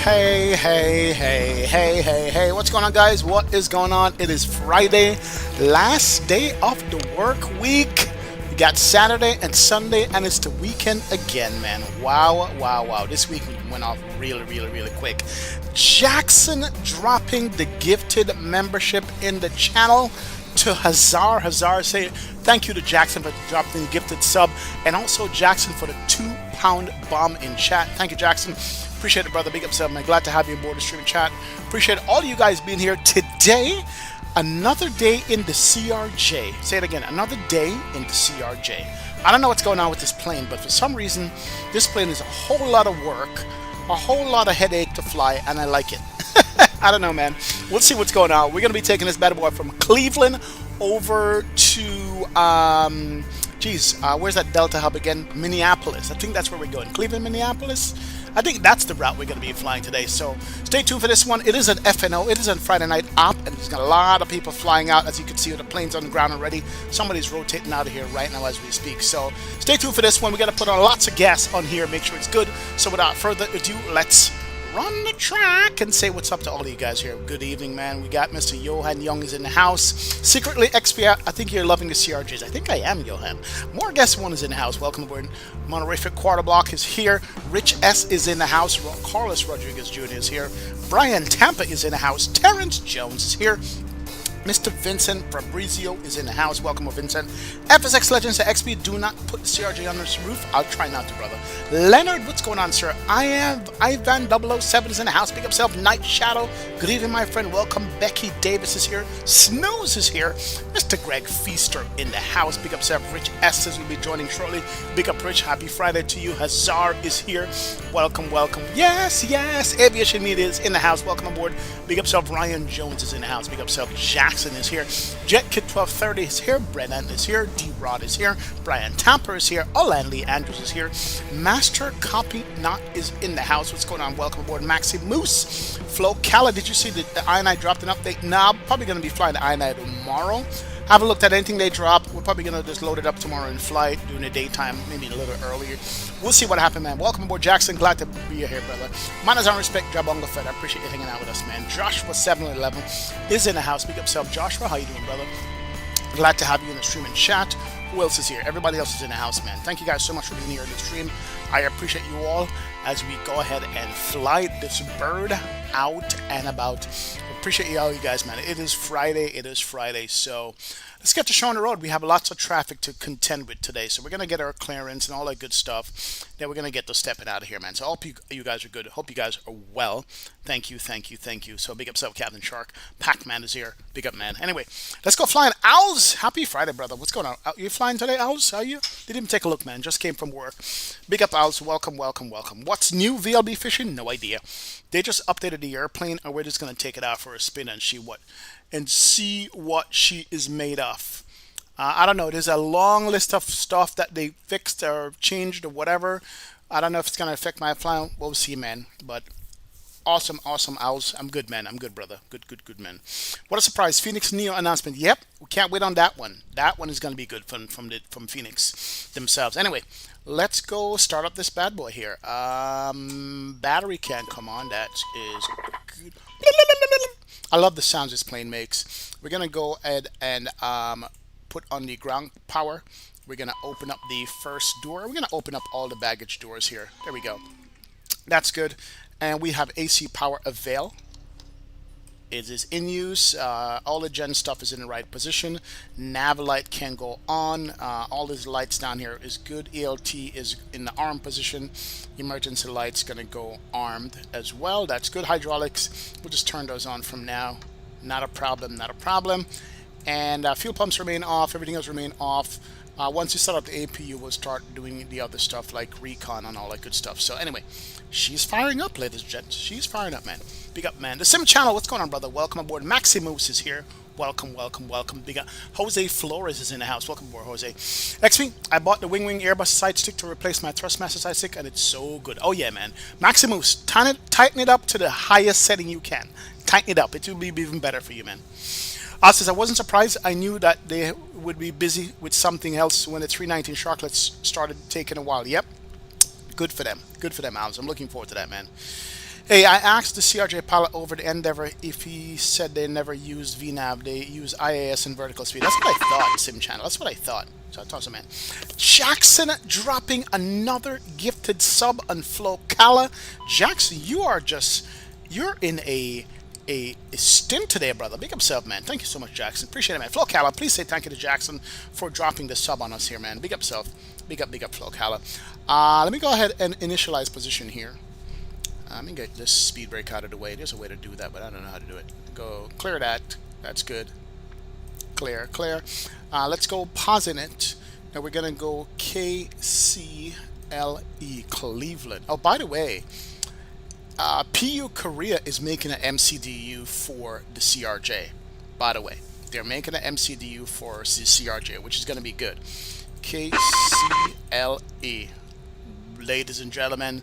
Hey, hey, hey, hey, hey, hey, what's going on, guys? What is going on? It is Friday, last day of the work week. We got Saturday and Sunday, and it's the weekend again, man. Wow, wow, wow. This week went off really, really, really quick. Jackson dropping the gifted membership in the channel to Hazar. Say thank you to Jackson for dropping the gifted sub, and also Jackson for the £2 bomb in chat. Thank you, Jackson. Appreciate it, brother. Big up, sub, man. Glad to have you aboard the streaming chat. Appreciate all of you guys being here today. Another day in the CRJ. Say it again. Another day in the CRJ. I don't know what's going on with this plane, but for some reason, this plane is a whole lot of work, a whole lot of headache to fly, and I like it. I don't know, man. We'll see what's going on. We're going to be taking this bad boy from Cleveland over to, where's that Delta hub again? Minneapolis. I think that's where we're going. Cleveland, Minneapolis? I think that's the route we're going to be flying today. So stay tuned for this one. It is an FNO. It is a Friday night op, and there's got a lot of people flying out. As you can see, the plane's on the ground already. Somebody's rotating out of here right now as we speak. So stay tuned for this one. We got to put on lots of gas on here, make sure it's good. So without further ado, let's run the track and say what's up to all of you guys here. Good evening, man. We got Mr. Johan Young is in the house. Secretly XP, I think you're loving the CRJs. I think I am, Johan. More Guest One is in the house. Welcome aboard. Monorific Quarter Block is here. Rich S is in the house. Carlos Rodriguez Jr. is here. Brian Tampa is in the house. Terrence Jones is here. Mr. Vincent Fabrizio is in the house. Welcome, Vincent. FSX Legends at XP, do not put the CRJ on this roof. I'll try not to, brother. Leonard, what's going on, sir? Ivan 007 is in the house. Big up self. Night Shadow. Good evening, my friend. Welcome. Becky Davis is here. Snooze is here. Mr. Greg Feaster in the house. Big up self. Rich Estes will be joining shortly. Big up, Rich. Happy Friday to you. Hazar is here. Welcome, welcome. Yes, yes. Aviation Media is in the house. Welcome aboard. Big up self. Ryan Jones is in the house. Big up self. Jackson is here. JetKit 1230 is here. Brennan is here. D-Rod is here. Brian Tamper is here. Olan Lee Andrews is here. Master Copy Not is in the house. What's going on? Welcome aboard. Maxi Moose. Flo Calla, did you see the INI dropped an update? Nah, I'm probably going to be flying the INI tomorrow. Haven't looked at anything they drop. We're probably going to just load it up tomorrow and fly it during the daytime, maybe a little earlier. We'll see what happens, man. Welcome aboard, Jackson. Glad to be here, brother. Manners on respect, Jabonga Fed. I appreciate you hanging out with us, man. Joshua 711 is in the house. Big up self. Joshua, how you doing, brother? Glad to have you in the stream and chat. Who else is here? Everybody else is in the house, man. Thank you guys so much for being here in the stream. I appreciate you all as we go ahead and fly this bird out and about. Appreciate all you guys, man. It is Friday, so let's get the show on the road. We have lots of traffic to contend with today, so we're going to get our clearance and all that good stuff. Then we're going to get to stepping out of here, man. So I hope you guys are good. Hope you guys are well. Thank you. So big up self, Captain Shark. Pac-Man is here. Big up, man. Anyway, let's go flying. Owls, happy Friday, brother. What's going on? Are you flying today, Owls? Are you? Didn't even take a look, man. Just came from work. Big up, Owls. Welcome. What's new, VLB fishing? No idea. They just updated the airplane, and we're just going to take it out for a spin and see what she is made of. I don't know. There's a long list of stuff that they fixed or changed or whatever. I don't know if it's going to affect my flying. We'll see, man. But awesome, Owls. I'm good, man. I'm good, brother. Good, man. What a surprise. Phoenix Neo announcement. Yep. We can't wait on that one. That one is going to be good from Phoenix themselves. Anyway, let's go start up this bad boy here. Battery can't come on. That is good. I love the sounds this plane makes. We're going to go ahead and put on the ground power. We're going to open up the first door. We're going to open up all the baggage doors here. There we go. That's good. And we have AC power avail. It is in use. All the gen stuff is in the right position. Nav light can go on. All these lights down here is good. ELT is in the arm position. Emergency lights going to go armed as well. That's good. Hydraulics, we'll just turn those on from now. Not a problem. And fuel pumps remain off. Everything else remain off. Once you set up the APU, we'll start doing the other stuff like recon and all that good stuff. So anyway, she's firing up, ladies and gents. She's firing up, man. Big up, man. The Sim channel, what's going on, brother? Welcome aboard. Maximus is here. Welcome. Big up. Jose Flores is in the house. Welcome aboard, Jose. XP, I bought the Wing Airbus side stick to replace my Thrustmaster side stick, and it's so good. Oh yeah, man. Maximus, tighten it up to the highest setting you can. Tighten it up. It will be even better for you, man. Says, I wasn't surprised. I knew that they would be busy with something else when the 319 Sharklets started taking a while. Yep. Good for them. Owls. I'm looking forward to that, man. Hey, I asked the CRJ pilot over the Endeavor if he said they never used VNAV. They use IAS and vertical speed. That's what I thought, Sim Channel. That's what I thought. So I thought so, man. Jackson dropping another gifted sub on Flocala. Jackson, you're in a stint today, brother. Big up self, man. Thank you so much, Jackson. Appreciate it, man. Flocala, please say thank you to Jackson for dropping the sub on us here, man. Big up self. Big up Flocala. Let me go ahead and initialize position here. Let me get this speed brake out of the way. There's a way to do that, but I don't know how to do it. Go clear that. That's good. Clear. Let's go positive. Now we're going to go KCLE, Cleveland. Oh, by the way, PU Korea is making an MCDU for the CRJ. By the way, they're making an MCDU for the CRJ, which is going to be good. KCLE. Ladies and gentlemen,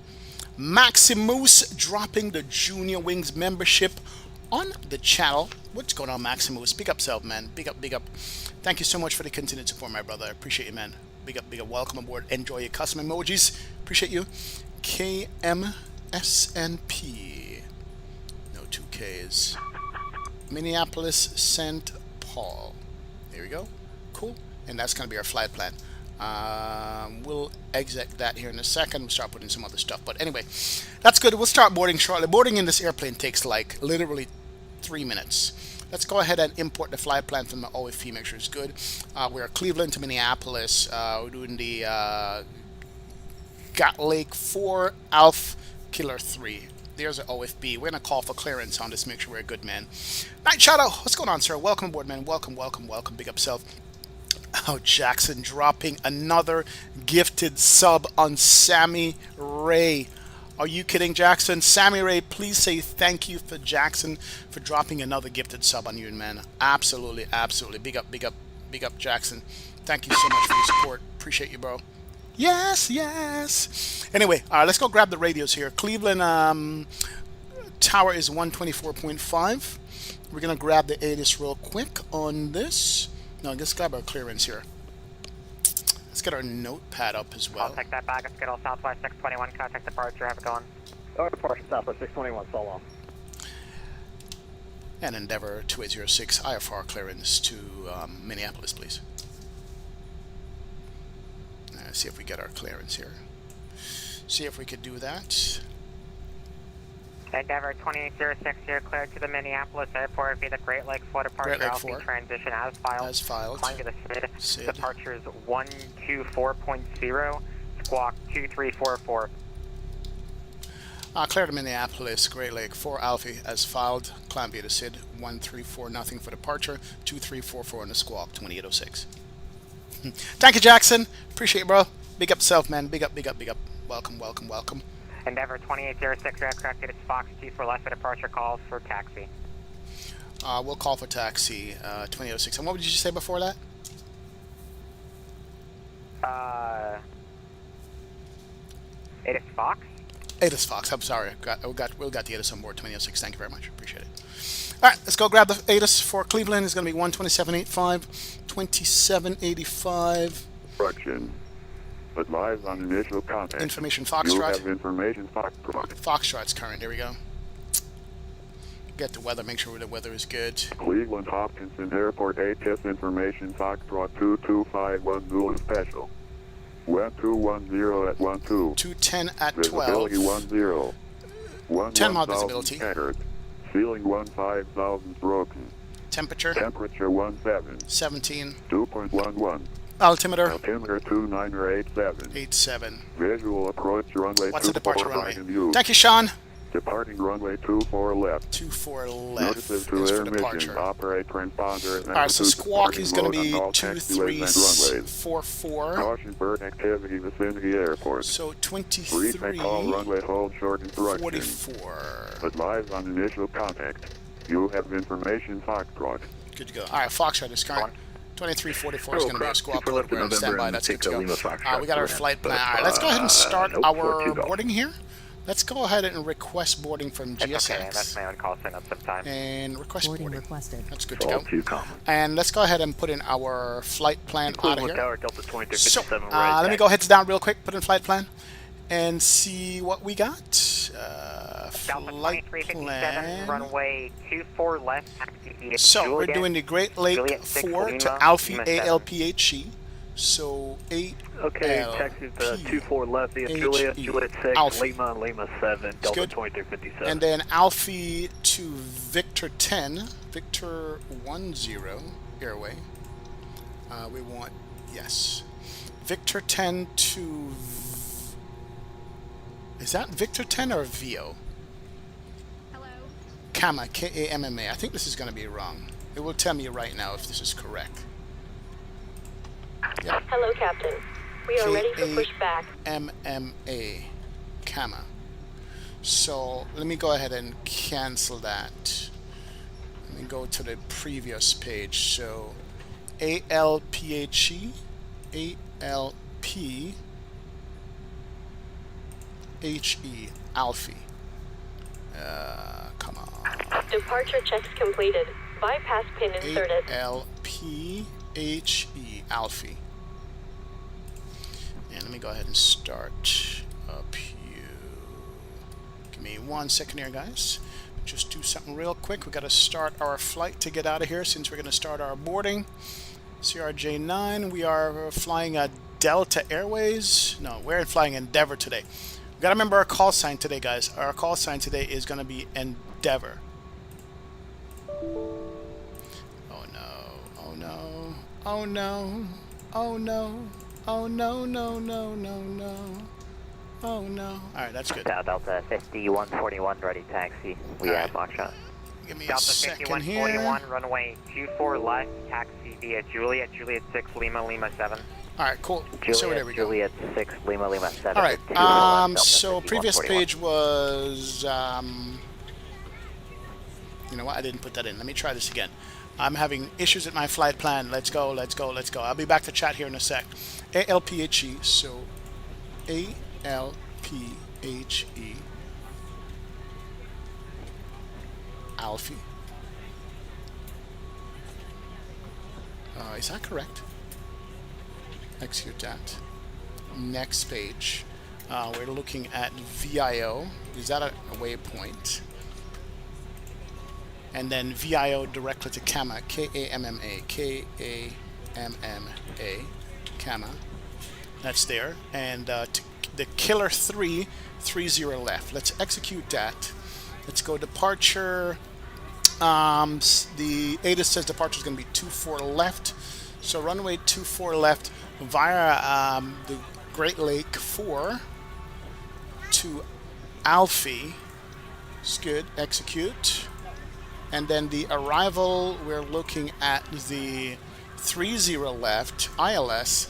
Maximus dropping the Junior Wings membership on the channel. What's going on, Maximus? Big up self, man. Big up. Thank you so much for the continued support, my brother. I appreciate you, man. Big up. Welcome aboard. Enjoy your custom emojis. Appreciate you. KMSNP. No 2Ks. Minneapolis, St. Paul. There we go. Cool. And that's going to be our flight plan. We'll exit that here in a second. We'll start putting some other stuff. But anyway, that's good. We'll start boarding shortly. Boarding in this airplane takes like literally 3 minutes. Let's go ahead and import the flight plan from the OFP. Make sure it's good. We're Cleveland to Minneapolis. We're doing the Got Lake 4 Alpha Killer 3. There's an OFB. We're going to call for clearance on this. Make sure we're good, man. Night Shadow. What's going on, sir? Welcome aboard, man. Welcome. Big up self. Oh, Jackson dropping another gifted sub on Sammy Ray. Are you kidding, Jackson? Sammy Ray, please say thank you for Jackson for dropping another gifted sub on you, man. Absolutely. Big up, Jackson. Thank you so much for your support. Appreciate you, bro. Yes. Anyway, all right, let's go grab the radios here. Cleveland tower is 124.5. We're going to grab the ATIS real quick on this. No, let's grab our clearance here. Let's get our notepad up as well. I'll take that back. Let's get all Southwest 621. Contact departure. Have it going. Departure Southwest 621. So long. And Endeavor 2806 IFR clearance to Minneapolis, please. Let's see if we get our clearance here. See if we could do that. Endeavor 2806, you're cleared to the Minneapolis airport via the Great Lake 4 departure. Great Lake 4. Transition as filed. Flying to the SID. Departure is 124.0, squawk 2344. Clear to Minneapolis, Great Lake 4 Alpha as filed. Climb via the SID 134 nothing for departure. 2344 on the squawk 2806. Thank you, Jackson. Appreciate it, bro. Big up self, man. Big up. Welcome. Endeavor 2806, aircraft is Fox 24 left for departure, calls for taxi. We'll call for taxi 2806. And what did you say before that? It is Fox? ATIS Fox. I'm sorry. We got the ATIS on board 2006. Thank you very much. Appreciate it. All right, let's go grab the ATIS for Cleveland. It's going to be 127.85, 27.85. Correction. Advise on initial contact. Information Foxtrot. You have information Foxtrot. Foxtrot's current. There we go. Get the weather. Make sure the weather is good. Cleveland Hopkinson Airport ATIS information Foxtrot 2251 Zulu Special. 1210 at 12. 210 at 12. Visibility 10. 10 mile visibility. Scattered. Ceiling 15,000 broken. Temperature 17. 17. 2.11. Altimeter 2987. 87. Visual approach runway. What's the departure runway? View. Thank you, Sean. Departing runway 24 left. 24 left. Notices to is air for departure. mission. Operate transponder. Alright, so squawk is going to be 2344. 2344. Caution bird activity vicinity airport. So Brief and call runway hold short instruction. 44. Advise on initial contact. You have information Foxtrot. Good to go. Alright, Foxtrot is current. 2344 is going to be a squawk code. We're on standby. That's good to go. We got our flight plan. Alright, let's go ahead and start our boarding here. Let's go ahead and request boarding from GSX. Okay, that's my own call sign up sometime. And request boarding. Requested. That's good to go. And let's go ahead and put in our flight plan out of here. So, let me go heads down real quick, put in flight plan, and see what we got. Delta flight 2357, plan. runway 24 left, taxi via So we're Juliet, doing the Great Lake Juliet 6 4 Lima, to Alfie Lima 7. ALPHE. So 8 Okay, taxi the 24 left via Juliet, Juliet 6, Alfie. Lima, Lima 7, Delta good. 2357. And then Alfie to Victor 10, Victor 10 airway. We want, yes. Victor 10 to, is that Victor 10 or VO? Hello. Kama, K-A-M-M-A. I think this is going to be wrong. It will tell me right now if this is correct. Yep. Hello, Captain. We are ready for pushback. M-M-A, Kama. So let me go ahead and cancel that. Let me go to the previous page. So A-L-P-H-E, A-L-P-H-E, Alfie. Come on. Departure checks completed. Bypass pin inserted. A-L-P-H-E, Alfie. And let me go ahead and start up here. Give me 1 second here, guys. Just do something real quick. We got to start our flight to get out of here since we're going to start our boarding. CRJ 9. We are flying Delta Airways. No, we're flying Endeavor today. We got to remember our call sign today, guys. Our call sign today is going to be Endeavor. Oh no! Oh no! Oh no! Oh no! Oh no, no, no, no, no. Oh no. Alright, that's good. Delta 5141, ready taxi. We have Machshot. Give me a Delta second here. 5141, runway 24 left, taxi via Juliet, Juliet 6, Lima, Lima 7. Alright, cool. Juliet, so there we go. Juliet 6, Lima, Lima 7. Alright, so previous page was, you know what, I didn't put that in. Let me try this again. I'm having issues with my flight plan. Let's go, let's go, let's go. I'll be back to chat here in a sec. A-L-P-H-E, so A-L-P-H-E, Alfie. Is that correct? Execute that. Next page. We're looking at VIO. Is that a waypoint? And then VIO directly to Kama, K-A-M-M-A, K-A-M-M-A, Kama. That's there. And the Killer 3, 30 left. Let's execute that. Let's go departure. The ATIS says departure is going to be 24 left. So runway 24 left via the Great Lake 4 to Alfie. It's good. Execute. And then the arrival, we're looking at the 30 left, ILS,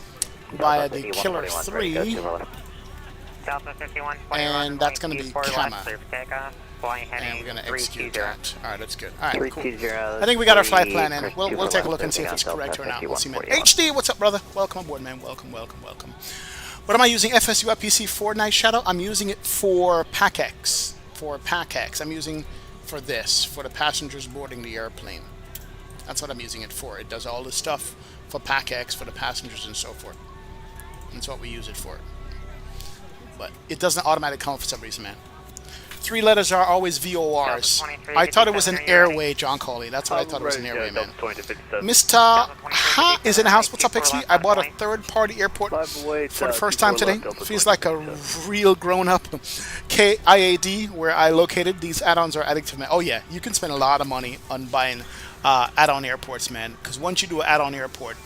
via the Killer 3, and that's going to be Kama. And we're going to execute that. Alright, that's good. Alright, cool. I think we got our flight plan in. We'll take a look and see if it's correct or not. We'll see, man. HD, what's up, brother? Welcome aboard, man. Welcome, welcome, welcome. What am I using? FSU PC4 Night Shadow? I'm using it for PACX. I'm using for this, for the passengers boarding the airplane. That's what I'm using it for. It does all the stuff for PACX, for the passengers and so forth. That's what we use it for. But it doesn't automatically come for some reason, man. 3 letters are always VORs. I thought it was an airway, John Coley. That's what I thought it was an airway, man. Mr. Ha is in the house. What's up, XP? I bought a third-party airport for the first time today. Feels like a real grown-up. KIAD, where I located. These add-ons are addictive, man. Oh, yeah. You can spend a lot of money on buying add-on airports, man. Because once you do an add-on airport,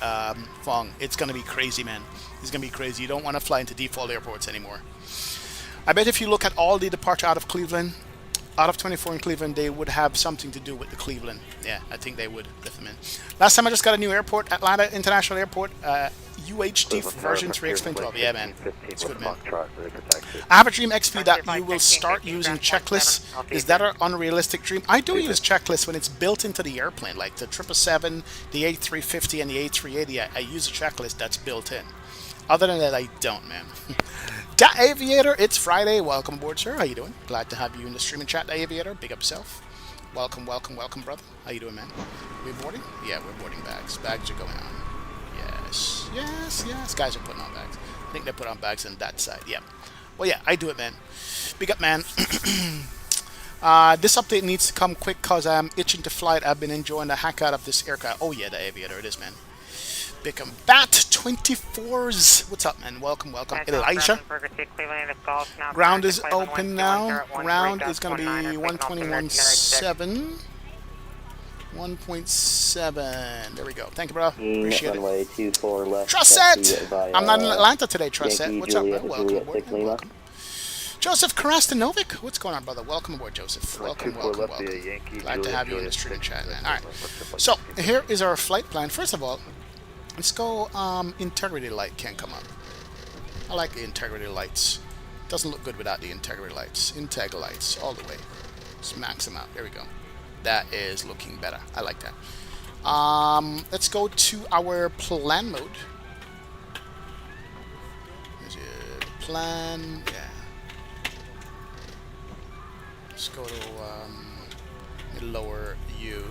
Fong, it's going to be crazy, man. It's going to be crazy. You don't want to fly into default airports anymore. I bet if you look at all the departure out of Cleveland, out of 24 in Cleveland, they would have something to do with the Cleveland. Yeah, I think they would. Definitely. Last time I just got a new airport, Atlanta International Airport, UHD version 3 Explain 12. Yeah, man. It's good, man. I have a dream, XP, that you will start using checklists. Is that an unrealistic dream? I do use checklists when it's built into the airplane, like the 777, the A350, and the A380. I use a checklist that's built in. Other than that, I don't, man. Da Aviator, it's Friday. Welcome aboard, sir. How you doing? Glad to have you in the streaming chat, Da Aviator. Big up self. Welcome, welcome, welcome, brother. How you doing, man? We boarding? Yeah, we're boarding bags. Bags are going on. Yes, yes, yes. Guys are putting on bags. I think they put on bags on that side. Yeah. Well, yeah, I do it, man. Big up, man. This update needs to come quick because I'm itching to fly it. I've been enjoying the heck out of this aircraft. Oh yeah, the Aviator, it is, man. Bickham Bat 24s. What's up, man? Welcome, welcome. Elijah. Ground is open now. Ground is going to be 121.7. 1.7. There we go. Thank you, bro. Appreciate runway it. 24 left. Trusset! I'm not in Atlanta today, Trusset. What's up, man? Welcome aboard. Welcome. Joseph Karastanovic. What's going on, brother? Welcome aboard, Joseph. Welcome, welcome, welcome. Glad to have you in the stream chat, man. All right. So, here is our flight plan. First of all, let's go, integrity light can't come up. I like the integrity lights. Doesn't look good without the integrity lights. Integ lights, all the way. Let's max them out. There we go. That is looking better. I like that. Let's go to our plan mode. Is it plan? Yeah. Let's go to lower U.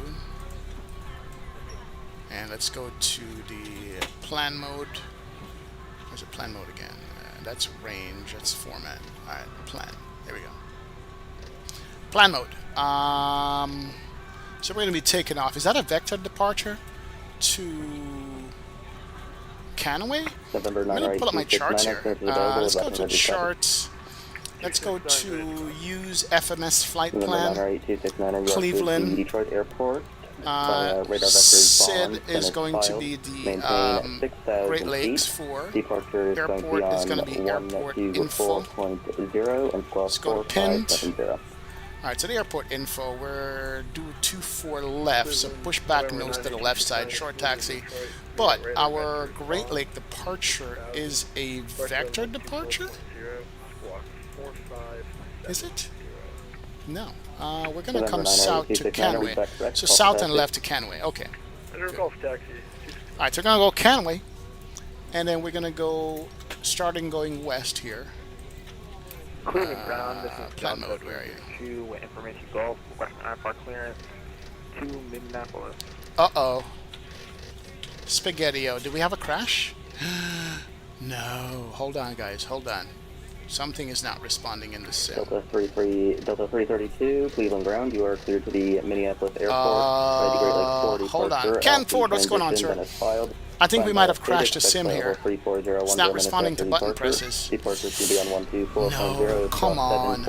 And let's go to the plan mode. Where's the plan mode again? That's range, that's format. Alright, plan. There we go. Plan mode. So we're going to be taking off. Is that a vector departure to Canaway? I'm going to pull up my charts here. Let's go to charts. Let's go to use FMS flight plan. Cleveland. Detroit Airport. SID is going to be the Great Lakes 4. Airport is going to be airport info. Let's go to pin. Alright, so the airport info, we're due 24 left, so push back nose to the left side, short taxi. But our Great Lake departure is a vector departure? Is it? No. We're going to come south to Canaway. So south and left to Canaway. Okay. Alright, so we're going to go Canaway. And then we're going to go, starting going west here. Plan mode, where are you? Information Gulf, Western Airport clearance to Minneapolis. Uh-oh. Spaghetti-o. Do we have a crash? No. Hold on, guys. Hold on. Something is not responding in the sim. Delta 332, Cleveland ground. You are cleared to the Minneapolis Airport. Hold on. Ken Ford, what's going on, sir? I think we might have crashed a sim here. It's not responding to button presses. No, come on.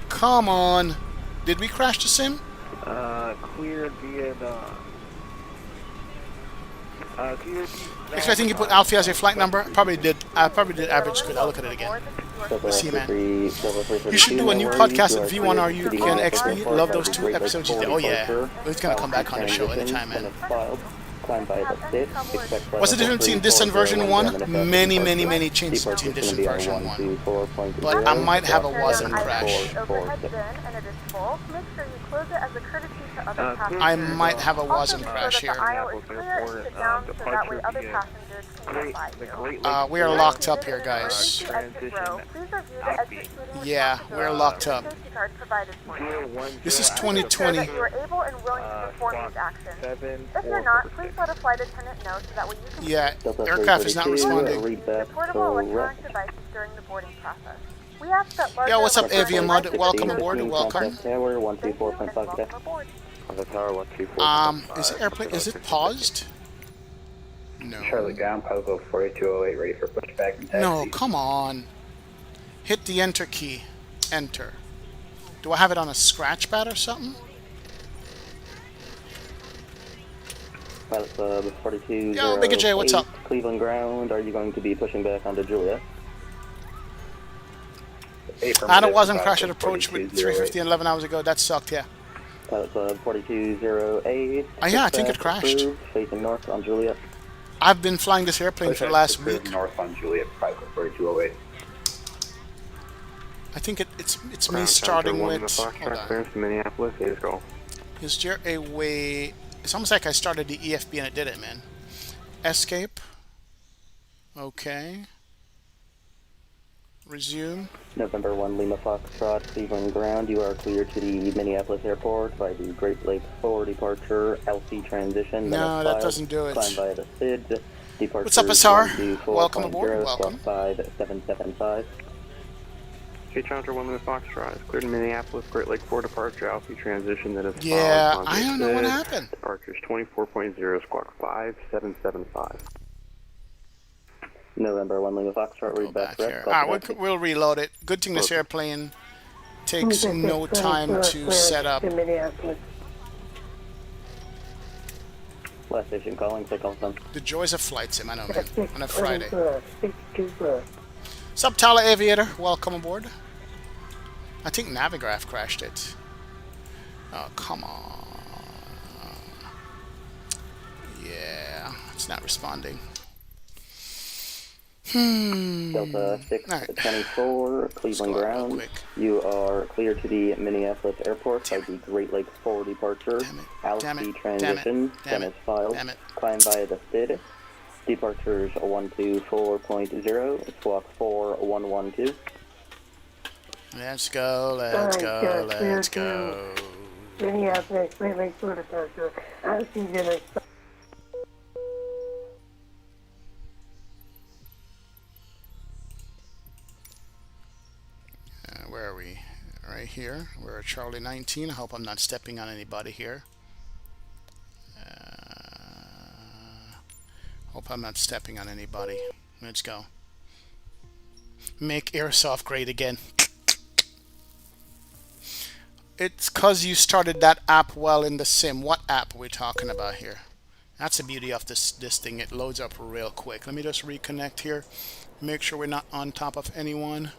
Come on. Did we crash the sim? Cleared via the... Expecting you put Alfie as a flight number? Probably did. I probably did average squid. I'll look at it again. Let's see, man. You should do a new podcast with V1RU and XP. Love those two episodes you did. Oh, yeah. He's going to come back on the show anytime, man. What's the difference between this and version 1? Many changes between this and version 1. But I might have a WASM crash. I might have a WASM crash here. We are locked up here, guys. Yeah, we're locked up. This is 2020. If you're not, please let a flight attendant know so that way you can... Yeah, aircraft is not responding. Portable electronic devices during the boarding process. We ask that Yo, what's up, Aviamud? Welcome aboard. Welcome. Tower 124.5. On the tower 124. Is the airplane, is it paused? No. Charlie ground, Pogo 4208, ready for pushback and taxi. No, come on. Hit the enter key. Enter. Do I have it on a scratch pad or something? Pilot Club 42. Yo, Big J, what's up? Cleveland ground, are you going to be pushing back onto Juliet? I wasn't crash at approach with 350 and 11 hours ago. That sucked, yeah. Pilot Club 4208. Oh, yeah, I think it crashed. Approved, facing north on Juliet. I've been flying this airplane for the last week. North on Juliet, Pilot Club 4208. I think it's me starting with... Hold on. Minneapolis, let's go. Is there a way... It's almost like I started the EFB and it did it, man. Escape. Okay. Resume. November 1 Lima Foxtrot, Cleveland ground. You are cleared to the Minneapolis Airport by the Great Lakes 4 departure, LC transition. No, that doesn't do it. Climb via the SID. Departure What's up, Asar? Welcome aboard. Welcome. 5775. Okay, Challenger 1 Lima Foxtrot is cleared in Minneapolis, Great Lake 4 departure, Alpha transition that is Yeah, I don't know what happened. Departures 24.0, squawk 5775. November 1 Lima Foxtrot, Go read back back rest. here. Copy Alright, that. we'll reload it. Good thing this airplane takes no time to set up. Last station calling, signal them. The joys of flight sim, I know, man. On a Friday. Subtala Aviator, welcome aboard. I think Navigraph crashed it. Oh, come on. Yeah, it's not responding. Delta 624, Cleveland ground. You are clear to the Minneapolis airport by the Great Lakes 4 departure. Alpha transition, Dennis filed. Climb via the STID. Departures 124.0, squawk 4112. Let's go, let's go, let's go. Minneapolis, Great Lakes 4 departure. Alpha Where are we? Right here. We're at Charlie 19. I hope I'm not stepping on anybody here. Hope I'm not stepping on anybody. Let's go. Make Aerosoft great again. It's because you started that app well in the sim. What app are we talking about here? That's the beauty of this thing. It loads up real quick. Let me just reconnect here. Make sure we're not on top of anyone.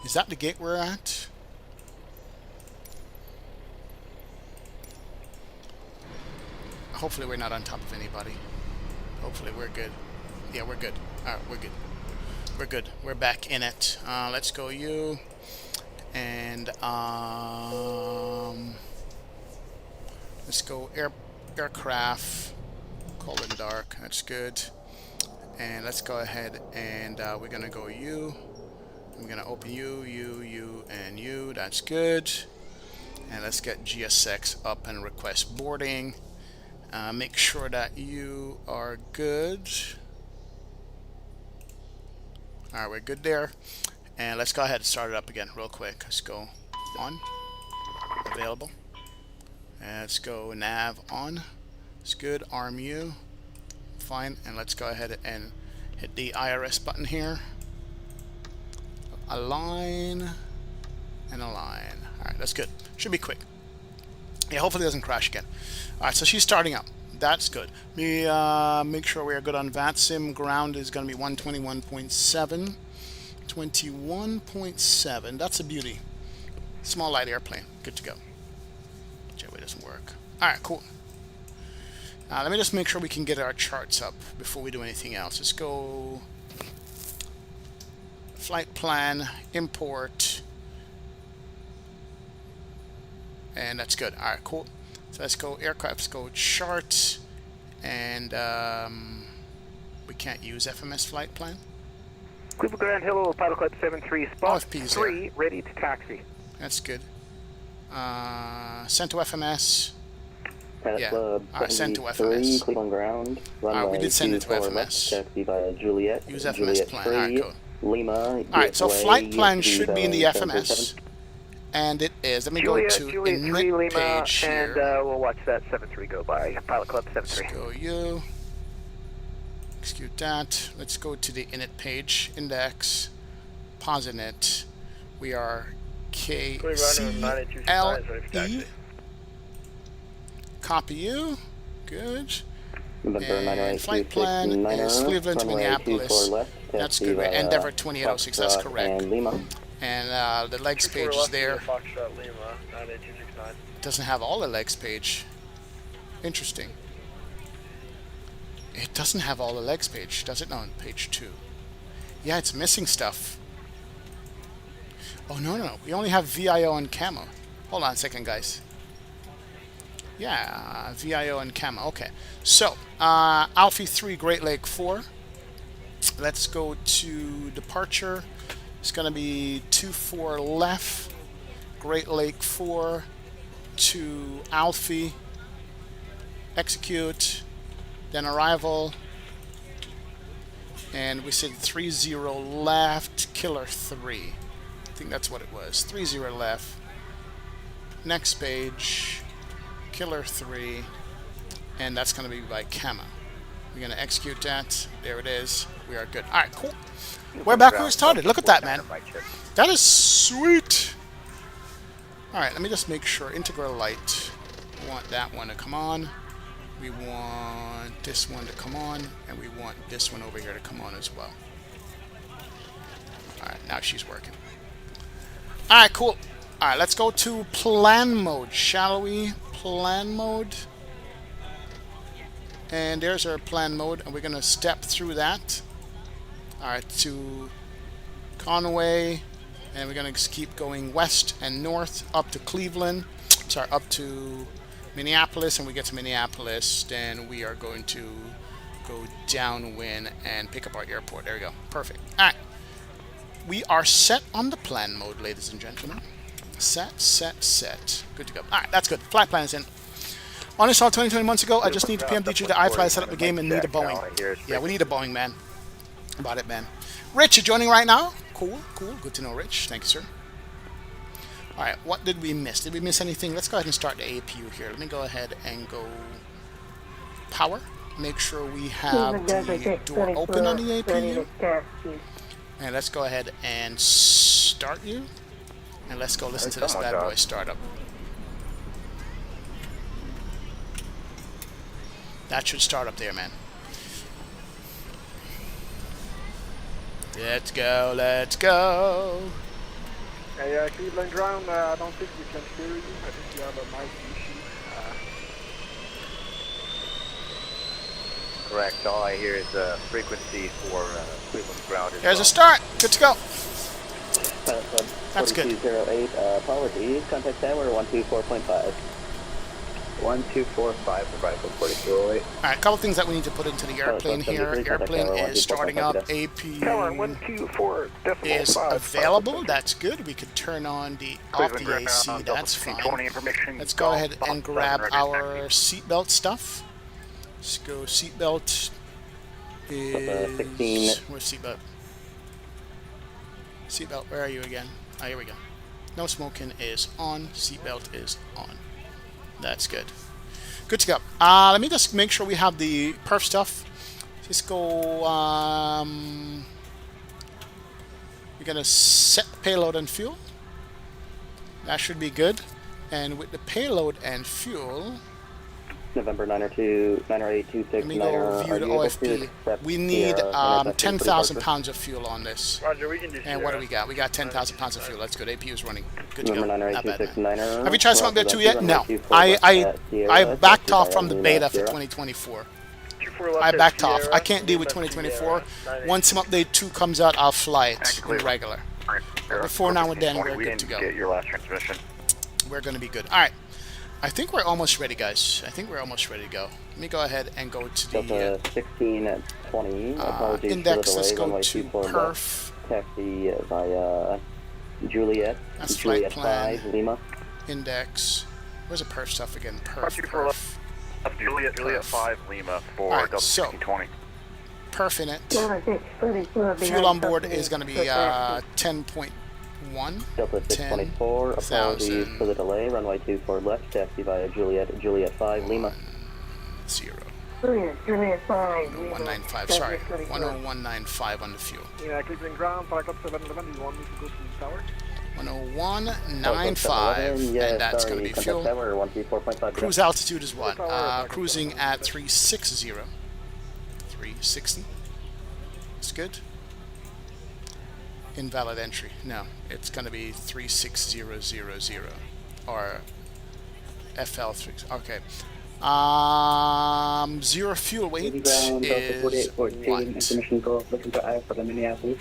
Is that the gate we're at? Hopefully we're not on top of anybody. Hopefully we're good. Yeah, we're good. Alright, we're good. We're good. We're back in it. Let's go you. And let's go aircraft. Cold and dark. That's good. And let's go ahead and we're gonna go you. I'm gonna open you, and you. That's good. And let's get GSX up and request boarding. Make sure that you are good. Alright, we're good there. And let's go ahead and start it up again real quick. Let's go on. Available. And let's go nav on. It's good. Arm you. Fine. And let's go ahead and hit the IRS button here. Align and align. Alright, that's good. Should be quick. Yeah, hopefully it doesn't crash again. Alright, so she's starting up. That's good. We make sure we are good on VATSIM. Ground is going to be 121.7. 21.7. That's a beauty. Small light airplane. Good to go. Jetway doesn't work. Alright, cool. Let me just make sure we can get our charts up before we do anything else. Let's go flight plan, import, and that's good. Alright, cool. So let's go aircraft, let's go chart, and we can't use FMS flight plan. Cleveland ground, hello, Pilot Club 73, spot OFP's 3, there. ready to taxi. That's good. Sent to FMS. Pilot Club send to 73, FMS. Cleveland ground. Runway we did send it to 24 FMS. left, taxi via Juliet. Use FMS Juliet plan. 3, Alright, cool. Lima. Alright, so flight plan USD should be in the Boeing FMS. 737. And it is. Let me Juliet, go to Juliet 3 init Lima, page and here. we'll watch that 73 go by. Pilot Club Let's 73. go you. Execute that. Let's go to the init page. Index. Posinit. We are KCLE. Copy you. Good. And flight plan is Cleveland to Minneapolis. That's good. Endeavor 2806. That's correct. And the legs page is there. Doesn't have all the legs page. Interesting. It doesn't have all the legs page, does it? No, on page 2. Yeah, it's missing stuff. Oh, no. We only have VIO and camo. Hold on a second, guys. Yeah, VIO and camo. Okay. So, Alfie 3, Great Lake 4. Let's go to departure. It's going to be 24 left, Great Lake 4 to Alfie. Execute. Then arrival. And we said 30 left, killer 3. I think that's what it was. 30 left. Next page, killer 3. And that's going to be by Kama. We're going to execute that. There it is. We are good. Alright, cool. We're back where we started. Look at that, man. That is sweet. Alright, let me just make sure. Integral light. We want that one to come on. We want this one to come on. And we want this one over here to come on as well. Alright, now she's working. Alright, cool. Alright, let's go to plan mode, shall we? Plan mode. And there's our plan mode, and we're going to step through that. Alright, to Conway, and we're going to keep going west and north up to Cleveland. Sorry, up to Minneapolis, and we get to Minneapolis, then we are going to go downwind and pick up our airport. There we go. Perfect. Alright. We are set on the plan mode, ladies and gentlemen. Set, set, set. Good to go. Alright, that's good. Flight plan is in. Uninstalled 20 months ago. I just need to PMDG the iFly, set up the game, and need a Boeing. Yeah, we need a Boeing, man. About it, man. Rich, you joining right now? Cool, cool. Good to know, Rich. Thank you, sir. Alright, what did we miss? Did we miss anything? Let's go ahead and start the APU here. Let me go ahead and go power. Make sure we have the door open on the APU. And let's go ahead and start you. And let's go listen to this bad boy start up. That should start up there, man. Let's go, let's go. Hey, Cleveland ground, I don't think we can hear you. I think you have a mic issue. Correct. All I hear is frequency for Cleveland ground. There's a start. Good to go. That's good. 4208, apologies. Contact tower 124.5. 1245 for Rifle 4208. Alright, a couple things that we need to put into the airplane here. Airplane is starting up. APU is available. That's good. We could turn on the off the AC. That's fine. Let's go ahead and grab our seatbelt stuff. Let's go. Seatbelt is... Where's seatbelt? Seatbelt, where are you again? Ah, here we go. No smoking is on. Seatbelt is on. That's good. Good to go. Let me just make sure we have the perf stuff. Just go... we're going to set payload and fuel. That should be good. And with the payload and fuel... November 90826. Let me go view the OFP. We need 10,000 pounds of fuel on this. Roger, we can do. And what do we got? We got 10,000 pounds of fuel. That's good. APU is running. Good to go. Not bad, man. Have you tried Smart Beta 2 yet? No. I backed off from the beta for 2024. I backed off. I can't deal with 2024. Once Smart Update 2 comes out, I'll fly it in regular. But before now and then, we're good to go. Get your last transmission. We're going to be good. All right. I think we're almost ready, guys. I think we're almost ready to go. Let me go ahead and go to the 1620. index. Let's go to perf. Taxi via Juliet. That's Juliet plan. 5 Lima. Index. Where's the perf stuff again? Perf. Juliet 5 Lima for right, Delta 1620. Perf in it. Fuel on board is going to be 10.1. Delta 624, apologies for the delay. Runway 24 left, taxi via Juliet 5 Lima. 0. Juliet 5. 195, sorry. 10195 on the fuel. Yeah, Cleveland ground, park up 711. You want me to go to the tower? 10195, and that's going to be fuel. Tower, 134.5. Cruise altitude is what? Cruising at 360. 360. That's good. Invalid entry. No, it's going to be 36000 or FL3. Okay. 0 fuel weight is what? Information go looking to I for the Minneapolis.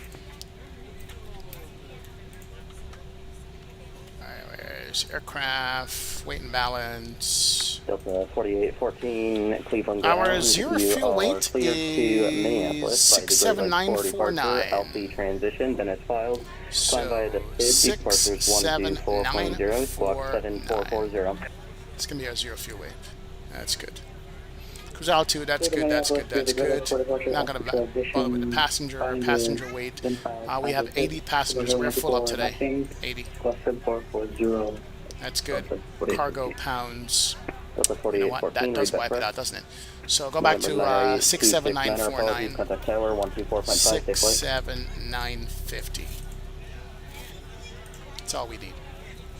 Alright, where's aircraft, weight and balance. Delta 4814, Cleveland ground. Our 0 fuel weight is 67949. LP transition, then it's filed. So, Via the SID, departures 124.0, squawk 7440. It's going to be our 0 fuel weight. That's good. Cruise altitude, that's good, that's good, that's good. Not going to bother with the passenger weight. We have 80 passengers. We're full up today. 80. That's good. Cargo pounds. You know what? That does wipe it out, doesn't it? So go back to 67949. 67950. That's all we need.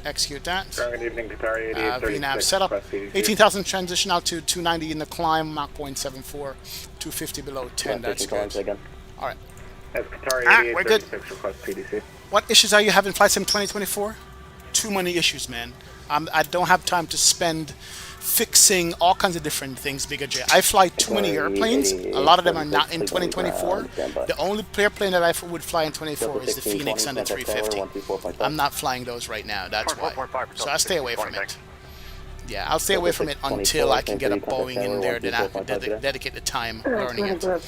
Execute that. Good evening, Qatari VNAV setup. 18,000 transition altitude, 290 in the climb, Mach 0.74, 250 below 10. That's good. All right. We're good. What issues are you having, Flightsim 2024? Too many issues, man. I don't have time to spend fixing all kinds of different things, Bigger J. I fly too many airplanes. A lot of them are not in 2024. The only airplane that I would fly in 24 is the Phoenix and the 350. I'm not flying those right now. That's why. So I'll stay away from it. Yeah, I'll stay away from it until I can get a Boeing in there. Then I can dedicate the time learning it. All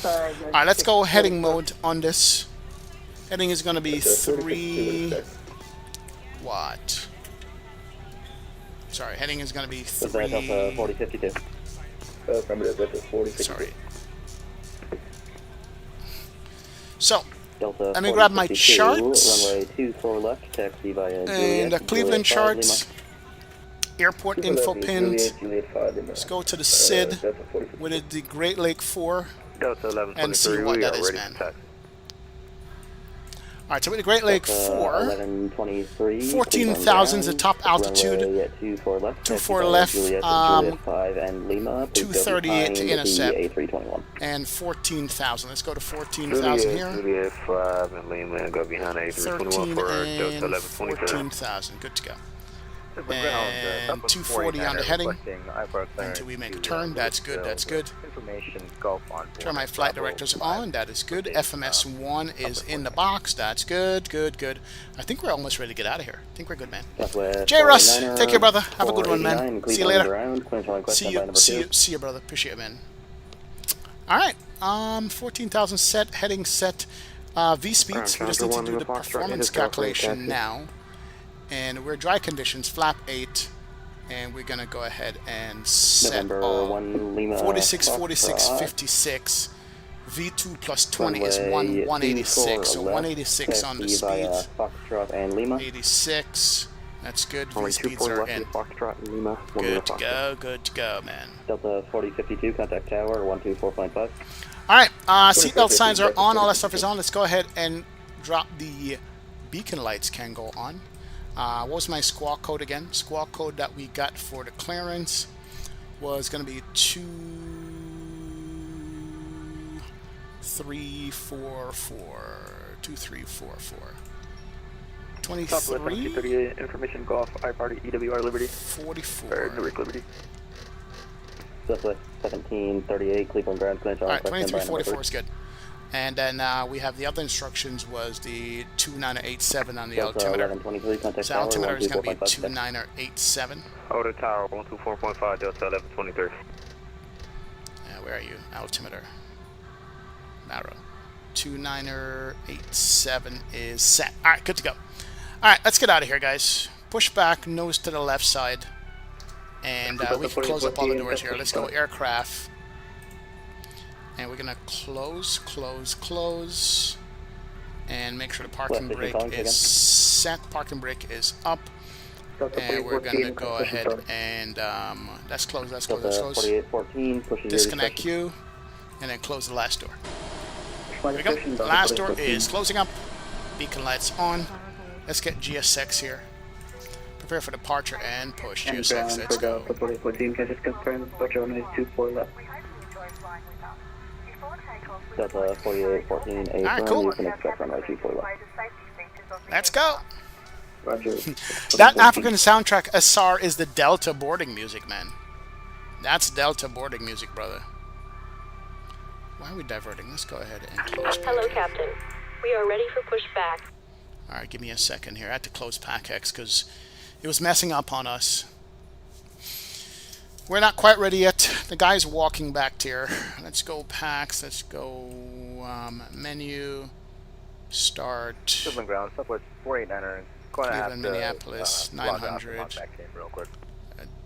right, let's go heading mode on this. Heading is going to be 3... What? Sorry, heading is going to be 3... Sorry. So, let me grab my charts. And the Cleveland charts. Airport info pinned. Let's go to the SID with the Great Lake 4 and see what that is, man. Alright, so with the Great Lake 4, 14,000 is the top altitude, 24 left, 238 to intercept, and 14,000. Let's go to 14,000 here. 13 and 14,000, good to go. And 240 on the heading until we make a turn. That's good, that's good. Turn my flight directors on. That is good. FMS 1 is in the box. That's good, good, good. I think we're almost ready to get out of here. I think we're good, man. J. Russ, take care, brother. Have a good one, man. See you later. See you, brother. Appreciate it, man. Alright, 14,000 set, heading set. V speeds. We just need to do the performance calculation now. And we're dry conditions, flap 8, and we're going to go ahead and set all 46, 46, 56. V2 plus 20 is 186, so 186 on the speeds. 86, that's good, V speeds are in. Good to go, man. Delta 4052, contact tower, 124.5. Alright, seatbelt signs are on, all that stuff is on. Let's go ahead and drop the beacon lights can go on. What was my squawk code again? Squawk code that we got for the clearance was going to be 2344. 2344. 23. Information Golf, I-Party, EWR Liberty. 44. Newark Liberty. Southwest 1738, Cleveland Ground. Alright, 2344 is good. And then we have the other instructions was the 2987 on the altimeter. So altimeter is going to be 2987. Order tower 124.5 Delta 1123. Where are you? Altimeter. Narrow. 2987 is set. Alright, good to go. Alright, let's get out of here, guys. Push back, nose to the left side. And we can close up all the doors here. Let's go aircraft. And we're going to close, and make sure the parking brake is set. Parking brake is up. And we're going to go ahead and let's close. Disconnect Q, and then close the last door. There we go. The last door is closing up. Beacon lights on. Let's get GSX here. Prepare for departure and push. GSX, let's go. Delta 4814 A. Alright, cool. You can expect runway 24 left. Let's go. Roger. That African soundtrack, SR, is the Delta boarding music, man. That's Delta boarding music, brother. Why are we diverting? Let's go ahead and close. Hello, Captain. We are ready for pushback. Alright, give me a second here. I had to close PACX because it was messing up on us. We're not quite ready yet. The guy's walking back here. Let's go PAX. Let's go menu. Start. Cleveland Ground, Southwest 489er. Cleveland, Minneapolis, 900.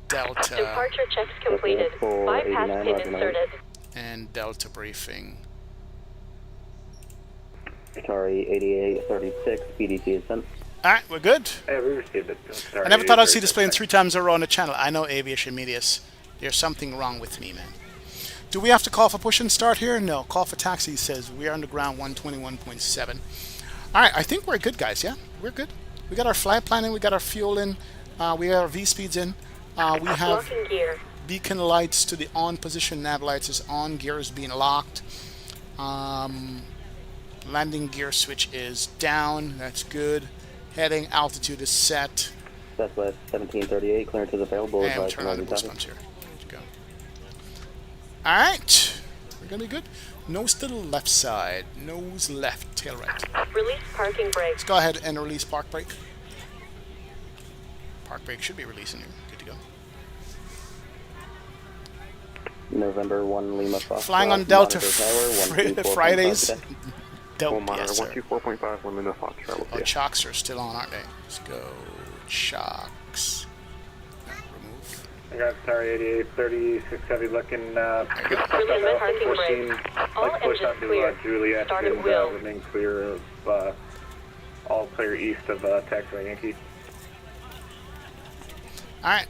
Delta. Departure checks completed. Bypass pin inserted. And Delta briefing. Sorry, 8836, PDC is sent. Alright, we're good. Hey, we received it. Sorry, I never thought I'd see this plane 3 times in a row on the channel. I know, Aviation Medias. There's something wrong with me, man. Do we have to call for push and start here? No. Call for taxi says we are on the ground 121.7. Alright, I think we're good, guys, yeah? We're good. We got our flight plan in, we got our fuel in, we got our V-speeds in. We have beacon lights to the on position, nav lights is on, gear is being locked. Landing gear switch is down, that's good. Heading altitude is set. Southwest 1738, clearance is available. And we'll turn on the boost pumps here. Good to go. Alright, we're gonna be good. Nose to the left side, nose left, tail right. Release parking brake. Let's go ahead and release park brake. Park brake should be releasing here. Good to go. November 1 Lima Fox. Flying on Delta Fridays. Full monitor 124.5, 1 Lima Fox. Oh, chocks are still on, aren't they? Let's go. Chocks. Remove. I got sorry, 8836 heavy looking. Good stuff Release out. parking 14. brake. All Let's push engines on to clear. Juliet Start and at will. remain clear of all clear east of taxiway Yankee. Alright.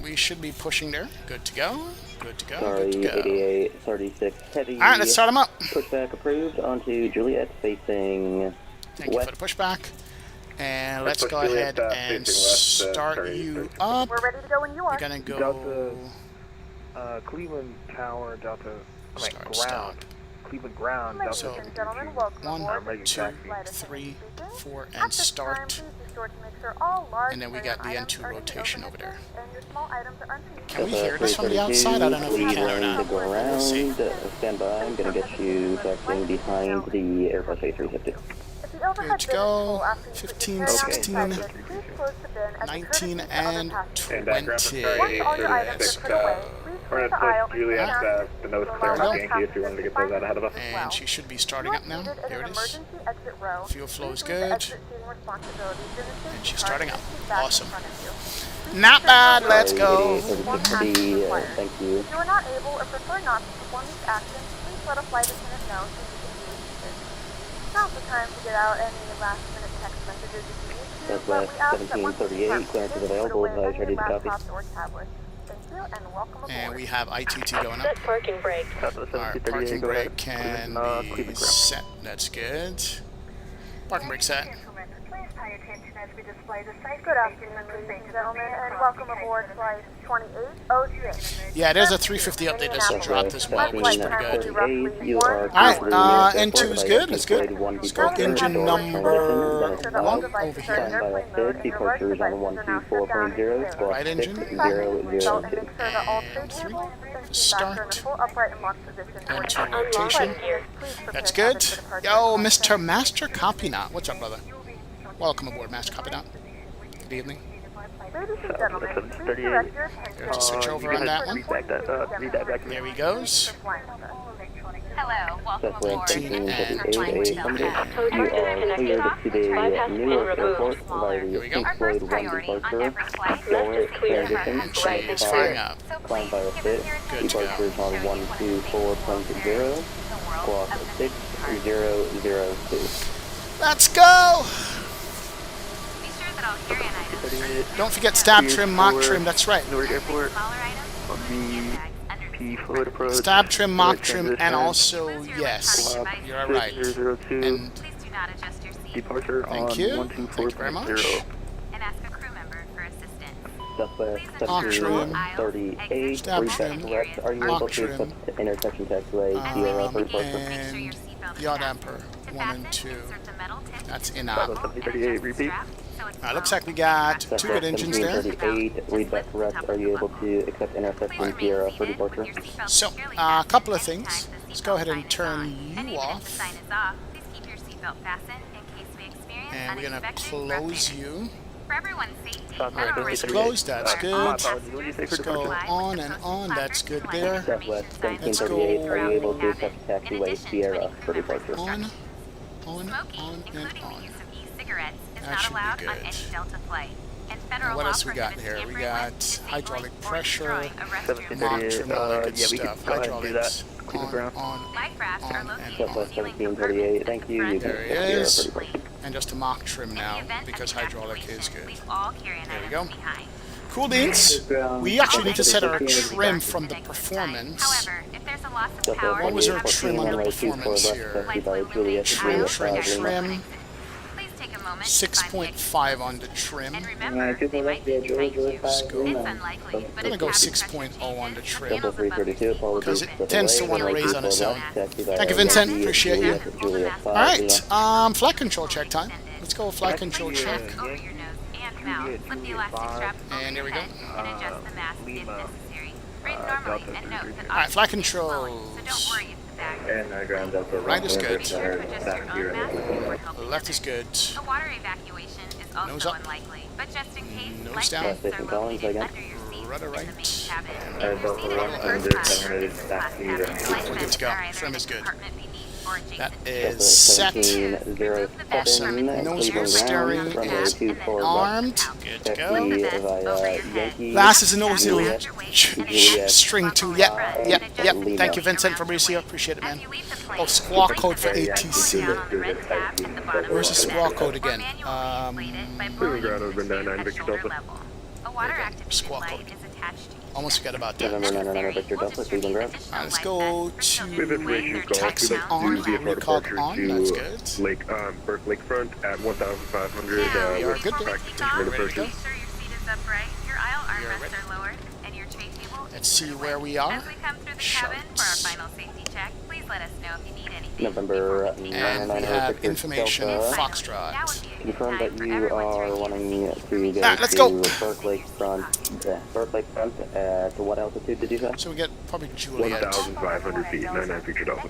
We should be pushing there. Good to go. Good to go. Sorry, Good to go. 8836 heavy. Alright, let's start them up. Pushback approved onto Juliet facing Thank you for the pushback. And let's go ahead and start you up. We're ready to go when you are. We're gonna go Delta, Cleveland Tower, Delta, start, ground. stop. Cleveland ground, Delta. So, and gentlemen, welcome 1, aboard. 2, Flight 3, 4, At and this start. time, please be sure to make sure all large And then we got the items N2 are in rotation open over there. and your small items are underneath. Can we hear this from the outside? I don't know if we can or not. Go around, stand by, I'm going to get you taxiing behind the Airbus A350. Good to go. 15, 16, 19, and 20. Let's go. We're going to push Juliet the nose clear on Yankee if you wanted to get those out ahead of us. And she should be starting up now. There it is. Fuel flow is good. And she's starting up. Awesome. Not bad. Let's go. Thank you. If you are not able or prefer not to perform these actions, please let a flight attendant know so you can be assisted. Now's the time to get out any last-minute text messages if you need to, but we ask that once you 1738, clearance is available. Advise ready to copy. laptops or tablets. Thank you, and welcome aboard. And we have ITT going up. Set parking brake. Our parking brake can be set. That's good. Parking brake set. Good afternoon, ladies and gentlemen, and welcome aboard Flight 2806. Yeah, there's a 350 update that's dropped as well, which is pretty good. Alright, N2 is good. That's good. Let's go engine number 1 over here. Departures on 124.0, squawk Right engine. 6002. And 3. Start. And 2 Unlock rotation. gear. That's good. Yo, Mr. Master Copynaut. What's up, brother? Welcome aboard, Master Copynaut. Good evening. Ladies and gentlemen, please direct your attention There's a switch over on that one. There he goes. Hello, welcome aboard. 19 and 20. You are cleared to the Newark Airport via Here the we go. Our Floyd first 1 priority on departure. every flight Lower is to clear transition, and She is firing up. So climb please by a give fit. us your Good to go. Departures on 124.0, squawk 6002. Let's go! Be sure that all carry-on items Don't forget stab trim, mock trim. That's right. Newark Airport, smaller items on the P Floyd approach. Stab trim, mock trim, and also, yes, you're right. 6002. And Please do not adjust your seat Departure on thank you. Thank you very 124.0. much. and ask a crew member for assistance. Southwest Mock trim. 1738, Stab reset trim. correct. Are you Mock able to trim. accept the intersection taxiway Sierra for departure? And yaw damper 1 and 2. That's in op. 1738, repeat. Alright, looks like we got 2 good engines there. 1738, read that correct. Are you able to accept intersection Sierra for departure? So, a couple of things. Let's go ahead and turn you off. And we're going to close you. For everyone's safety, Alright, it's closed. That's good. Let's go on and on. That's good there. Southwest Let's 1738, are you able to go accept taxiway Sierra for departure? on, Smoking, and including the on. use of e-cigarettes, is That not should be allowed on good. any Delta flight. And And what else we got here? We got hydraulic pressure, mock trim, all that good stuff. Hydraulics on, and Southwest 1738, thank you. There he is. And just a mock trim now, because hydraulic is good. There we go. Cool beans. We actually need to set our trim from the performance. What was our trim under performance here? Trim. 6.5 on the trim. Let's go. I'm going to go 6.0 on the trim, because it tends to want to raise on its own. Thank you, Vincent. Appreciate you. Alright, flight control check time. Let's go flight control check. And here we go. Alright, flight controls. And ground Delta. Right is good. Left is good. Nose up. Nose down. Rudder right. We're good to go. Trim is good. That is set. Awesome. Nose wheel steering is armed. Good to go. Last is a nose wheel string too. Yep. Thank you, Vincent Fabricio. Appreciate it, man. Oh, squawk code for ATC. Where's the squawk code again? Squawk code. Almost forgot about that. Let's go to taxi on, recog on, that's good. First lakefront at 1,500. We are good there. Ready to go. Let's see where we are. Charts. November And we have information Foxtrot. Confirm that you are wanting to go let's go. to Berkeley front at what altitude did you say? So we get probably Juliet. 1,500 feet, 99 featured Delta.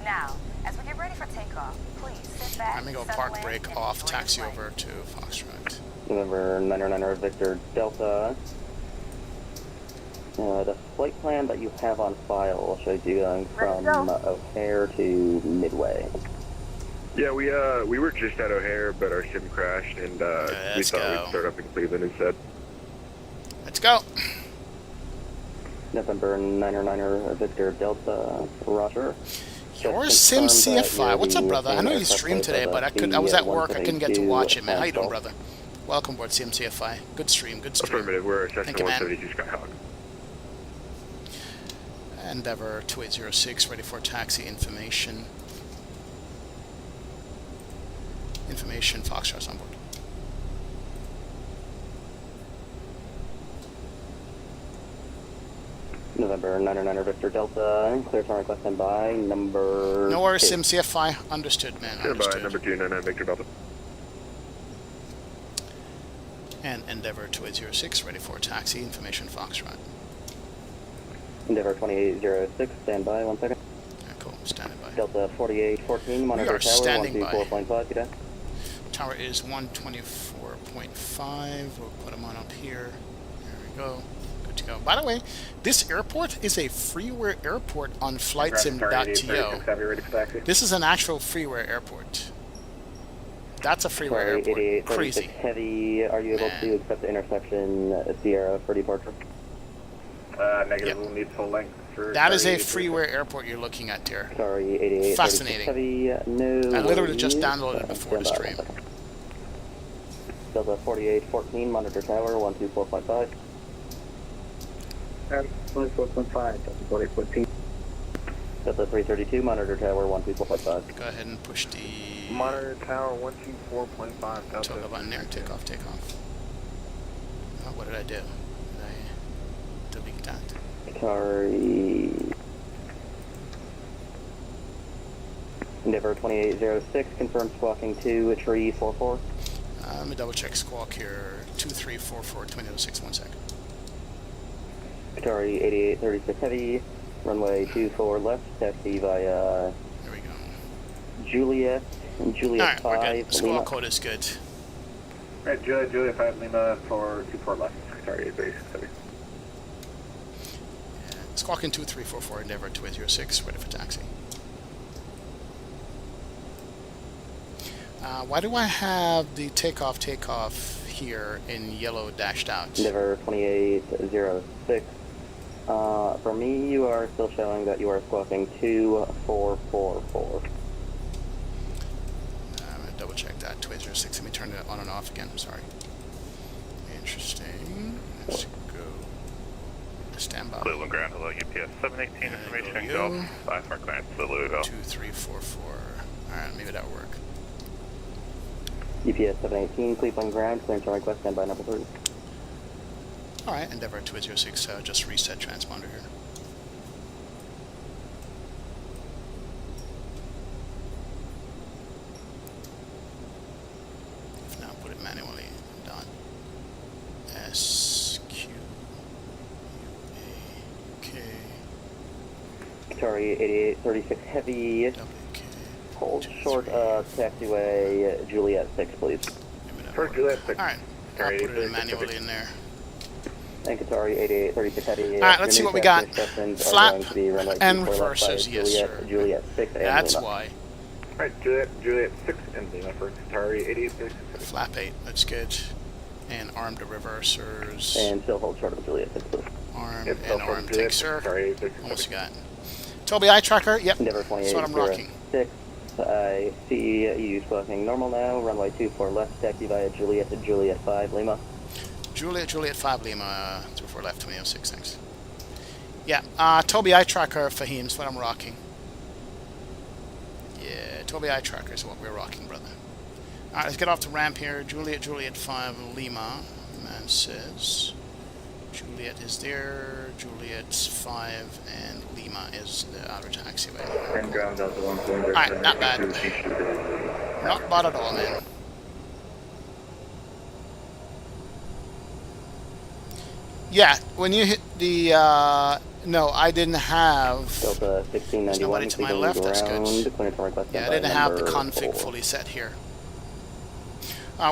Now, as we get ready for takeoff, please sit back. I'm going to go park brake off, taxi over to Foxtrot. November 999 Victor Delta. The flight plan that you have on file shows you going from O'Hare to Midway. Yeah, we were just at O'Hare, but our sim crashed, and we thought we'd start up in Cleveland instead. Let's go. November 999 Victor Delta, Roger. Your Sim CFI. What's up, brother? I know you streamed today, but I was at work. I couldn't get to watch it, man. How you doing, brother? Welcome aboard Sim CFI. Good stream. Affirmative. We're at Cessna 172 Skyhawk. Endeavour 2806, ready for taxi information. Information, Foxtrot's on board. November 999 Victor Delta, clear turn request and by number. No worries, Sim CFI. Understood, man. Understood. Number 299 Victor Delta. And Endeavour 2806, ready for taxi information, Foxtrot. Endeavour 2806, stand by, 1 second. Yeah, cool, standing by. Delta 4814, monitor tower, standing by. 124.5, good day. Tower is 124.5. We'll put them on up here. There we go. Good to go. By the way, this airport is a freeware airport on Flightsim.to. This is an actual freeware airport. That's a freeware airport. Crazy. Heavy, are you able to accept the intersection Sierra for departure? Negative, we'll need full length. That is a freeware airport you're looking at there. Sorry, 88. Fascinating. Heavy, no. I literally just downloaded it before the stream. Delta 4814, monitor tower, 124.5. 124.5, Delta 4814. Delta 332, monitor tower, 124.5. Go ahead and push the monitor tower 124.5. toggle button there. Take off. Oh, what did I do? Did I delete that? Sorry. Endeavour 2806, confirmed squawking to tree 44. Let me double check squawk here. 2344 2006, 1 second. Qatari 8836 heavy, runway 24 left, taxi via. There we go. Juliet 5. We're good. Squawk code is good. Alright, Juliet 5 Lima for 24 left. Qatari 8836 heavy. Squawking 2344, Endeavour 2806, ready for taxi. Why do I have the takeoff here in yellow dashed out. Endeavor 2806. For me, you are still showing that you are squawking 2444. I'm going to double check that. 2806. Let me turn it on and off again. Sorry. Interesting. Let's go. Stand by. Cleveland Ground, hello, UPS 718 information, go 5 for clearance to Louisville. 2344. Alright, maybe that'll work. UPS 718, Cleveland Ground, clearance and request, stand by number 3. Alright, Endeavor 2806, just reset transponder here. If not, put it manually. Dot SQUAK. Qatari 8836 Heavy. Hold short of taxiway Juliet 6, please. First Juliet 6. Alright, I'll put it in manually in there. And Qatari 8836 Heavy. Alright, let's see what we got. Flap and reverses, yes sir. Juliet 6 and That's Lima. why. Alright, Juliet 6 and Lima for Qatari 8836. Flap 8, that's good. And armed the reversers. And still hold short of Juliet 6, please. Armed Yep, and armed, thanks sir. Almost got. Toby eye tracker, yep, Endeavor that's what I'm rocking. 2806. I see you squawking normal now. Runway 24 left, taxi via Juliet to Juliet 5 Lima. Juliet 5 Lima, 24 left, 2006, thanks. Yeah, Toby eye tracker, Fahim, that's what I'm rocking. Yeah, Toby eye tracker is what we're rocking, brother. Alright, let's get off the ramp here. Juliet 5 Lima, man says. Juliet is there, Juliet 5 and Lima is the outer taxiway. Alright, not bad. Not bad at all, man. Yeah, when you hit the, no, I didn't have, Delta 1691, there's nobody to my left, that's good. Yeah, I didn't have the config fully set here.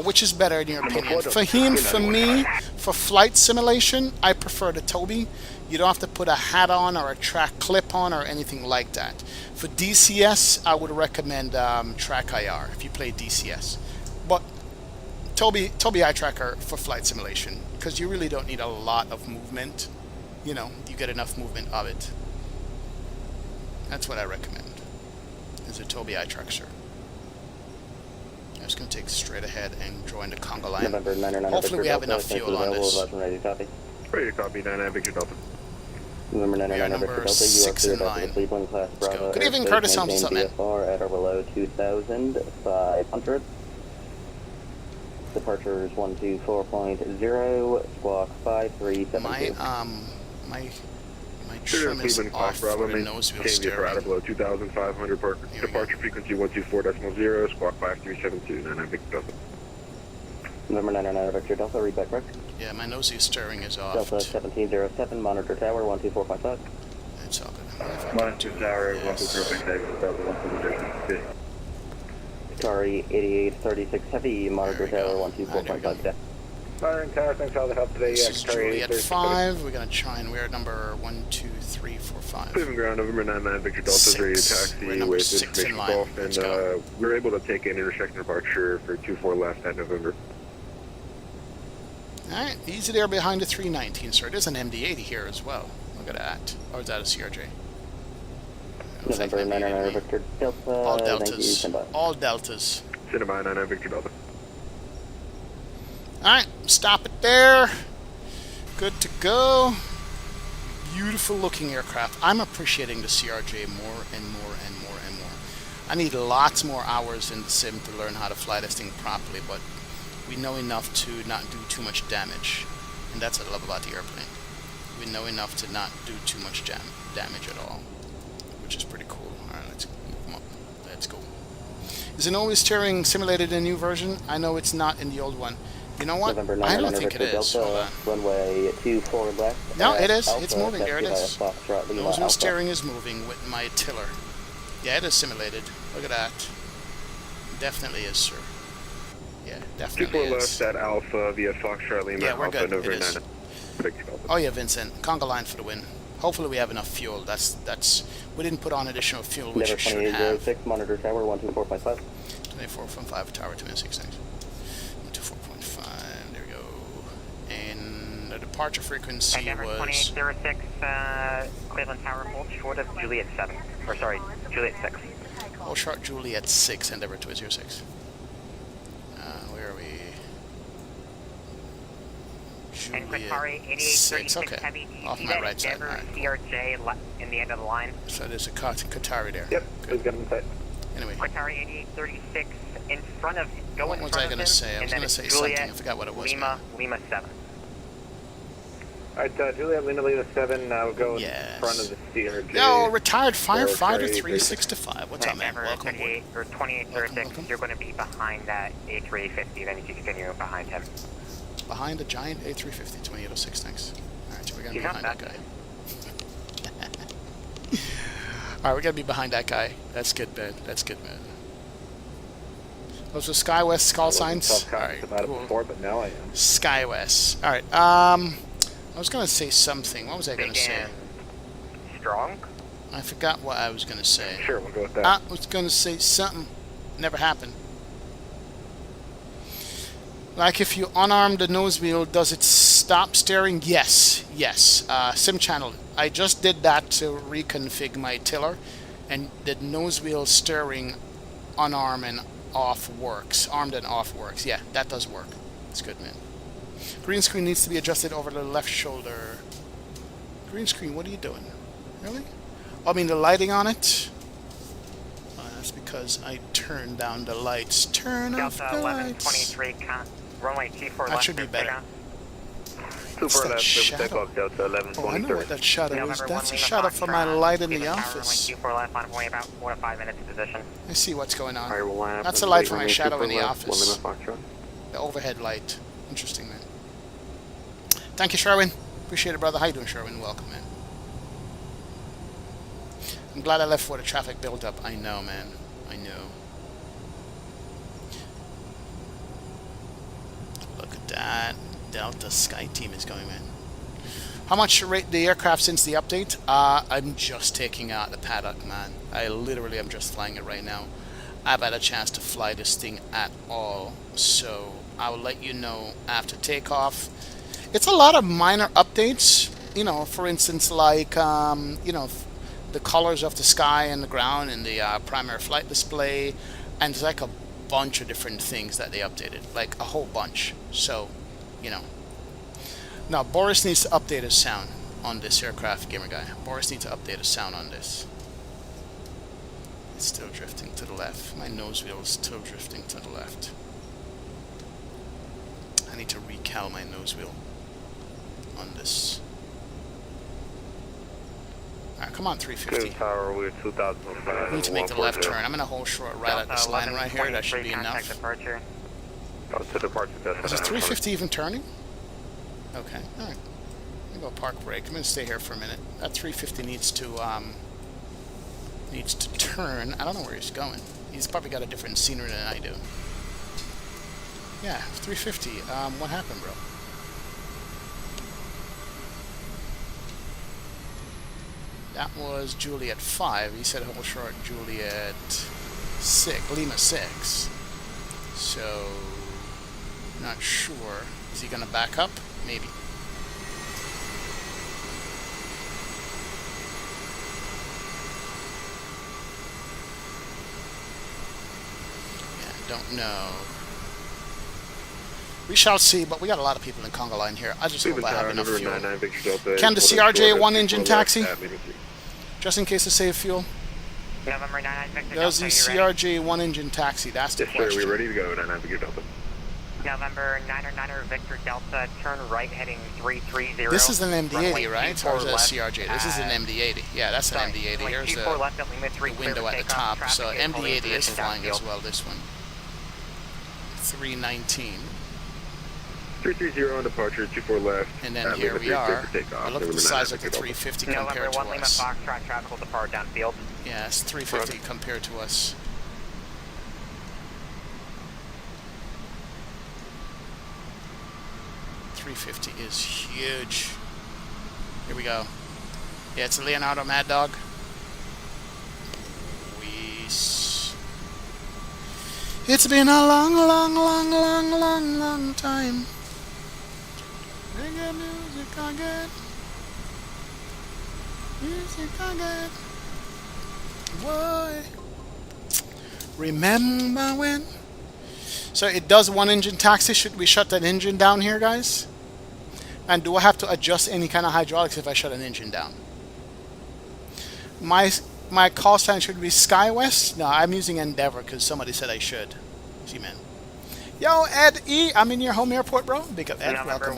Which is better in your opinion? Fahim, for me, for flight simulation, I prefer the Toby. You don't have to put a hat on or a track clip on or anything like that. For DCS, I would recommend Track IR if you play DCS. But Toby eye tracker for flight simulation, because you really don't need a lot of movement. You know, you get enough movement of it. That's what I recommend. Is a Toby eye tracker, sir. I'm just going to take straight ahead and join the conga line. Hopefully we have enough fuel on this. Ready to copy, 99 Victor Delta. November 99 number Delta, 6 in line. Cleveland class Bravo. Good evening, Curtis. How's it, man? At or below 2,500. Departure is 124.0, squawk 5372. My trim is off for the nose wheel steering. Below 2,500, departure frequency 124.0, squawk 5372, 99 Victor Delta. November 99 Victor Delta, read back correct. Yeah, my nose wheel steering is off. Delta 1707, monitor tower 124.5. It's all good. Monitor tower 124.5, Delta 124.5. Qatari 8836 Heavy, monitor tower 124.5. Firing tower, thanks for all the help today. This is Juliet 5. We're going to try and we're at number 12345. Cleveland Ground, November 99 Victor Delta, ready to taxi with information golf, and we're able to take an intersection departure for 24 left at November. Alright, easy there behind the 319, sir. There's an MD-80 here as well. Look at that. Or is that a CRJ? November 99 Victor Delta. All deltas. All deltas. Cinema 99 Victor Delta. Alright, stop it there. Good to go. Beautiful looking aircraft. I'm appreciating the CRJ more and more and more and more. I need lots more hours in the sim to learn how to fly this thing properly, but we know enough to not do too much damage. And that's what I love about the airplane. We know enough to not do too much damage at all, which is pretty cool. Alright, let's move them up. Let's go. Is an always steering simulated in the new version? I know it's not in the old one. You know what? I don't think it is. Hold on. Runway 24 left. No, it is. It's moving. There it is. Nose wheel steering is moving with my tiller. Yeah, it is simulated. Look at that. Definitely is, sir. Yeah, definitely 24 is. left at Alpha via Foxtrot Lima. Yeah, we're good. It is. 9. Oh yeah, Vincent. Conga line for the win. Hopefully we have enough fuel. That's. We didn't put on additional fuel, which we should have. 6 monitor tower 124.5. 24.5 tower 26. 124.5. There departure frequency Endeavour was... 2806, Cleveland Tower, hold short of Juliet 7. Or sorry, Juliet 6. Hold short Juliet 6, Endeavour 206. Where are we? Juliet 6, okay. Off my right side. All right, cool. CRJ in the end of the line. So there's a Qatari there. Yep, please get inside. Anyway. Qatari 8836 in front of, go in front of him. What was I going to say? I was going to say something. I forgot what it was. Lima 7. Alright, Juliet Lima 7, we'll go in front of the CRJ. Yo, retired firefighter 365. What's up, man? Welcome. 2836, you're going to be behind that A350, then you can continue behind him. Behind a giant A350, 2806, thanks. Alright, so we're going to be behind that guy. Alright, we're going to be behind that guy. That's good, man. That's good, man. Those are SkyWest call signs? Alright, cool. Before, but now I am. SkyWest. Alright, I was going to say something. What was I going to say? Strong? I forgot what I was going to say. Sure, we'll go with that. I was going to say something. Never happened. Like if you unarm the nose wheel, does it stop steering? Yes, yes. Sim channel. I just did that to reconfig my tiller, and the nose wheel steering unarmed and off works. Armed and off works. Yeah, that does work. It's good, man. Green screen needs to be adjusted over the left shoulder. Green screen, what are you doing? Really? Oh, I mean the lighting on it? That's because I turned down the lights. Turn off the lights. Runway 24 that should be better. Super left, shadow. Delta 11, oh, I know what that shadow is. That's a shadow for my light in the office. Left on way about 4 to 5 minutes position. I see what's going on. That's a light for my shadow in the office. The overhead light. Interesting, man. Thank you, Sherwin. Appreciate it, brother. How you doing, Sherwin? Welcome, man. I'm glad I left before the traffic built up. I know, man. I know. Look at that. Delta Sky Team is going, man. How much rate the aircraft since the update? I'm just taking out the paddock, man. I literally am just flying it right now. I haven't had a chance to fly this thing at all, so I will let you know after takeoff. It's a lot of minor updates, you know, for instance, like, you know, the colors of the sky and the ground and the primary flight display, and there's like a bunch of different things that they updated, like a whole bunch. So, you know. Now, Boris needs to update his sound on this aircraft, gamer guy. Boris needs to update his sound on this. It's still drifting to the left. My nose wheel is still drifting to the left. I need to recal my nose wheel on this. Alright, come on, 350. Tower, we're 2005. I need to make the left turn. I'm going to hold short right at this line right here. That should be enough. Departure. To departure destination. Is this 350 even turning? Okay, alright. I'm going to go park brake. I'm going to stay here for a minute. That 350 needs to turn. I don't know where he's going. He's probably got a different scenery than I do. Yeah, 350. What happened, bro? That was Juliet 5. He said hold short Juliet 6, Lima 6. So, not sure. Is he going to back up? Maybe. Yeah, don't know. We shall see, but we got a lot of people in Congo line here. I just hope I have enough fuel. Can the CRJ one-engine taxi? Just in case to save fuel. November 99 Victor Does the CRJ one-engine taxi? That's the question. Sir, we're ready to go. 99 Victor Delta. November 99er Victor Delta, turn right heading 330. This is an MD-80, right? Or is it a CRJ? This is an MD-80. Yeah, that's an MD-80. Here's the window at the top. So MD-80 is flying as well, this one. 319. 330 on departure, 24 left. And then here we are. Look at the size of the 350 compared to us. Traffic will depart downfield. Yeah, it's 350 compared to us. .350 is huge. Here we go. Yeah, it's a Leonardo Mad Dog. It's been a long, long, long, long, long, long time. Reggae music again. Music again. Boy. Remember when? So it does one engine taxi. Should we shut that engine down here, guys? And do I have to adjust any kind of hydraulics if I shut an engine down? My call sign should be SkyWest? No, I'm using Endeavor because somebody said I should. G-Man. Yo, Ed E, I'm in your home airport, bro. Big up, Ed. Welcome.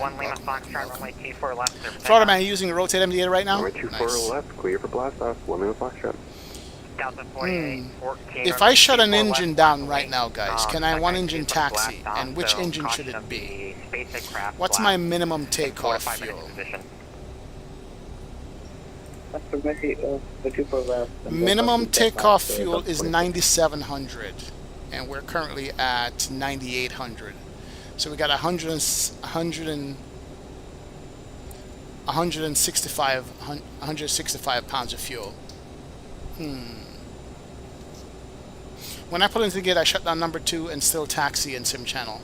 Florida man, you using a rotate MD8 right now? Runway 24 left, clear for blast off. 1 Lima Foxtrot. If I shut an engine down right now, guys, can I one engine taxi? And which engine should it be? What's my minimum takeoff fuel? Minimum takeoff fuel is 9,700, and we're currently at 9,800. So we got 165 pounds of fuel. When I pull into the gate, I shut down number 2 and still taxi in sim channel.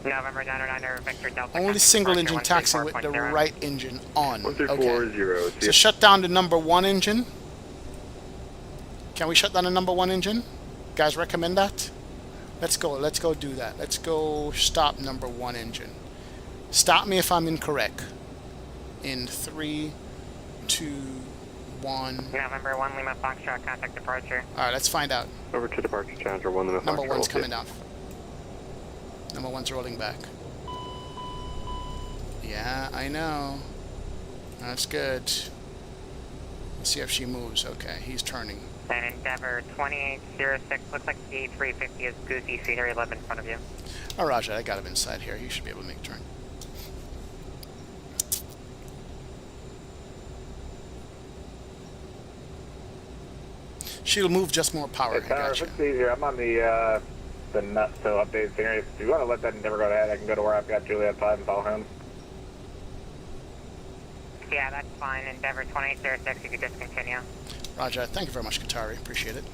November 909 Victor Delta. Only single engine taxi with the right engine on. 1340. So shut down the number 1 engine. Can we shut down the number 1 engine? Guys, recommend that? Let's go do that. Let's go stop number 1 engine. Stop me if I'm incorrect. In 3, 2, 1. November 1 Lima Foxtrot, contact departure. Alright, let's find out. Over to departure Challenger 1 Lima Foxtrot. Number 1's coming down. Number 1's rolling back. Yeah, I know. That's good. Let's see if she moves. Okay, he's turning. And Endeavor 2806, looks like the A350 is Goosey Scenery 11 in front of you. Oh, Roger, I got him inside here. He should be able to make a turn. She'll move just more power. Hey, Tyler, if it's easier, I'm on the nuts to update scenery. If you want to let that Endeavor go ahead, I can go to where I've got Juliet 5 and follow him. Yeah, that's fine. Endeavor 2806, you can discontinue. Roger, thank you very much, Katari. Appreciate it.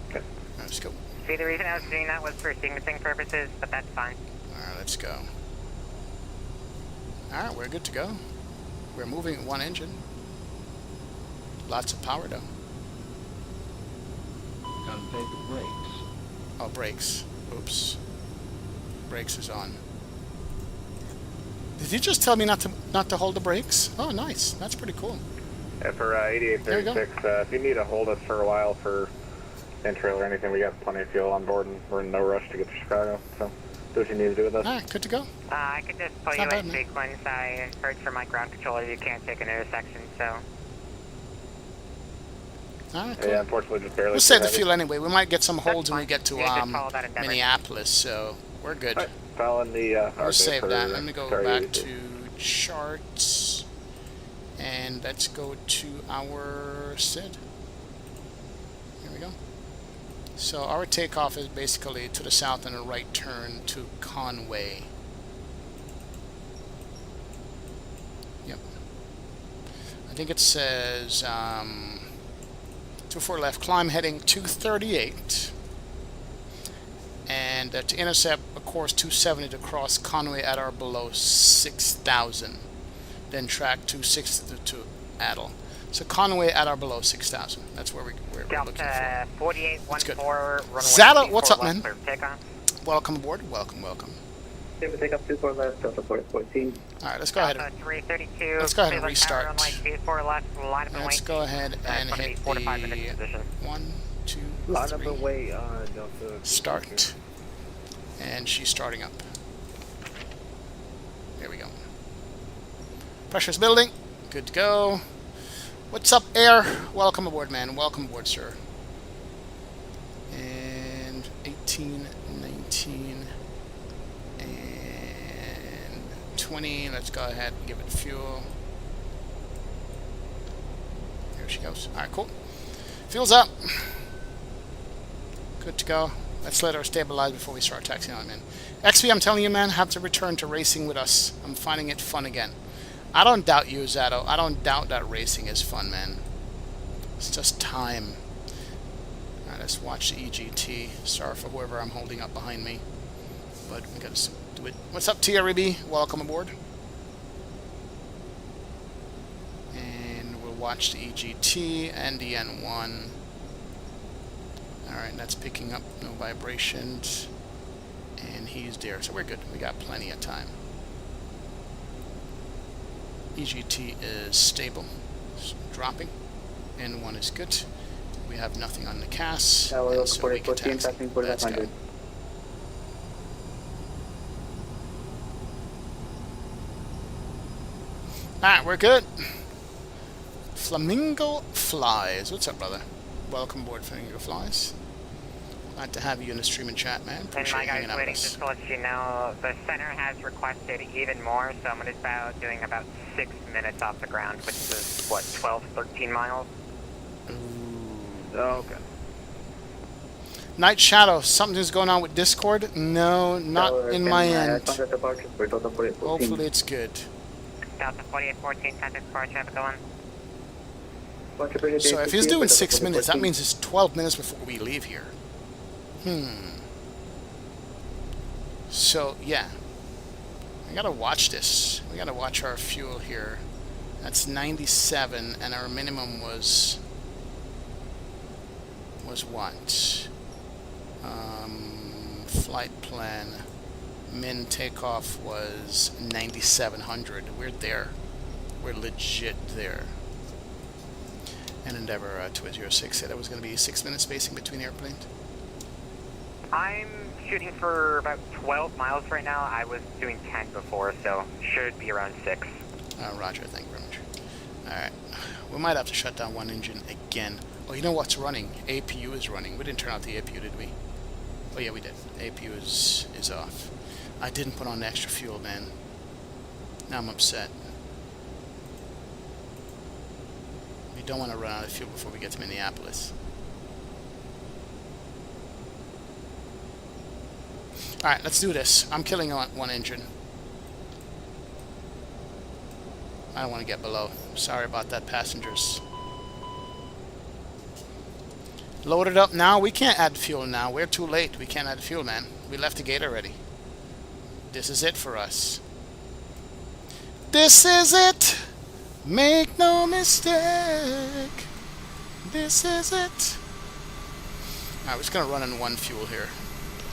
Okay. Let's go. See, the reason I was doing that was for sequencing purposes, but that's fine. Alright, let's go. Alright, we're good to go. We're moving 1 engine. Lots of power, though. Take the brakes. Oh, brakes. Oops. Brakes is on. Did you just tell me not to hold the brakes? Oh, nice. That's pretty cool. Yeah, for 8836, if you need to hold us for a while for intro or anything, we got plenty of fuel on board, and we're in no rush to get to Chicago. So, do what you need to do with us. Alright, good to go. I could just pull you in sequence. I heard from my ground controller you can't take an intersection, so. Alright, cool. Yeah, unfortunately, just barely. We'll save the fuel anyway. We might get some holds when we get to Minneapolis, so we're good. Right. Following the. We'll save that. Let me go back to charts, and let's go to our SID. Here we go. So our takeoff is basically to the south and a right turn to Conway. Yep. I think it says 24 left, climb heading 238. And to intercept a course 270 to cross Conway at or below 6,000. Then track 260 to Adel. So Conway at or below 6,000. That's where we're looking for. 4814. Zala, what's up, man? Welcome aboard. Welcome. Take up 24 left, Delta 4014. Alright, let's go ahead and 332. let's go ahead and restart. Left, let's go ahead and hit the 1, 2, 3. Start. And she's starting up. There we go. Pressure's building. Good to go. What's up, Air? Welcome aboard, man. Welcome aboard, sir. And 18, 19, and 20. Let's go ahead and give it fuel. There she goes. Alright, cool. Fuel's up. Good to go. Let's let her stabilize before we start taxiing on, man. XP, I'm telling you, man, have to return to racing with us. I'm finding it fun again. I don't doubt you, Zato. I don't doubt that racing is fun, man. It's just time. Alright, let's watch the EGT. Sorry for whoever I'm holding up behind me. But we gotta Do it. What's up, TRB? Welcome aboard. And we'll watch the EGT and the N1. Alright, that's picking up, no vibrations. And he's there, so we're good. We got plenty of time. EGT is stable, it's dropping. N1 is good. We have nothing on the CAS, and so we can taxi. Let's go. Alright, we're good. Flamingo Flies. What's up, brother? Welcome aboard, Flamingo Flies. Glad to have you in the stream and chat, man. Appreciate you hanging out with us. Just to let you know, the center has requested even more, so I'm doing about 6 minutes off the ground, which is, what, 12, 13 miles? Ooh. Oh, okay. Night Shadow, something's going on with Discord? No, not in my end. Hopefully it's good. Delta 4814, center departure, have a good one. So if he's doing 6 minutes, that means it's 12 minutes before we leave here. So, yeah. We gotta watch this. We gotta watch our fuel here. That's 97, and our minimum was what? Flight plan. Min takeoff was 9,700. We're there. We're legit there. And Endeavour 206 said it was going to be 6 minute spacing between airplanes. I'm shooting for about 12 miles right now. I was doing 10 before, so should be around 6. Roger, thank you very much. Alright, we might have to shut down one engine again. Oh, you know what's running? APU is running. We didn't turn out the APU, did we? Oh yeah, we did. APU is off. I didn't put on the extra fuel, man. Now I'm upset. We don't want to run out of fuel before we get to Minneapolis. Alright, let's do this. I'm killing one engine. I don't want to get below. Sorry about that, passengers. Load it up now. We can't add fuel now. We're too late. We can't add fuel, man. We left the gate already. This is it for us. This is it. Make no mistake. This is it. Alright, we're just going to run on one fuel here.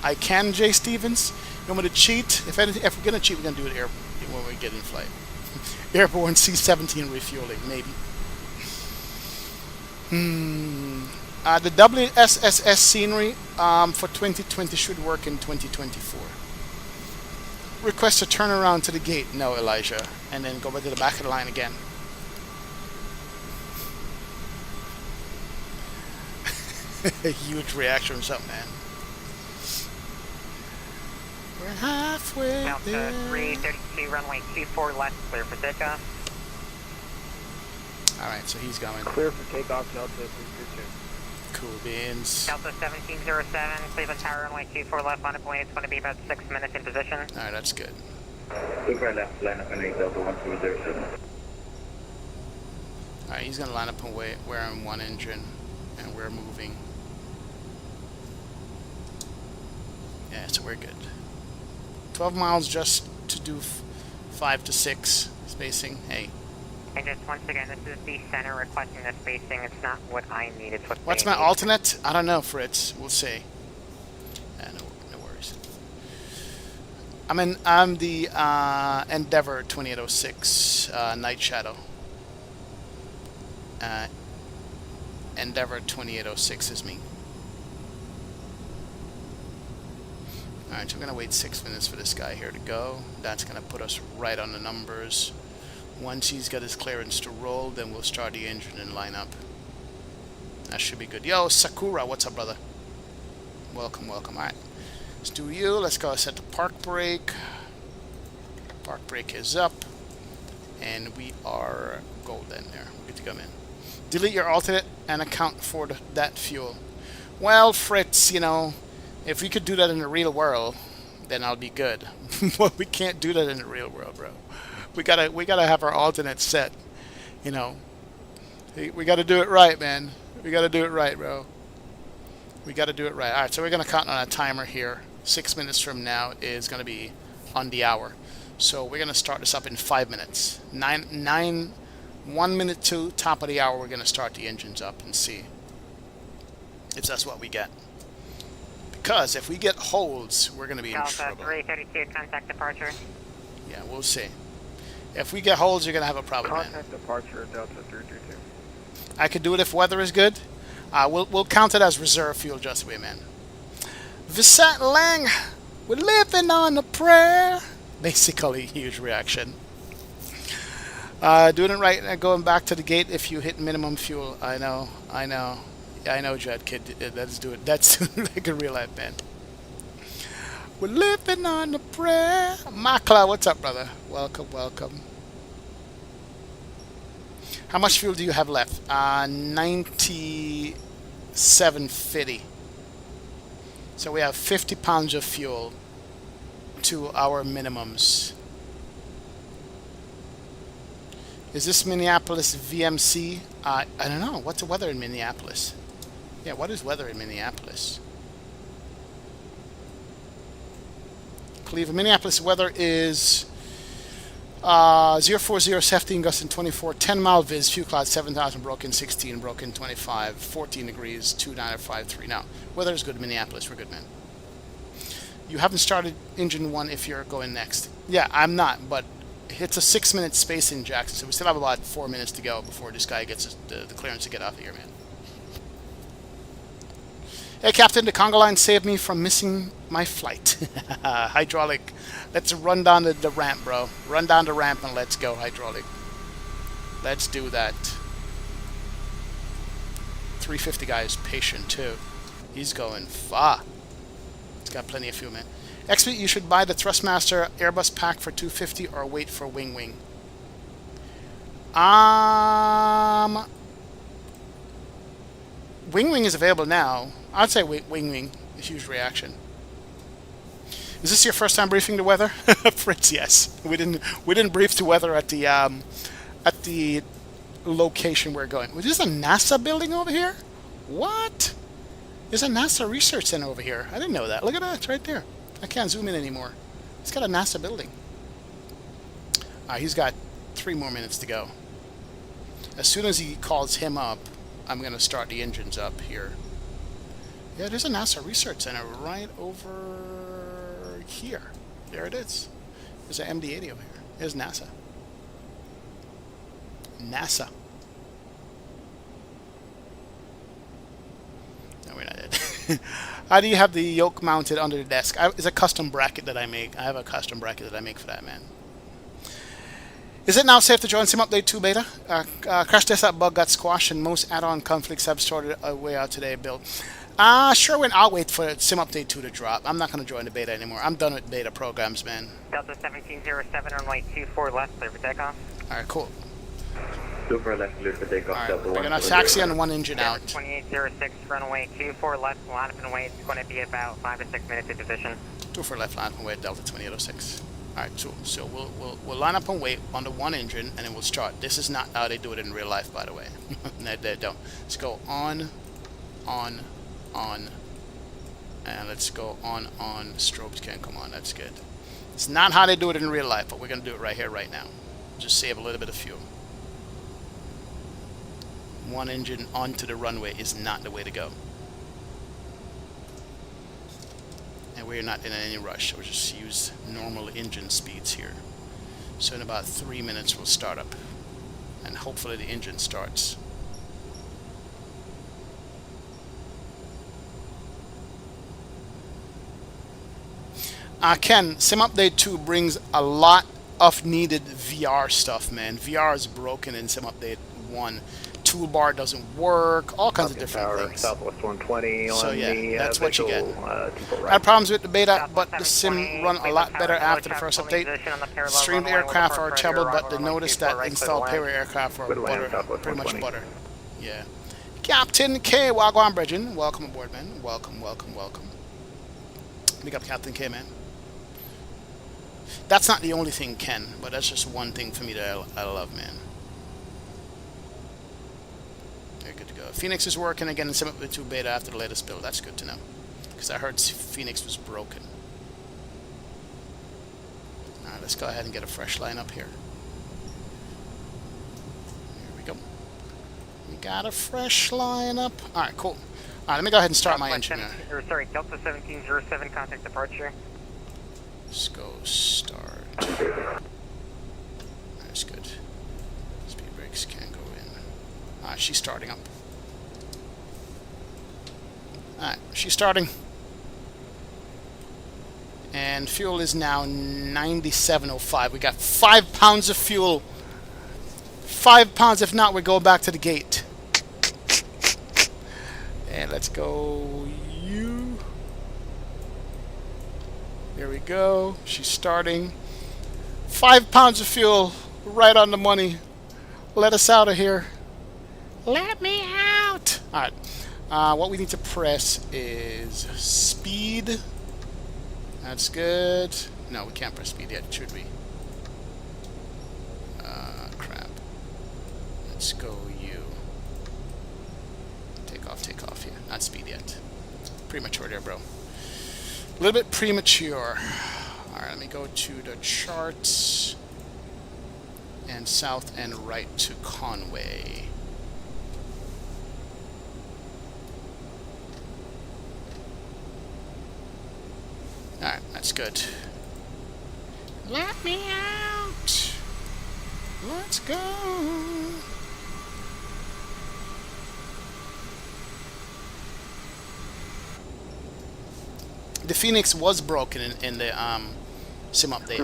I can, Jay Stevens. You want me to cheat? If we're going to cheat, we're going to do it when we get in flight. Airborne C-17 refueling, maybe. The WSSS scenery for 2020 should work in 2024. Request a turnaround to the gate. No, Elijah. And then go back to the back of the line again. A huge reaction or something, man. We're halfway there. Delta 332, runway 24 left, clear for takeoff. Alright, so he's going. Clear for takeoff, Delta 332. Cool beans. Delta 1707, Cleveland Tower, runway 24 left, on a point. It's going to be about 6 minutes in position. Alright, that's good. Super left, line up and Delta 1207. Alright, he's going to line up and wait. We're in one engine, and we're moving. Yeah, so we're good. 12 miles just to do 5 to 6 spacing. Hey. And just once again, this is the center requesting the spacing. It's not what I need, it's what What's they my need. alternate? I don't know, Fritz. We'll see. No worries. I'm the Endeavour 2806 Night Shadow. Endeavour 2806 is me. Alright, so we're going to wait 6 minutes for this guy here to go. That's going to put us right on the numbers. Once he's got his clearance to roll, then we'll start the engine and line up. That should be good. Yo, Sakura, what's up, brother? Welcome, welcome. Alright, let's do you. Let's go set the park brake. Park brake is up. And we are golden there. We're good to come in. Delete your alternate and account for that fuel. Well, Fritz, you know, if we could do that in the real world, then I'll be good. But we can't do that in the real world, bro. We gotta have our alternate set. You know, we gotta do it right, man. We gotta do it right, bro. We gotta do it right. All right, so we're gonna count on a timer here. 6 minutes from now is gonna be on the hour. So we're going to start this up in 5 minutes. 1 minute to top of the hour, we're going to start the engines up and see if that's what we get. Because if we get holds, we're going to be in trouble. 332, contact departure. Yeah, we'll see. If we get holds, you're going to have a problem, man. Contact departure, Delta 332. I could do it if weather is good. We'll count it as reserve fuel just way, man. Visat Lang, we're living on a prayer. Basically, huge reaction. Doing it right now, going back to the gate if you hit minimum fuel. I know. Yeah, I know, Jet Kid. Let's do it. That's like a real life, man. We're living on a prayer. Makla, what's up, brother? Welcome, welcome. How much fuel do you have left? 9750. So we have 50 pounds of fuel to our minimums. Is this Minneapolis VMC? I don't know. What's the weather in Minneapolis? Yeah, what is weather in Minneapolis? Cleveland, Minneapolis weather is 040, 17 gusting 24, 10 mile viz, few clouds, 7,000 broken, 16 broken, 25, 14 degrees, 2953. Now, weather is good in Minneapolis. We're good, man. You haven't started engine 1 if you're going next. Yeah, I'm not, but it's a 6-minute space in Jackson, so we still have about 4 minutes to go before this guy gets the clearance to get out of here, man. Hey, Captain, the Congo line saved me from missing my flight. Hydraulic. Let's run down the ramp, bro. Run down the ramp and let's go, Hydraulic. Let's do that. 350 guy is patient, too. He's going far. He's got plenty of fuel, man. XP, you should buy the Thrustmaster Airbus pack for 250 or wait for Wing Wing. Wing Wing is available now. I'd say Wing Wing. A huge reaction. Is this your first time briefing the weather? Fritz, yes. We didn't brief the weather at the location we're going. Is this a NASA building over here? What? There's a NASA research center over here. I didn't know that. Look at that. It's right there. I can't zoom in anymore. It's got a NASA building. He's got 3 more minutes to go. As soon as he calls him up, I'm going to start the engines up here. Yeah, there's a NASA research center right over here. There it is. There's an MD-80 over here. There's NASA. NASA. No, we're not dead. How do you have the yoke mounted under the desk? It's a custom bracket that I make. I have a custom bracket that I make for that, man. Is it now safe to join Sim Update 2 beta? Crash test that bug got squashed and most add-on conflicts have sorted a way out today, Bill. Sure, I'll wait for Sim Update 2 to drop. I'm not going to join the beta anymore. I'm done with beta programs, man. Delta 1707, runway 24 left, clear for takeoff. Alright, cool. 24 left, clear for takeoff. Alright, we're going to taxi on 1 engine out. 2806, runway 24 left, line up and wait. It's going to be about 5 to 6 minutes in position. 24 left, line up and wait, Delta 2806. Alright, so we'll line up and wait on the 1 engine and then we'll start. This is not how they do it in real life, by the way. No, they don't. Let's go on, and let's go on. Strobes can't come on, that's good. It's not how they do it in real life, but we're going to do it right here, right now. Just save a little bit of fuel. 1 engine onto the runway is not the way to go. And we're not in any rush, so we'll just use normal engine speeds here. So in about 3 minutes we'll start up. And hopefully the engine starts. Ken, Sim Update 2 brings a lot of needed VR stuff, man. VR is broken in Sim Update 1. Toolbar doesn't work, all kinds of different things. Southwest 120 so on yeah, the that's what you get. right. I had problems with the beta, but the sim run a lot better after the first update. Streamed aircraft are trouble, but they noticed that installed payload aircraft are butter, pretty much butter. Yeah. Captain K, Wagwan Bridgen, welcome aboard, man. Welcome. Big up Captain K, man. That's not the only thing, Ken, but that's just one thing for me that I love, man. Very good to go. Phoenix is working again in Sim Update 2 beta after the latest build. That's good to know, because I heard Phoenix was broken. Alright, let's go ahead and get a fresh line up here. Here we go. We got a fresh line up. Alright, cool. Alright, let me go ahead and start my engine. Sorry, Delta 1707, contact departure. Let's go start. That's good. Speed brakes can't go in. Alright, she's starting up. Alright, she's starting. And fuel is now 97.05. We got 5 pounds of fuel. 5 pounds. If not, we go back to the gate. And let's go. You. There we go. She's starting. 5 pounds of fuel. Right on the money. Let us out of here. Let me out. All right. What we need to press is speed. That's good. No, we can't press speed yet, should we? Crap. Let's go U. Take off, yeah. Not speed yet. Premature there, bro. A little bit premature. Alright, let me go to the charts. And south and right to Conway. Alright, that's good. Let me out! Let's go! The Phoenix was broken in the sim update.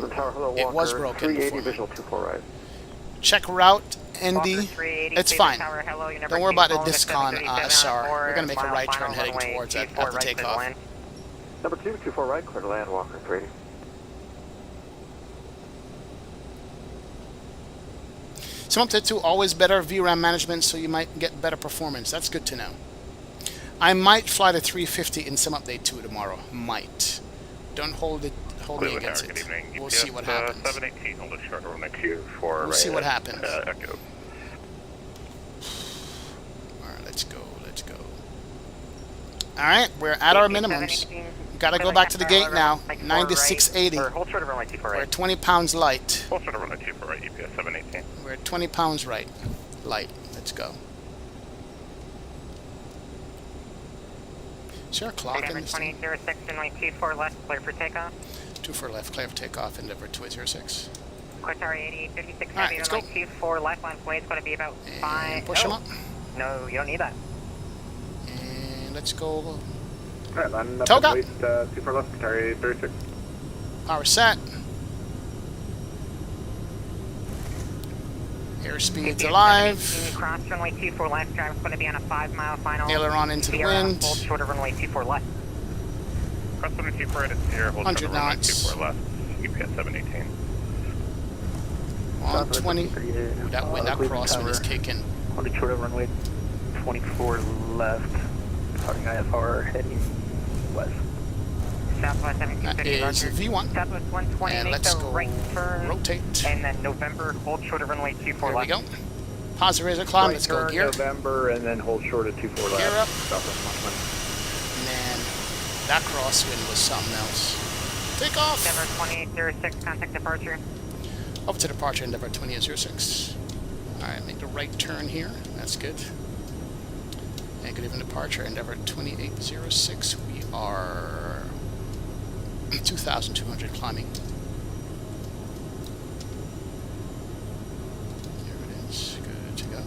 It was broken before. Check route, ND. It's fine. Don't worry about the discon, SR. We're going to make a right turn heading towards it after takeoff. Number 224 right, clear to land, Walker 3. Sim update 2, always better VRAM management, so you might get better performance. That's good to know. I might fly the 350 in Sim Update 2 tomorrow. Might. Don't hold me against it. We'll see what happens. 718, hold it short on the queue for we'll see what happens. Echo. Alright, let's go. Alright, we're at our minimums. Gotta go back to the gate now. 9680. We're 20 pounds light. Hold short on the queue for right, UPS 718. We're 20 pounds right. Light. Let's go. Is there a clock in this thing? 2006 and 24 left, clear for takeoff. 24 left, clear for takeoff, Endeavour 206. Quasar 8856 Alright, heavy, let's go. 24 left, line way is going to be about 5. Push them up. No, you don't need that. And let's go. Alright, line up Toga. at least 24 left, Quasar 8836. Power set. Airspeed's alive. Cross runway 24 left, drive's going to be on a 5-mile final. Aileron into the wind. Hold short of runway 24 left. Cross 74 right at the air, hold short 100 of runway knots. 24 left, UPS 718. 120. That wind, that crosswind is kicking. Hold short of runway 24 left, starting IFR heading west. Southwest That 1750, is V1. Southwest 120, And make let's the go right turn. rotate. And then November, hold short of runway 24 There we left. go. Pause the razor climb. Let's go gear. November, and then hold short at 24 left. Gear up. Southwest 120. Man, that crosswind was something else. Take off. Endeavour 2806, contact departure. Over to departure, Endeavour 2806. Alright, make the right turn here. That's good. And good even departure, Endeavour 2806. We are 2,200 climbing. There it is. Good to go.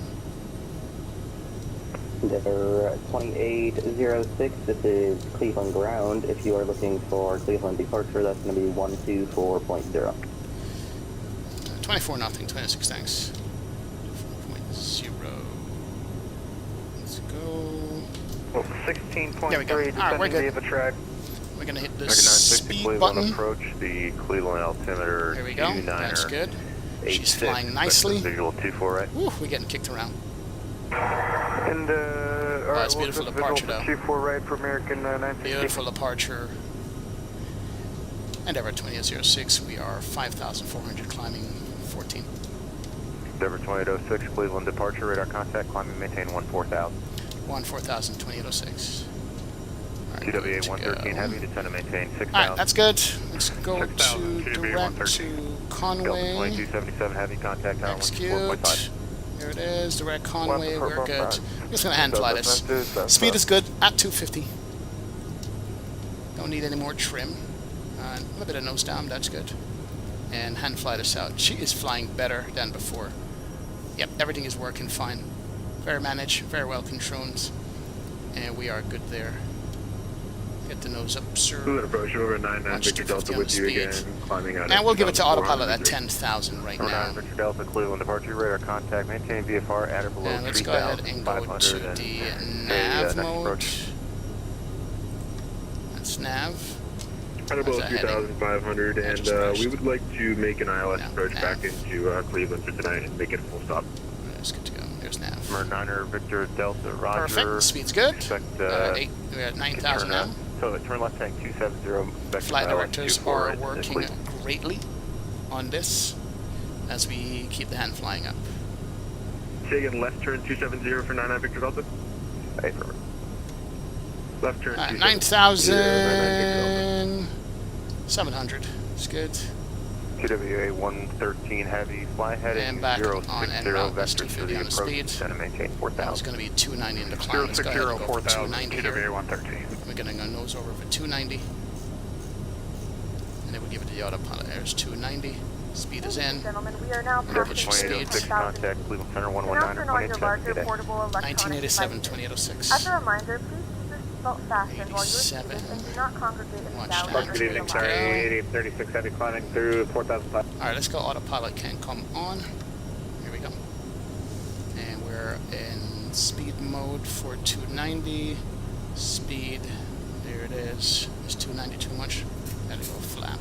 Endeavour 2806, this is Cleveland ground. If you are looking for Cleveland departure, that's going to be 124.0. 24 nothing, 26 thanks. 4.0. Let's go. 16.3, There we go. Alright, we're good. track. We're going to hit the 960 speed Cleveland button. approach, the Cleveland altimeter. There we go. That's good. She's flying nicely. Visual 24 right. Woo, we're getting kicked around. And, alright, it's beautiful departure though. 24 right for American 960. Beautiful departure. Endeavour 2806, we are 5,400 climbing 14. Endeavour 2806, Cleveland departure, radar contact, climbing, maintain 14,000. 14,000, 2806. TWA 113 heavy, descend to maintain 6,000. Alright, that's good. Let's go 6,000, to TWA direct 113. to Conway. 2277 heavy contact tower. Execute. There it is, direct Conway, we're good. I'm just going to hand fly this. Speed is good at 250. Don't need any more trim. A little bit of nose down, that's good. And hand fly this out. She is flying better than before. Yep, everything is working fine. Very managed, very well controlled. And we are good there. Get the nose up, sir. Fluid approach over 99 Victor Delta with you again, climbing out. And we'll give it to autopilot at 10,000 right now. Victor Delta, Cleveland departure, radar contact, maintain VFR at or below 3,500. And let's go ahead and go to the nav mode. That's nav. At or below 2,500, and we would like to make an ILS approach back into Cleveland for tonight and make it a full stop. That's good to go. There's nav. Niner Victor Delta, roger. Perfect. Speed's good. Expect, we're at 9,000 now. So turn left tank 270. Flight directors are working greatly on this as we keep the hand flying up. Say again, left turn 270 for 99 Victor Delta. Left turn 9,700. It's good. TWA 113 heavy, fly heading and back 060 on en route, that's vector 250 on the speed. Center maintain 4,000. It's going to be 290 in the climb. Let's go ahead and go for 290 here. TWA 113. We're going to go nose over for 290. And then we'll give it to the autopilot. There's 290. Speed is in. Gentlemen, we are now Pitch speed. Contact Cleveland Center 119. 1987, 2806. As a reminder, please keep your seatbelt fastened while you're seated and do not congregate in the galley. Good evening, sorry, 8836 heavy climbing through 4,005. Alright, let's go. Autopilot can come on. Here we go. And we're in speed mode for 290. Speed, there it is. Is 290 too much? Gotta go flap.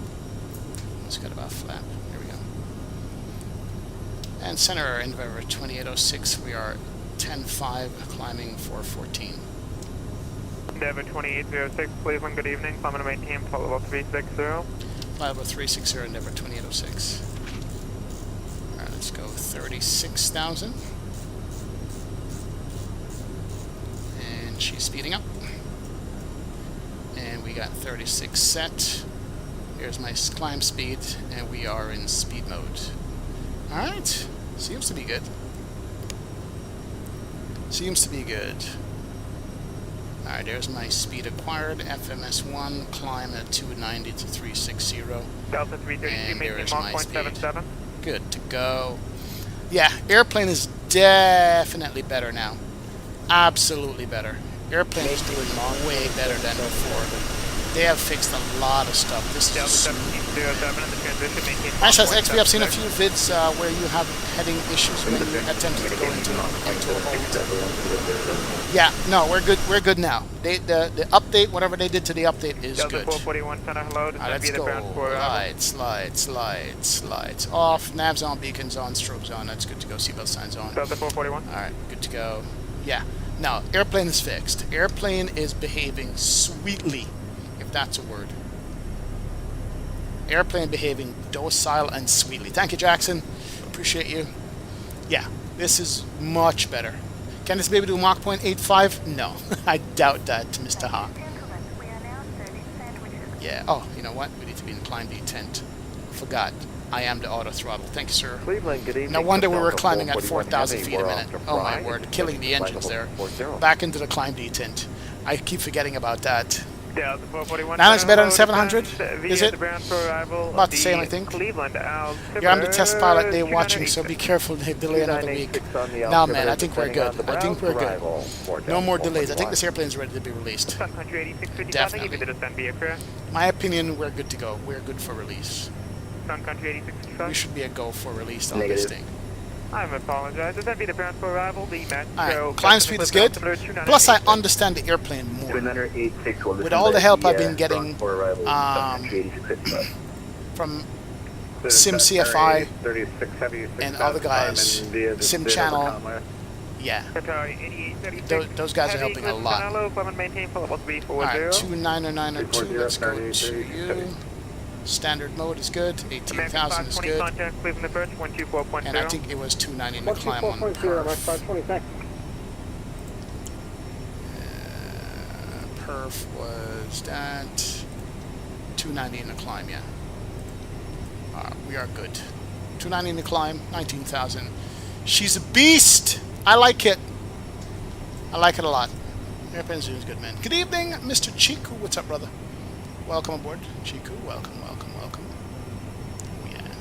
Let's get about flap. Here we go. And center Endeavour 2806. We are 10.5 climbing 414. Endeavour 2806, Cleveland, good evening. Climbing to maintain, flight level 360. Flight level 360, Endeavour 2806. Alright, let's go 36,000. And she's speeding up. And we got 36 set. Here's my climb speed, and we are in speed mode. Alright, seems to be good. Seems to be good. Alright, there's my speed acquired. FMS1, climb at 290 to 360. Delta 332, and there is my speed. 1.77. Good to go. Yeah, airplane is definitely better now. Absolutely better. Airplane is doing way better than before. They have fixed a lot of stuff. This is nice as XP. I've seen a few vids where you have heading issues when you attempt to go into a hold. Yeah, no, we're good. We're good now. The update, whatever they did to the update, is good. Delta 441 center, hello. Let's go. Lights off. Navs on, beacons on, strobes on. That's good to go. Seatbelt signs on. Delta 441. All right, good to go. Yeah. Now, airplane is fixed. Airplane is behaving sweetly. That's a word. Airplane behaving docile and sweetly. Thank you, Jackson. Appreciate you. Yeah, this is much better. Can this baby do Mach 0.85? No, I doubt that, Mr. Ha. Yeah, oh, you know what? We need to be in climb detent. Forgot. I am the auto throttle. Thank you, sir. Cleveland, good evening. No wonder we were climbing at 4,000 feet a minute. Oh my word, killing the engines there. Back into the climb detent. I keep forgetting about that. Now it's better than 700, is it? About the same, I think. Yeah, I'm the test pilot. They're watching, so be careful. They delay another week. No, man, I think we're good. I think we're good. No more delays. I think this airplane is ready to be released. Definitely. My opinion, we're good to go. We're good for release. We should be a go for release on this thing. I apologize. This would be the ground for arrival. The Alright, climb speed is good. Plus, I understand the airplane more. With all the help I've been getting from Sim CFI and other guys, Sim Channel. Yeah, those guys are helping a lot. Alright, 2992, let's go to you. Standard mode is good, 18,000 is good, and I think it was 290 in the climb on perf. Perf was that 290 in the climb, yeah. We are good. 290 in the climb, 19,000. She's a beast. I like it. I like it a lot. Airplane zoom is good, man. Good evening, Mr. Chiku. What's up, brother? Welcome aboard, Chiku. Welcome, welcome, welcome. Oh, yeah.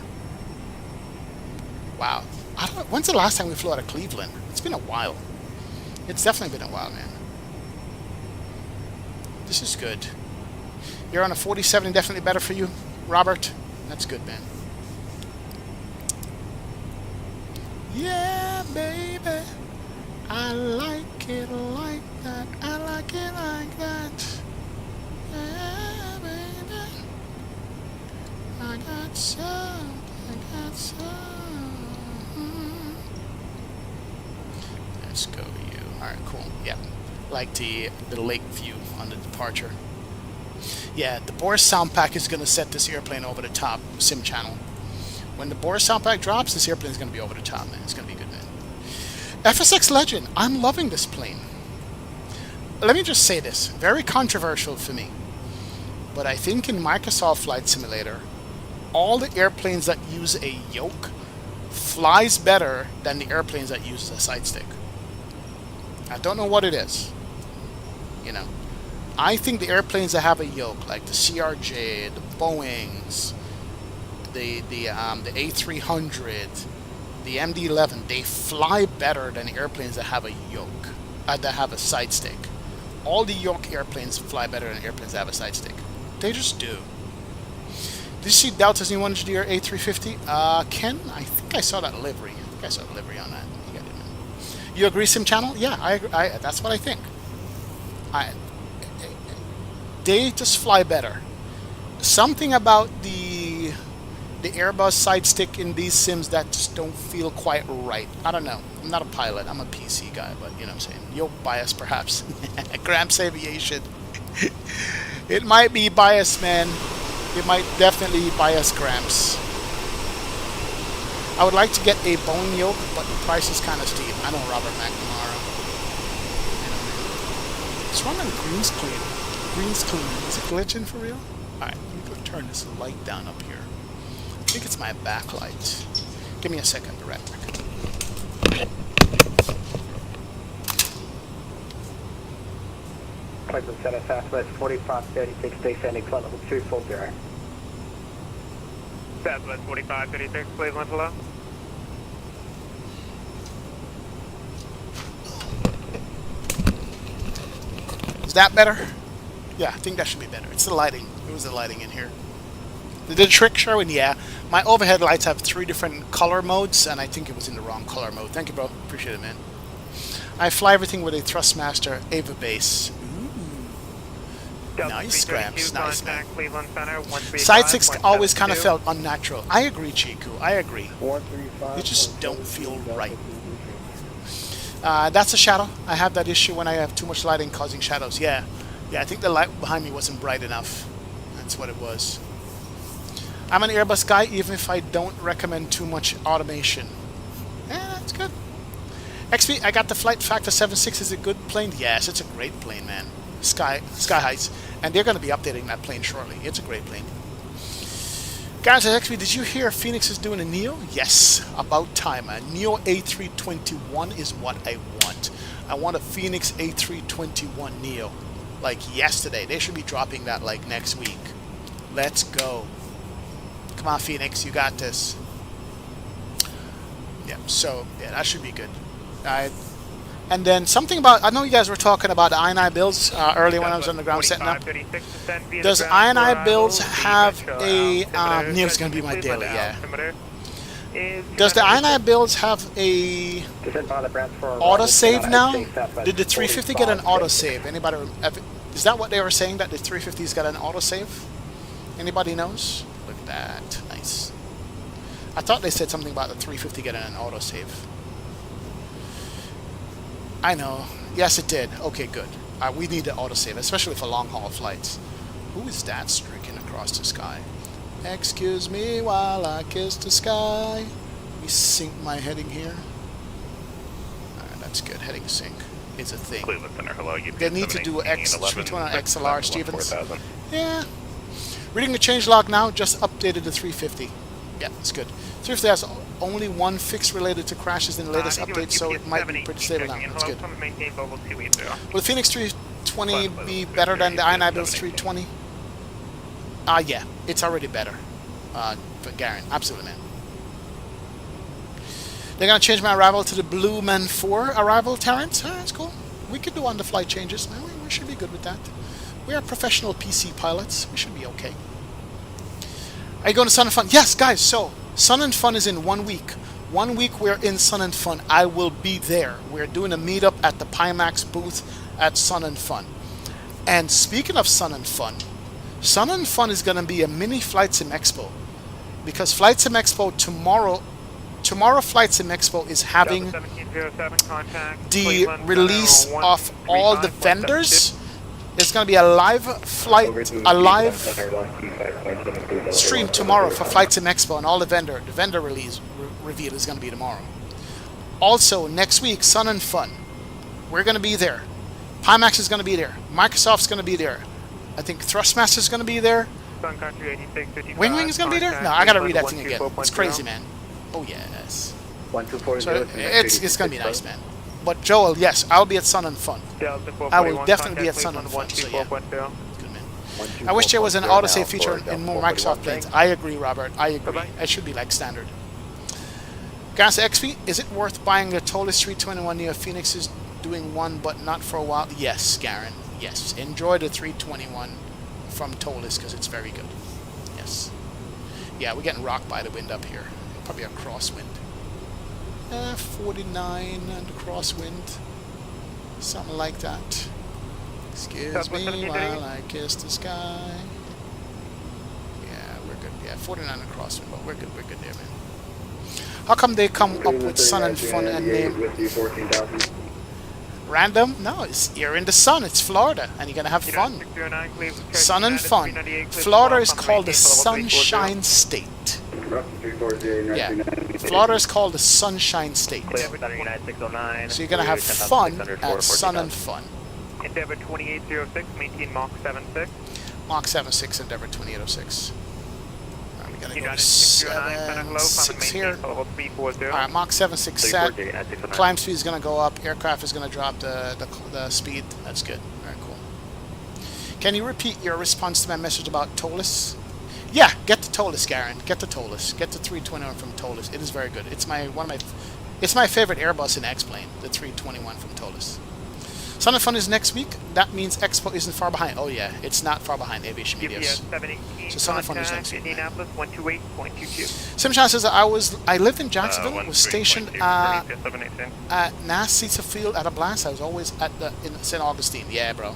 Wow. I don't know, when's the last time we flew out of Cleveland? It's been a while. It's definitely been a while, man. This is good. You're on a 47, definitely better for you, Robert. That's good, man. Yeah, baby. I like it like that. I like it like that. Yeah, baby. I got some. I got some. Let's go, you. Alright, cool. Yeah. Like the lake view on the departure. Yeah, the Boris sound pack is going to set this airplane over the top, sim channel. When the Boris sound pack drops, this airplane is going to be over the top, man. It's going to be good, man. FSX Legend, I'm loving this plane. Let me just say this, very controversial for me, but I think in Microsoft Flight Simulator, all the airplanes that use a yoke flies better than the airplanes that use a side stick. I don't know what it is, you know. I think the airplanes that have a yoke, like the CRJ, the Boeings, the A300, the MD-11, they fly better than airplanes that have a yoke, that have a side stick. All the yoke airplanes fly better than airplanes that have a side stick. They just do. Did you see Delta's new 1GR A350? Ken, I think I saw that livery. I think I saw the livery on that. You agree, Sim Channel? Yeah, I agree. That's what I think. They just fly better. Something about the Airbus side stick in these sims that just don't feel quite right. I don't know. I'm not a pilot. I'm a PC guy, but you know what I'm saying. Yoke bias, perhaps. Gramps Aviation. It might be bias, man. It might definitely bias Gramps. I would like to get a Boeing yoke, but the price is kind of steep. I know Robert McNamara. What's wrong with Green's Clean? Green's Clean. Is it glitching for real? Alright, let me go turn this light down up here. I think it's my backlight. Give me a second, be right back. Cleveland Center, Southwest 4536, descending flight level 240. Southwest 4536, Cleveland, hello. Is that better? Yeah, I think that should be better. It's the lighting. It was the lighting in here. Did the trick show? And yeah, my overhead lights have 3 different color modes, and I think it was in the wrong color mode. Thank you, bro. Appreciate it, man. I fly everything with a Thrustmaster Ava base. Ooh. Nice, Gramps. Nice, man. Side sticks always kind of felt unnatural. I agree, Chiku. I agree. They just don't feel right. That's a shadow. I have that issue when I have too much lighting causing shadows. Yeah. Yeah, I think the light behind me wasn't bright enough. That's what it was. I'm an Airbus guy, even if I don't recommend too much automation. Yeah, that's good. XP, I got the Flight Factor 76. Is it a good plane? Yes, it's a great plane, man. Sky Heights. And they're going to be updating that plane shortly. It's a great plane. Guys, XP, did you hear Phoenix is doing a Neo? Yes, about time. A Neo A321 is what I want. I want a Phoenix A321 Neo. Like yesterday. They should be dropping that like next week. Let's go. Come on, Phoenix, you got this. Yeah, so yeah, that should be good. And then something about, I know you guys were talking about the I&I builds earlier when I was on the ground setting up. Does I&I builds have a, Neo's going to be my daily, yeah. Does the I&I builds have a autosave now? Did the 350 get an autosave? Anybody, is that what they were saying, that the 350's got an autosave? Anybody knows? Look at that, nice. I thought they said something about the 350 getting an autosave. I know. Yes, it did. Okay, good. We need the autosave, especially for long-haul flights. Who is that streaking across the sky? Excuse me while I kiss the sky. Let me sync my heading here. Alright, that's good. Heading sync is a thing. Cleveland Center, hello. They need to do XLR, Stevens. Yeah. Reading the changelog now, just updated the 350. Yeah, it's good. Seriously, has only one fix related to crashes in the latest update, so it might be pretty stable now. That's good. Will the Phoenix 320 be better than the iNiBus 320? Yeah, it's already better. For Garen, absolutely, man. They're gonna change my arrival to the Blue Man 4 arrival, Terrence. That's cool. We could do on-the-fly changes. We should be good with that. We are professional PC pilots. We should be okay. Are you going to Sun and Fun? Yes, guys. So Sun and Fun is in 1 week. 1 week we're in Sun and Fun. I will be there. We're doing a meetup at the Pimax booth at Sun and Fun. And speaking of Sun and Fun is going to be a mini Flightsim EXPO, because Flightsim EXPO tomorrow Flightsim EXPO is having the release of all the vendors. There's going to be a live stream tomorrow for Flightsim EXPO, and all the vendor reveal is going to be tomorrow. Also, next week, Sun and Fun, we're going to be there. Pimax is going to be there. Microsoft's going to be there. I think Thrustmaster is going to be there. Wing is going to be there? No, I got to read that thing again. It's crazy, man. Oh, yes. So it's going to be nice, man. But Joel, yes, I'll be at Sun and Fun. I will definitely be at Sun and Fun, so yeah. Good, man. I wish there was an autosave feature in more Microsoft planes. I agree, Robert. I agree. It should be like standard. Gas XP, is it worth buying the Tolis 321 Neo? Phoenix is doing one, but not for a while. Yes, Garen. Yes. Enjoy the 321 from Tolis, because it's very good. Yes. Yeah, we're getting rocked by the wind up here. Probably a crosswind. 49 and a crosswind. Something like that. Excuse me while I kiss the sky. Yeah, we're good. Yeah, 49 and a crosswind, but we're good there, man. How come they come up with Sun and Fun and name random? No, you're in the sun. It's Florida, and you're gonna have fun. Sun and Fun. Florida is called the Sunshine State. Yeah, Florida is called the Sunshine State. So you're gonna have fun at Sun and Fun. Endeavor 2806, maintain Mach 76. Mach 76, Endeavor 2806. We gotta go to 76 here. Alright, Mach 76 set. Climb speed is gonna go up. Aircraft is gonna drop the speed. That's good. Very cool. Can you repeat your response to my message about Tolis? Yeah, get the Tolis, Garen. Get the Tolis. Get the 321 from Tolis. It is very good. It's my favorite Airbus in X-plane, the 321 from Tolis. Sun and Fun is next week. That means Expo isn't far behind. Oh yeah, it's not far behind Aviation Medias. So Sun and Fun is next week. Simchan says I lived in Jacksonville. Was stationed at Nasita Field at a blast. I was always in St. Augustine. Yeah, bro.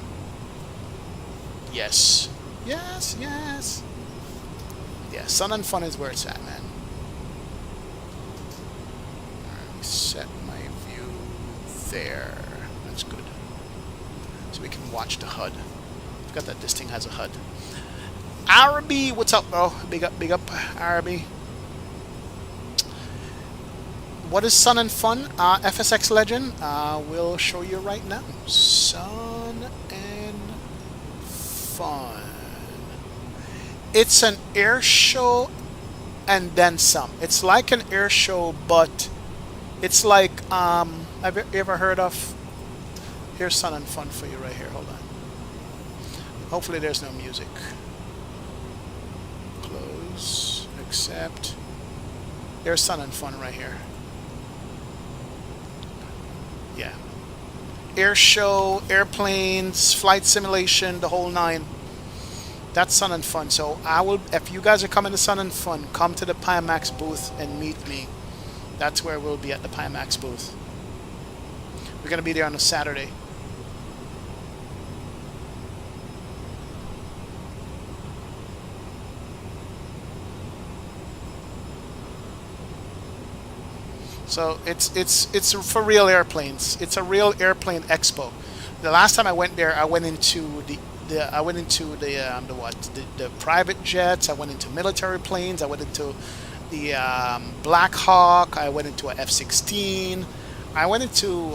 Yes. Yes. Yes. Yeah, Sun and Fun is where it's at, man. Let me set my view there. That's good. So we can watch the HUD. Forgot that this thing has a HUD. Araby, what's up, bro? Big up, Araby. What is Sun and Fun? FSX Legend. We'll show you right now. Sun and Fun. It's an air show and then some. It's like an air show, but it's like, have you ever heard of, here's Sun and Fun for you right here, hold on. Hopefully there's no music. Close, accept. There's Sun and Fun right here. Yeah. Air show, airplanes, flight simulation, the whole nine. That's Sun and Fun. So if you guys are coming to Sun and Fun, come to the Pimax booth and meet me. That's where we'll be, at the Pimax booth. We're going to be there on a Saturday. So it's for real airplanes. It's a real airplane expo. The last time I went there, I went into the private jets. I went into military planes. I went into the Black Hawk. I went into a F-16. I went into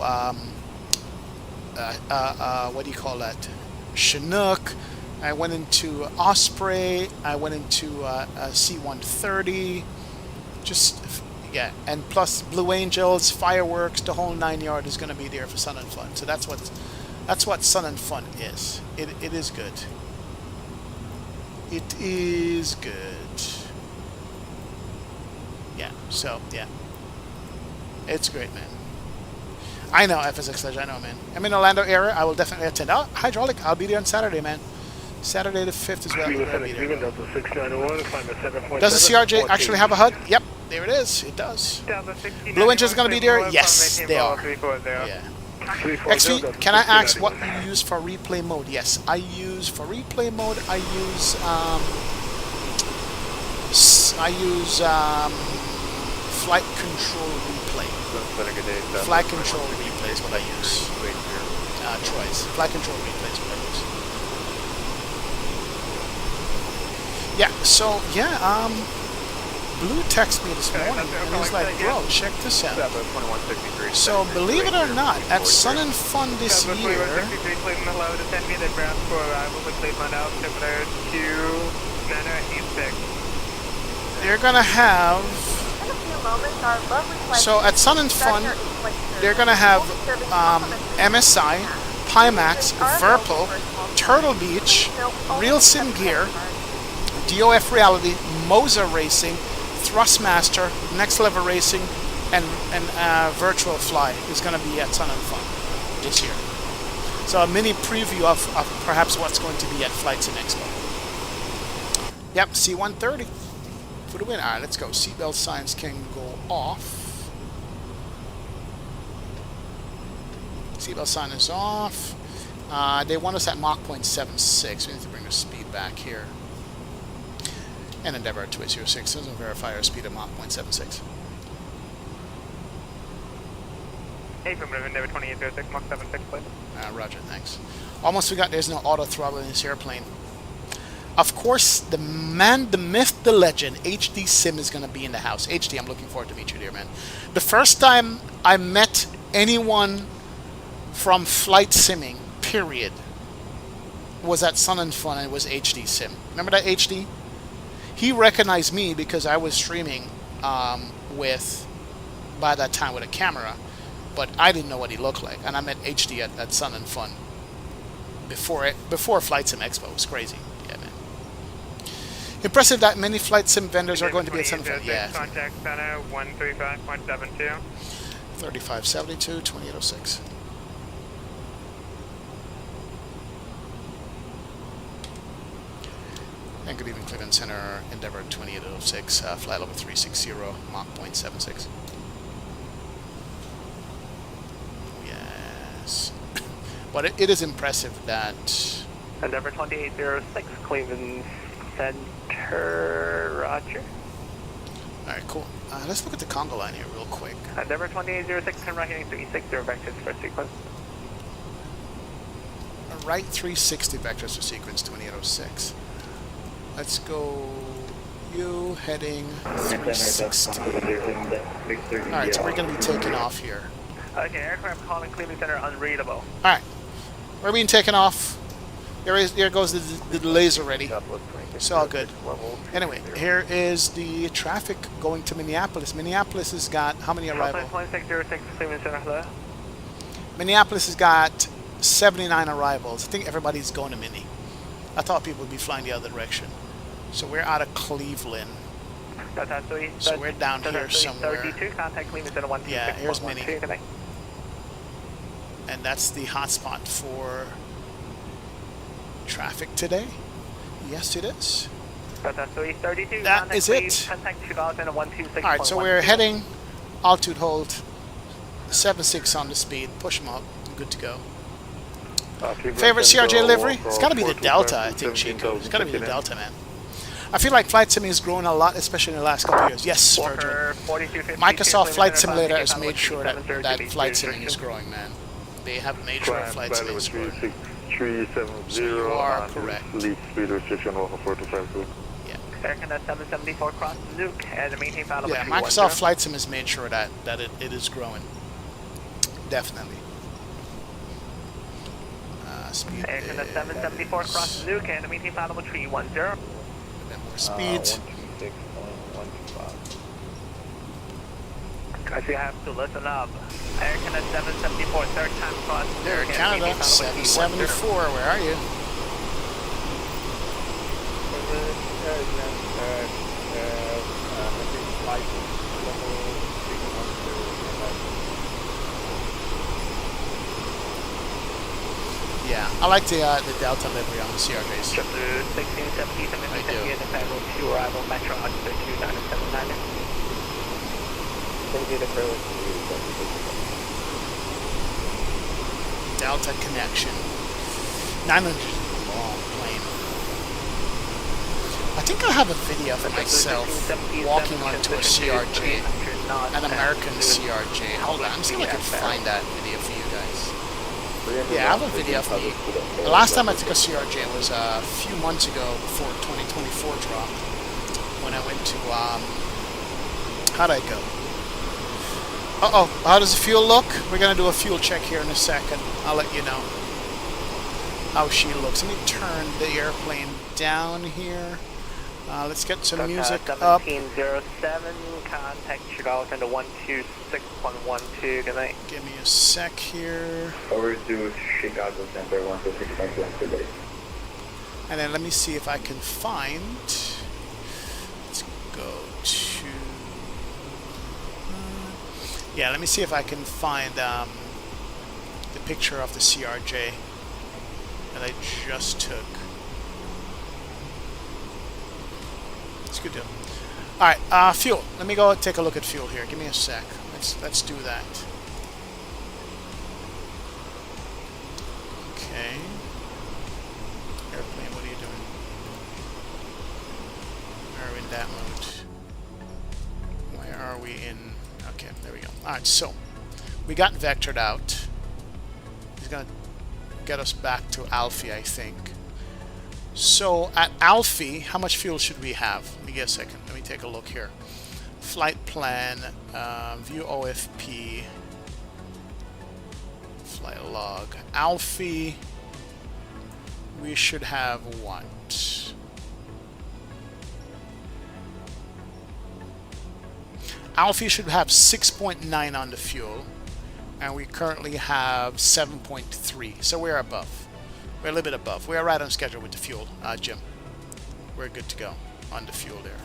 what do you call that? Chinook. I went into Osprey. I went into a C-130. Yeah, and plus Blue Angels, fireworks, the whole 9 yard is going to be there for Sun and Fun. So that's what Sun and Fun is. It is good. It is good. Yeah. So yeah, it's great, man. I know FSX Ledge. I know, man. I'm in Orlando area. I will definitely attend. Oh, Hydraulic. I'll be there on Saturday, man. Saturday the 5th as well. Does the CRJ actually have a HUD? Yep, there it is. It does. Blue Angels going to be there? Yes, they are. Yeah. XV, can I ask what you use for replay mode? Yes, I use for replay mode. I use flight control replay. Flight control replay is what I use. Troy's flight control replay is what I use. Yeah, so yeah, Blue texted me this morning and he was like, bro, check this out. So believe it or not, at Sun and Fun this year, they're gonna have, so at Sun and Fun, they're gonna have MSI, Pimax, Verpel, Turtle Beach, Real Sim Gear, DOF Reality, Moza Racing, Thrustmaster, Next Level Racing, and Virtual Fly is going to be at Sun and Fun this year. So a mini preview of perhaps what's going to be at Flightsim EXPO. Yep, C-130 for the win. All right, let's go. Seatbelt signs can go off. Seatbelt sign is off. They want us at Mach 0.76. We need to bring the speed back here. And Endeavour 2806 doesn't verify our speed of Mach 0.76. Hey, from Endeavour 2806, Mach 76, please. Roger, thanks. Almost forgot there's no auto throttle in this airplane. Of course, the man, the myth, the legend, HD Sim is going to be in the house. HD, I'm looking forward to meet you there, man. The first time I met anyone from flight simming, period, was at Sun and Fun, and it was HD Sim. Remember that HD? He recognized me because I was streaming by that time with a camera, but I didn't know what he looked like. And I met HD at Sun and Fun before Flightsim EXPO. It was crazy. Yeah, man. Impressive that many Flightsim vendors are going to be at Sun and Fun. Yeah. Contact center 135.72. 3572 2806. And good evening, Cleveland Center, Endeavour 2806, flight level 360, Mach 0.76. Yes. But it is impressive that... Endeavour 2806, Cleveland Center, roger. Alright, cool. Let's look at the Congo line here real quick. Endeavour 2806, turn right heading 360 vectors for sequence. Right 360 vectors for sequence 2806. Let's go, you heading 360. Alright, so we're going to be taking off here. Okay, aircraft calling Cleveland Center unreadable. Alright, we're being taken off. There goes the delays already. It's all good. Anyway, here is the traffic going to Minneapolis. Minneapolis has got how many arrivals? 2606 Cleveland Center, hello. Minneapolis has got 79 arrivals. I think everybody's going to Minnie. I thought people would be flying the other direction. So we're out of Cleveland. So we're down here somewhere. Yeah, here's Minnie. And that's the hotspot for traffic today. Yes, it is. That is it. Alright, so we're heading, altitude hold, 76 on the speed, push them up, good to go. Favorite CRJ livery? It's got to be the Delta, I think, Chico. It's got to be the Delta, man. I feel like Flight Sim has grown a lot, especially in the last couple of years. Yes, Virgil. Microsoft Flight Simulator has made sure that Flight Simming is growing, man. They have made sure Flight Simming is growing. So you are correct. Yeah. Yeah, Microsoft Flight Sim has made sure that it is growing. Definitely. Speed is... 774 across Nuke and maintain flight level 310. More speed. Guys, you have to listen up. Air Canada 774, third time cross. Air Canada 774, where are you? Yeah, I like the Delta livery on the CRJs. Trip to 1670, I do. the Federal 2 arrival, Metro Oxford 2979. Delta connection. 900 is a long plane. I think I have a video of myself walking onto a CRJ, an American CRJ. Hold on, I'm seeing if I can find that video for you guys. Yeah, I have a video of me. The last time I took a CRJ was a few months ago before 2024 dropped, when I went to, how'd I go? Uh-oh, how does the fuel look? We're going to do a fuel check here in a second. I'll let you know how she looks. Let me turn the airplane down here. Let's get some music up. 1707, contact Chicago Center 126.12, good night. Give me a sec here. Over to Chicago Center 126.12, good. And then let me see if I can find... Let's go to... yeah, let me see if I can find the picture of the CRJ that I just took. It's a good deal. Alright, fuel. Let me go take a look at fuel here. Give me a sec. Let's do that. Okay. Airplane, what are you doing? Are we in that mode? Where are we in? Okay, there we go. Alright, so we got vectored out. He's gonna get us back to Alfie, I think. So at Alfie, how much fuel should we have? Let me get a second. Let me take a look here. Flight plan, view OFP, flight log. Alfie, we should have what? Alfie should have 6.9 on the fuel, and we currently have 7.3, so we're above. We're a little bit above. We're right on schedule with the fuel, Jim. We're good to go on the fuel there.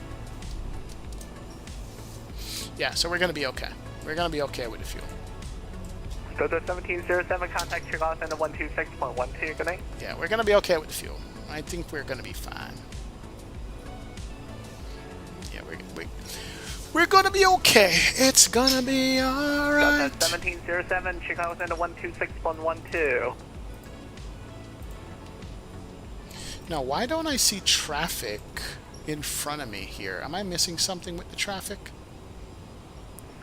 Yeah, so we're going to be okay. We're going to be okay with the fuel. So the 1707, contact Chicago Center 126.12, good night. Yeah, we're going to be okay with the fuel. I think we're going to be fine. Yeah, we're going to be okay. It's going to be alright. 1707, Chicago Center 126.12. Now, why don't I see traffic in front of me here? Am I missing something with the traffic?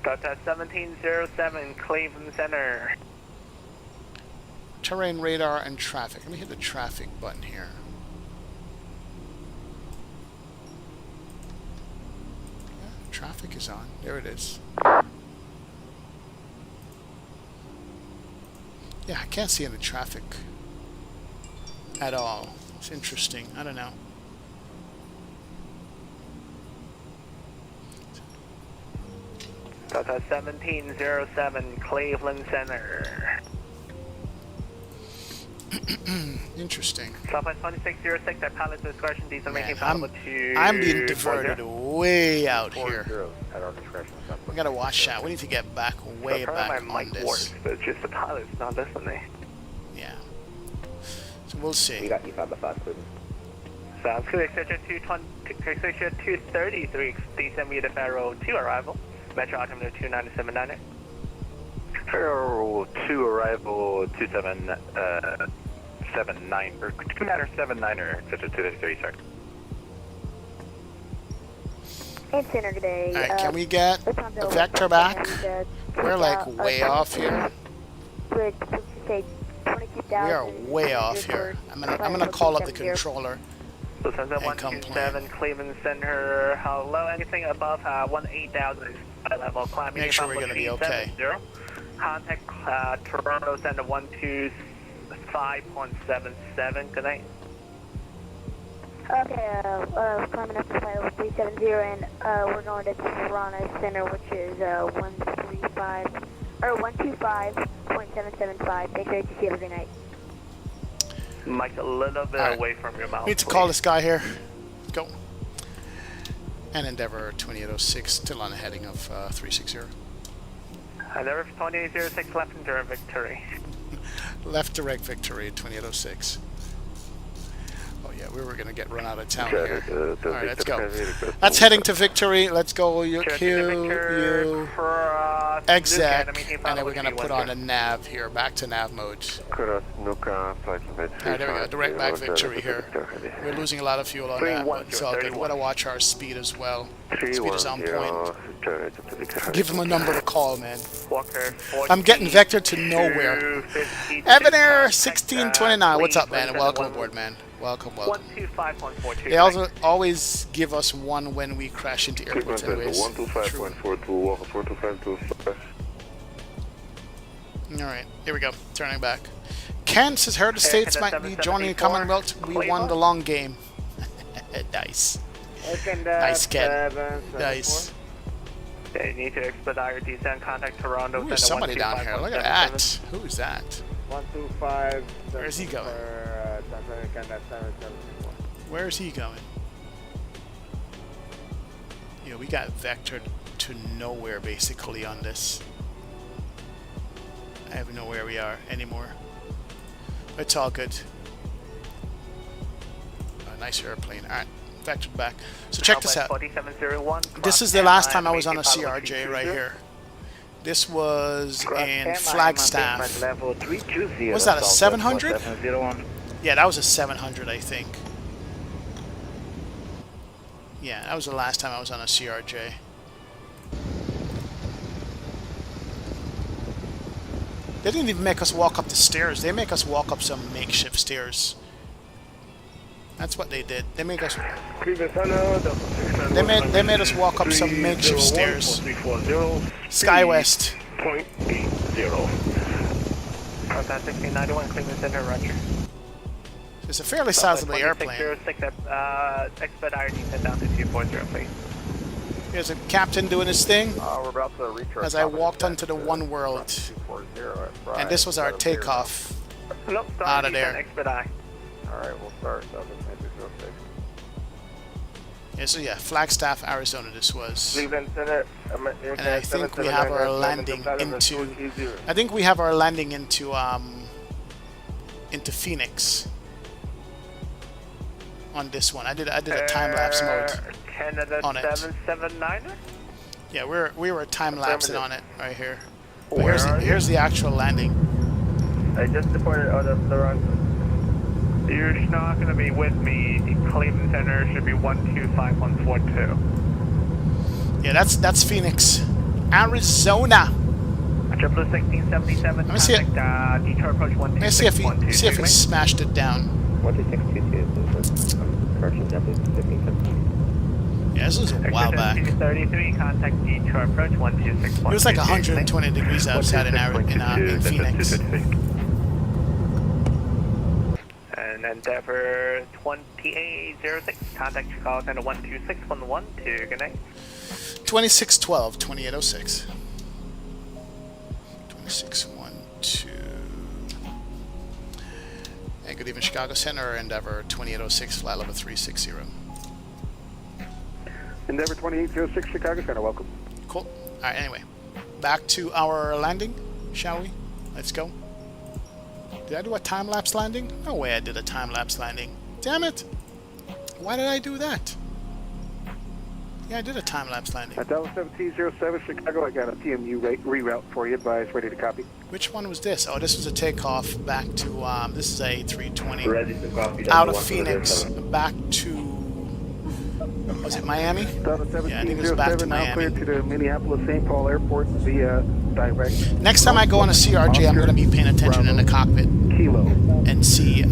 Delta 1707, Cleveland Center. Terrain radar and traffic. Let me hit the traffic button here. Yeah, traffic is on. There it is. Yeah, I can't see any traffic at all. It's interesting. I don't know. Delta 1707, Cleveland Center. Interesting. Southwest 2606, at pilot's discretion, diesel making I'm being diverted way out here. At our discretion. We gotta watch that. We need to get back way back my on mic this. works, but it's just the pilot's not listening. Yeah. So we'll see. We got you 5 by 5, Cleveland. Sounds good. Extension 233, descend via the Federal 2 arrival. Metro altimeter 2979. Federal 2 arrival 2779 or 2979er, extension 233, sorry. And center today. Alright, can we get the vector back? We're like way off here. We are way off here. I'm gonna call up the controller. So Center 127, Cleveland Center. Hello, anything above 18,000 level climb. Make sure we're gonna be okay. Contact Toronto Center 125.77. Good night. Okay, climbing up to flight 370, and we're going to Toronto Center, which is 13. 125, or 125.775. Make sure you see every night. Mike, a little bit away from your mouth. Need to call this guy here. Go. And Endeavour 2806, still on a heading of 360. Endeavour 2806, left and direct victory. Left direct victory, 2806. Oh yeah, we were gonna get run out of town here. Alright, let's go. That's heading to victory. Let's go. You exec, and then we're gonna put on a nav here, back to nav mode. Alright, there we go. Direct back victory here. We're losing a lot of fuel on that, but it's all good. We gotta watch our speed as well. Speed is on point. Give him a number to call, man. I'm getting vectored to nowhere. Evan Air 1629. What's up, man? Welcome aboard, man. Welcome, welcome. They also always give us one when we crash into airports anyways. 125.42, Alright, here we go. Turning back. Ken says, heard the States might be joining the Commonwealth. We won the long game. Nice. Nice, Ken. Nice. They need to expedite your descent. Contact Toronto. Ooh, there's somebody down here. Look at that. Who's that? 125. Where's he going? Where's he going? Yeah, we got vectored to nowhere basically on this. I have no where we are anymore. But it's all good. A nice airplane. Alright, vectored back. So check this out. This is the last time I was on a CRJ right here. This was in Flagstaff. Was that a 700? Yeah, that was a 700, I think. Yeah, that was the last time I was on a CRJ. They didn't even make us walk up the stairs. They make us walk up some makeshift stairs. That's what they did. They made us. They made us walk up some makeshift stairs. SkyWest. 0.80. Contact 1691, Cleveland Center, Roger. It's a fairly sizable airplane. Expedite descent down to 240, please. Here's a captain doing his thing We're about to reach our as I walked onto the One World. And this was our takeoff out of there. Expedite. Alright, we'll start 706. Yeah, so yeah, Flagstaff, Arizona this was. Cleveland Center, and I think we have our landing into into Phoenix on this one. I did a time lapse mode on it. 779er? Yeah, we were time lapsing on it right here. But here's the actual landing. I just departed out of Toronto. You're not going to be with me. Cleveland Center should be 125142. Yeah, that's Phoenix, Arizona. Triple 1677. Let me see it. Detroit approach 12612. Let me see if he smashed it down. 12622. Yeah, this was a while back. 33, contact Detroit approach 12612. It was like 120 degrees outside in Phoenix. And Endeavour 2806, contact Chicago Center 12612. Good night. 2612, 2806. 2612. Hey, good evening, Chicago Center, Endeavour 2806, flight level 360. Endeavour 2806, Chicago Center, welcome. Cool. Alright, anyway. Back to our landing, shall we? Let's go. Did I do a time-lapse landing? No way I did a time-lapse landing. Damn it! Why did I do that? Yeah, I did a time-lapse landing. At Dallas 1707 Chicago, I got a TMU reroute for you. Advise, ready to copy. Which one was this? Oh, this was a takeoff back to, this is a 320. Ready to copy. Out of Phoenix, back to, was it Miami? Yeah, I think it was back to Miami. Now clear to the Minneapolis-St. Paul Airport via direct. Next time I go on a CRJ, I'm going to be paying attention in the cockpit and see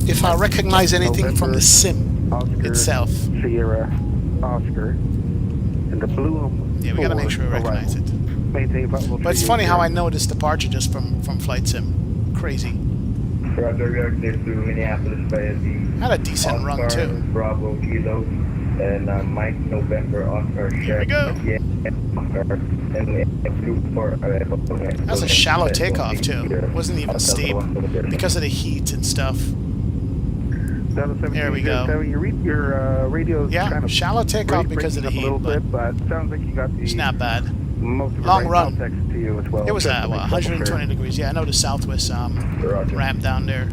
if I recognize anything from the sim itself. Sierra, Oscar, and the blue. Yeah, we got to make sure we recognize it. But it's funny how I know this departure just from Flightsim. Crazy. Had a decent run too. Bravo Kilo and Mike November Oscar. Here we go. Yeah, Oscar. That's a shallow takeoff too. Wasn't even steep because of the heat and stuff. There we go. Your radio's kind of shallow takeoff because of the heat, but sounds like you got the it's not bad. Most of Long right run. To you as well. It was at 120 degrees. Yeah, I know the Southwest ramp down there.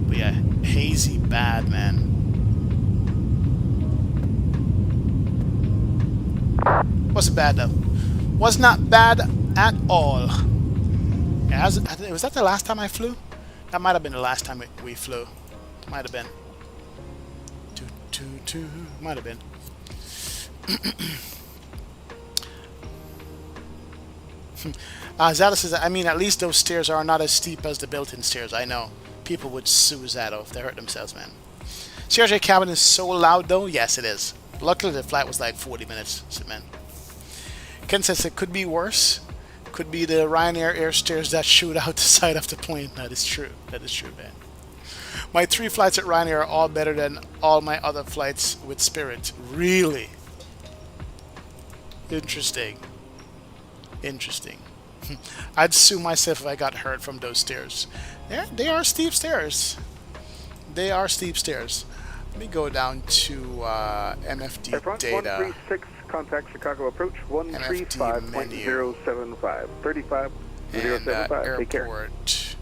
But yeah, hazy bad, man. Wasn't bad though. Was not bad at all. Yeah, was that the last time I flew? That might have been the last time we flew. Might have been. Might have been. Zato says, I mean, at least those stairs are not as steep as the built-in stairs. I know. People would sue Zato if they hurt themselves, man. CRJ cabin is so loud, though. Yes, it is. Luckily, the flight was like 40 minutes. So, man. Ken says it could be worse. Could be the Ryanair air stairs that shoot out the side of the plane. That is true. That is true, man. My 3 flights at Ryanair are all better than all my other flights with Spirit. Really? Interesting. Interesting. I'd sue myself if I got hurt from those stairs. Yeah, they are steep stairs. They are steep stairs. Let me go down to MFD front, data. 136, contact Chicago approach 135.075. 35.075. Take care. Airport.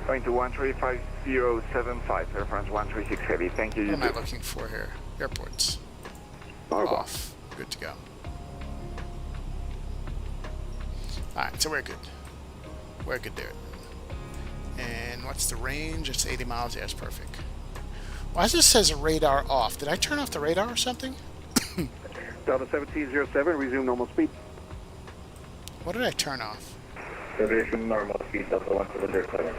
Going to 135.075, Air France 136 Heavy. Thank you. What am I looking for here? Airports. Off. Good to go. Alright, so we're good. We're good there. And what's the range? It's 80 miles. Yeah, it's perfect. Why does this says radar off? Did I turn off the radar or something? Delta 1707, resume normal speed. What did I turn off? Resume normal speed, Delta 107.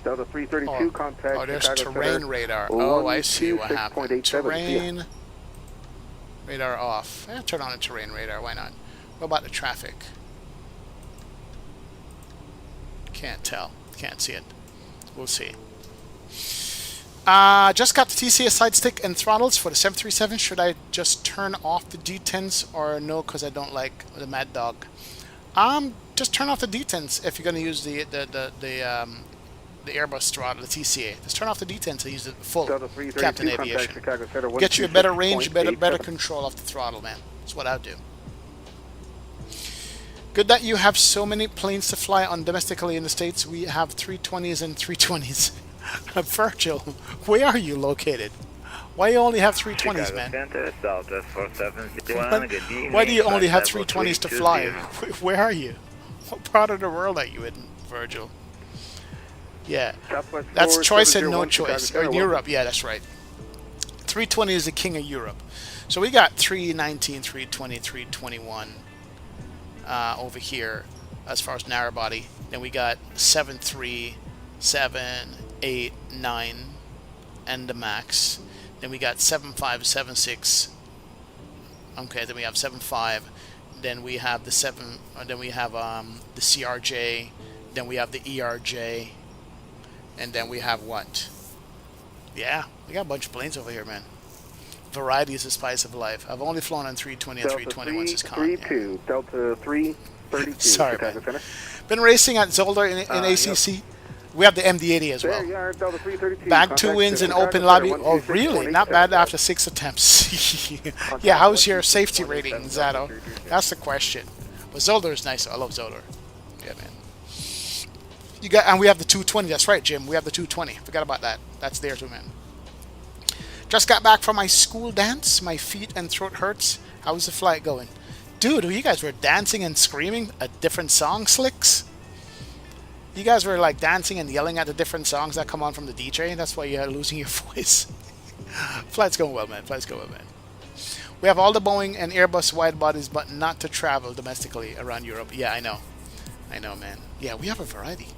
Delta 332, contact. Oh, there's Chicago terrain Center. radar. Oh, I see what happened. Terrain radar off. Turn on the terrain radar. Why not? What about the traffic? Can't tell. Can't see it. We'll see. Just got the TCA side stick and throttles for the 737. Should I just turn off the D10s or no? Because I don't like the Mad Dog. Just turn off the D10s if you're going to use the Airbus throttle, the TCA. Just turn off the D10s and use the full Captain Aviation. Get you a better range, better control off the throttle, man. That's what I'll do. Good that you have so many planes to fly on domestically in the States. We have 320s and 320s. Virgil, where are you located? Why do you only have 320s, man? Why do you only have 320s to fly? Where are you? What part of the world are you in, Virgil? Yeah, that's choice and no choice. Or in Europe, yeah, that's right. 320 is the king of Europe. So we got 319, 320, 321 over here as far as narrow body. Then we got 7.3, 7, 8, 9, and the max. Then we got 7.5, 7.6. Okay, then we have 7.5. Then we have the 7. Then we have the CRJ. Then we have the ERJ. And then we have what? Yeah, we got a bunch of planes over here, man. Variety is the spice of life. I've only flown on 320 and 321 since con. Delta 332. Sorry, man. Been racing at Zolder in ACC. Yep. We have the MD-80 as well. Bag 2 wins in open lobby. Oh, really? Not bad after 6 attempts. Yeah, how's your safety rating, Zato? That's the question. But Zolder is nice. I love Zolder. Yeah, man. You got, and we have the 220. That's right, Jim. We have the 220. Forgot about that. That's there too, man. Just got back from my school dance. My feet and throat hurts. How's the flight going? Dude, you guys were dancing and screaming at different song slicks? You guys were like dancing and yelling at the different songs that come on from the DJ. That's why you're losing your voice. Flight's going well, man. Flight's going well, man. We have all the Boeing and Airbus wide bodies, but not to travel domestically around Europe. Yeah, I know. I know, man. Yeah, we have a variety.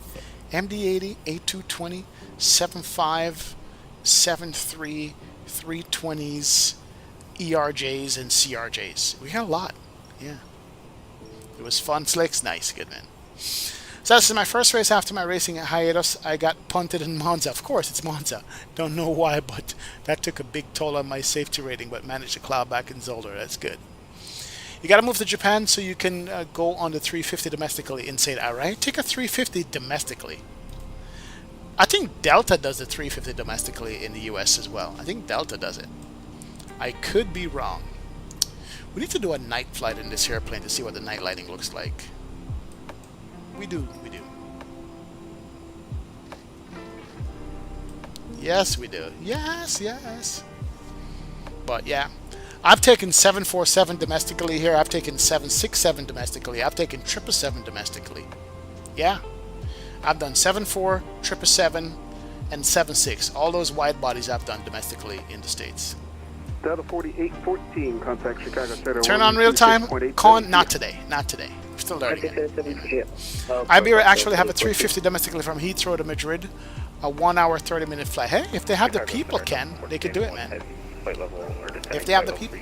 MD-80, A220, 7.5, 7.3, 320s, ERJs, and CRJs. We got a lot. Yeah. It was fun. Slicks. Nice. Good, man. So this is my first race after my racing hiatus. I got punted in Monza. Of course, it's Monza. Don't know why, but that took a big toll on my safety rating, but managed to cloud back in Zolder. That's good. You got to move to Japan so you can go on the 350 domestically. Insane, all right? Take a 350 domestically. I think Delta does the 350 domestically in the US as well. I think Delta does it. I could be wrong. We need to do a night flight in this airplane to see what the night lighting looks like. We do. Yes, we do. Yes. But yeah, I've taken 747 domestically here. I've taken 767 domestically. I've taken 777 domestically. Yeah, I've done 74, 777, and 76. All those wide bodies I've done domestically in the States. Delta 4814, contact Chicago Center. Turn on real time. Con, not today. We're still learning it. Iberia actually have a 350 domestically from Heathrow to Madrid. A 1 hour 30-minute flight. Hey, if they have the people, Ken, they could do it, man. If they have the people.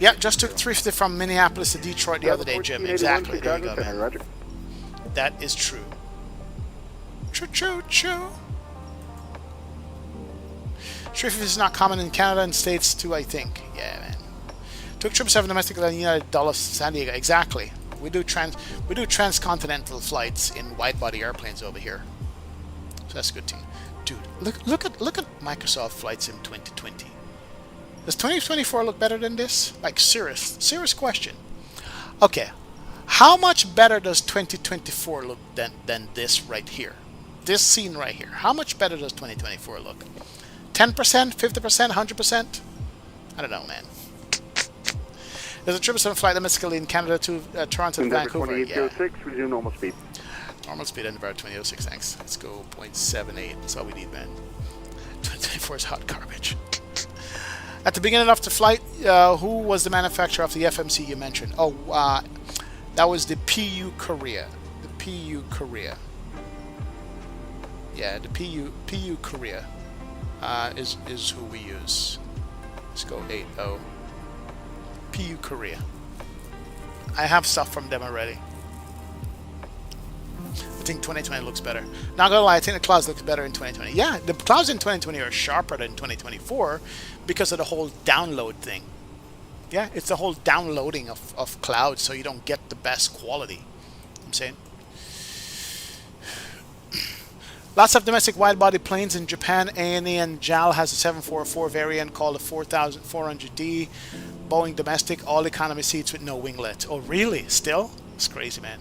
Yeah, just took 350 from Minneapolis to Detroit the other day, Jim. Exactly. There you go, man. That is true. True. 350 is not common in Canada and States too, I think. Yeah, man. Took 777 domestically in United Dulles, San Diego. Exactly. We do transcontinental flights in wide-body airplanes over here. So that's a good thing. Dude, look at Microsoft Flightsim 2020. Does 2024 look better than this? Like, serious question. Okay, how much better does 2024 look than this right here? This scene right here. How much better does 2024 look? 10%, 50%, 100%? I don't know, man. There's a 777 flight domestically in Canada to Toronto to Vancouver. Yeah. Resume normal speed. Normal speed, Endeavour 2006, thanks. Let's go 0.78. That's all we need, man. 2024 is hot garbage. At the beginning of the flight, who was the manufacturer of the FMC you mentioned? Oh, that was the PU Korea. The PU Korea. Yeah, the PU Korea is who we use. Let's go 80. PU Korea. I have stuff from them already. I think 2020 looks better. Not gonna lie, I think the clouds look better in 2020. Yeah, the clouds in 2020 are sharper than 2024 because of the whole download thing. Yeah, it's the whole downloading of clouds, so you don't get the best quality. I'm saying. Lots of domestic wide-body planes in Japan. A&E and JAL has a 744 variant called the 4400D. Boeing domestic, all economy seats with no winglet. Oh, really? Still? It's crazy, man.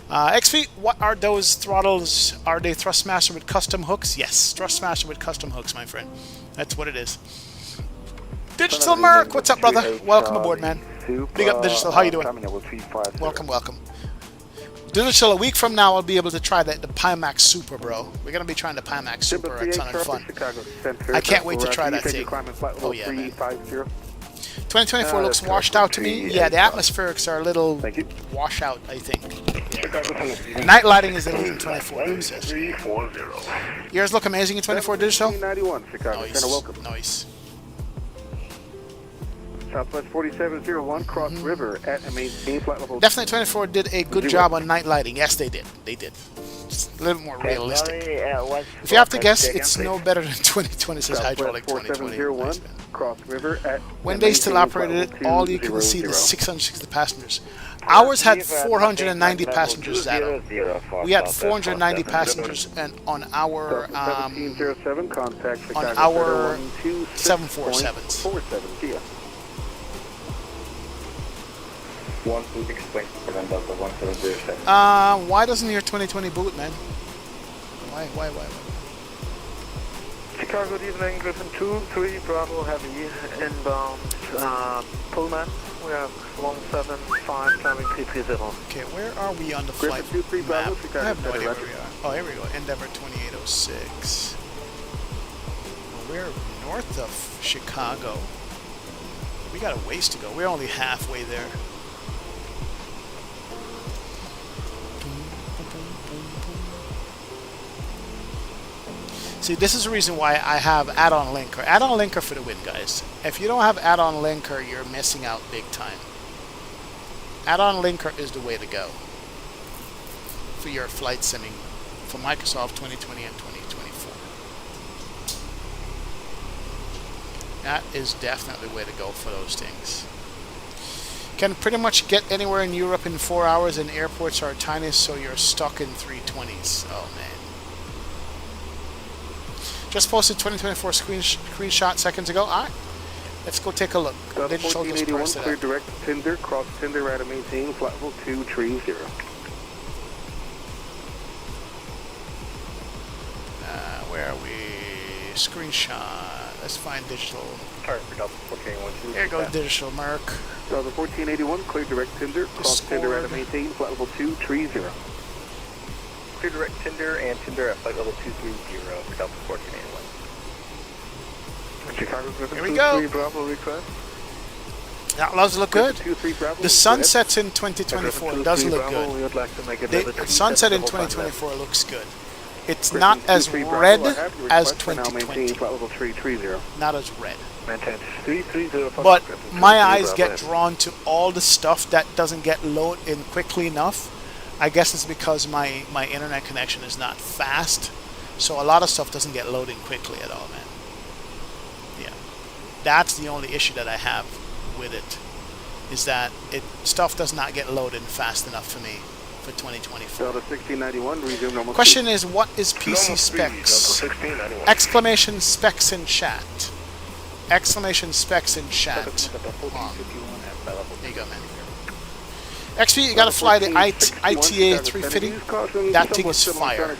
XV, what are those throttles? Are they Thrustmaster with custom hooks? Yes, Thrustmaster with custom hooks, my friend. That's what it is. Digital Merc, what's up, brother? Welcome aboard, man. Big up, Digital. How you doing? Welcome. Digital, a week from now, I'll be able to try the Pimax Super, bro. We're going to be trying the Pimax Super. It's ton of fun. I can't wait to try that thing. Oh, yeah, man. 2024 looks washed out to me. Yeah, the atmospherics are a little washout, I think. Yeah. Night lighting is elite in 24. Yours look amazing in 24 digital. Nice. Southwest 4701, cross river at maintain flight level. Definitely 24 did a good job on night lighting. Yes, they did. Just a little more realistic. If you have to guess, it's no better than 2020, says Hydraulic 2020. Nice, cross river at when they still operated it, all you can see the 660 passengers. Ours had 490 passengers, Adam. We had 490 passengers and on our 747s. Why doesn't your 2020 boot, man? Why? Chicago, good evening, Griffin 2-3, Bravo Heavy, inbound, Pullman. We have 175, climbing 330. Okay, where are we on the flight map? I have no idea where we are. Oh, here we go, Endeavour 2806. We're north of Chicago. We got a ways to go. We're only halfway there. See, this is the reason why I have add-on linker. Add-on linker for the win, guys. If you don't have add-on linker, you're missing out big time. Add-on linker is the way to go. for your flight simming for Microsoft 2020 and 2024. That is definitely the way to go for those things. Can pretty much get anywhere in Europe in 4 hours, and airports are tiny, so you're stuck in 320s. Oh man. Just posted 2024 screenshot seconds ago. Alright. Let's go take a look. Digital 1481, clear direct to Tinder, cross Tinder at a maintain, flight level 230. Where are we? Screenshot. Let's find digital. Sorry for Delta 1481. There goes digital, Mark. Delta 1481, clear direct Tinder, cross Tinder at a maintain, flight level 230. Clear direct Tinder and Tinder at flight level 230 for Delta 1481. Chicago Here we go. Bravo request. That does look good. The sunsets in 2024 does look good. The sunset in 2024 looks good. It's not as red as 2020. Not as red. But my eyes get drawn to all the stuff that doesn't get loaded in quickly enough. I guess it's because my internet connection is not fast. So a lot of stuff doesn't get loading quickly at all, man. Yeah. That's the only issue that I have with it. Is that stuff does not get loaded fast enough for me for 2024. Delta 1691, resume normal. Question is, what is PC specs? Exclamation specs in chat. Exclamation specs in chat. There you go, man. XP, you gotta fly the ITA 350. That thing is fire.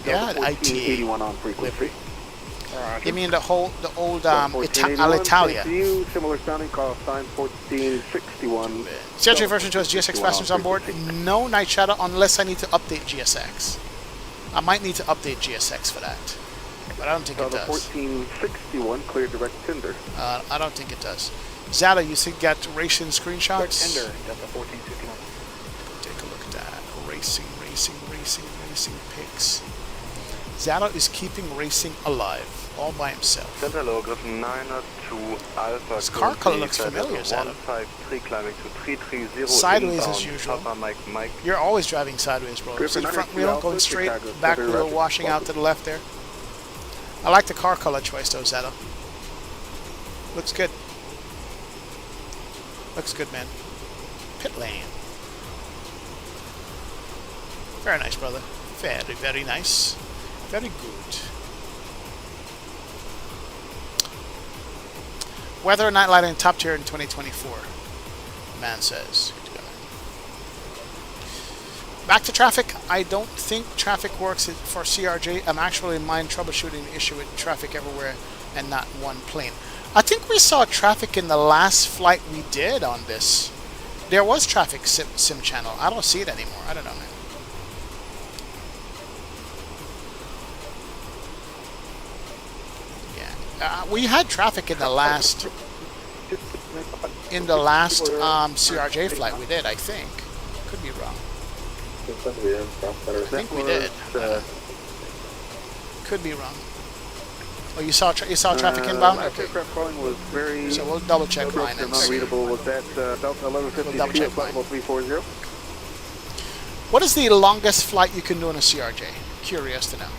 Yeah, the ITA. You mean the old Alitalia? Similar sounding, call sign 1461. CRJ version 2 has GSX passengers on board. No Night Shadow unless I need to update GSX. I might need to update GSX for that. But I don't think it does. 1461, clear direct Tinder. I don't think it does. Zata, you see got racing screenshots? Tinder, Delta 1461. Take a look at that. Racing pics. Zata is keeping racing alive. All by himself. Center low, Griffin 902 Alpha. This car color looks familiar, Zata. 153 climbing to 330. Sideways as usual. Mike. You're always driving sideways, bro. See the front wheel going straight, back wheel washing out to the left there. I like the car color choice though, Zata. Looks good. Looks good, man. Pit lane. Very nice, brother. Very, very nice. Very good. Weather and night lighting top tier in 2024. Man says. Back to traffic. I don't think traffic works for CRJ. I'm actually mind troubleshooting the issue with traffic everywhere and not one plane. I think we saw traffic in the last flight we did on this. There was traffic sim channel. I don't see it anymore. I don't know, man. We had traffic in the last CRJ flight we did, I think. Could be wrong. I think we did. Could be wrong. Oh, you saw traffic inbound? Okay. So we'll double check mine and see. We'll double check mine. What is the longest flight you can do in a CRJ? Curious to know.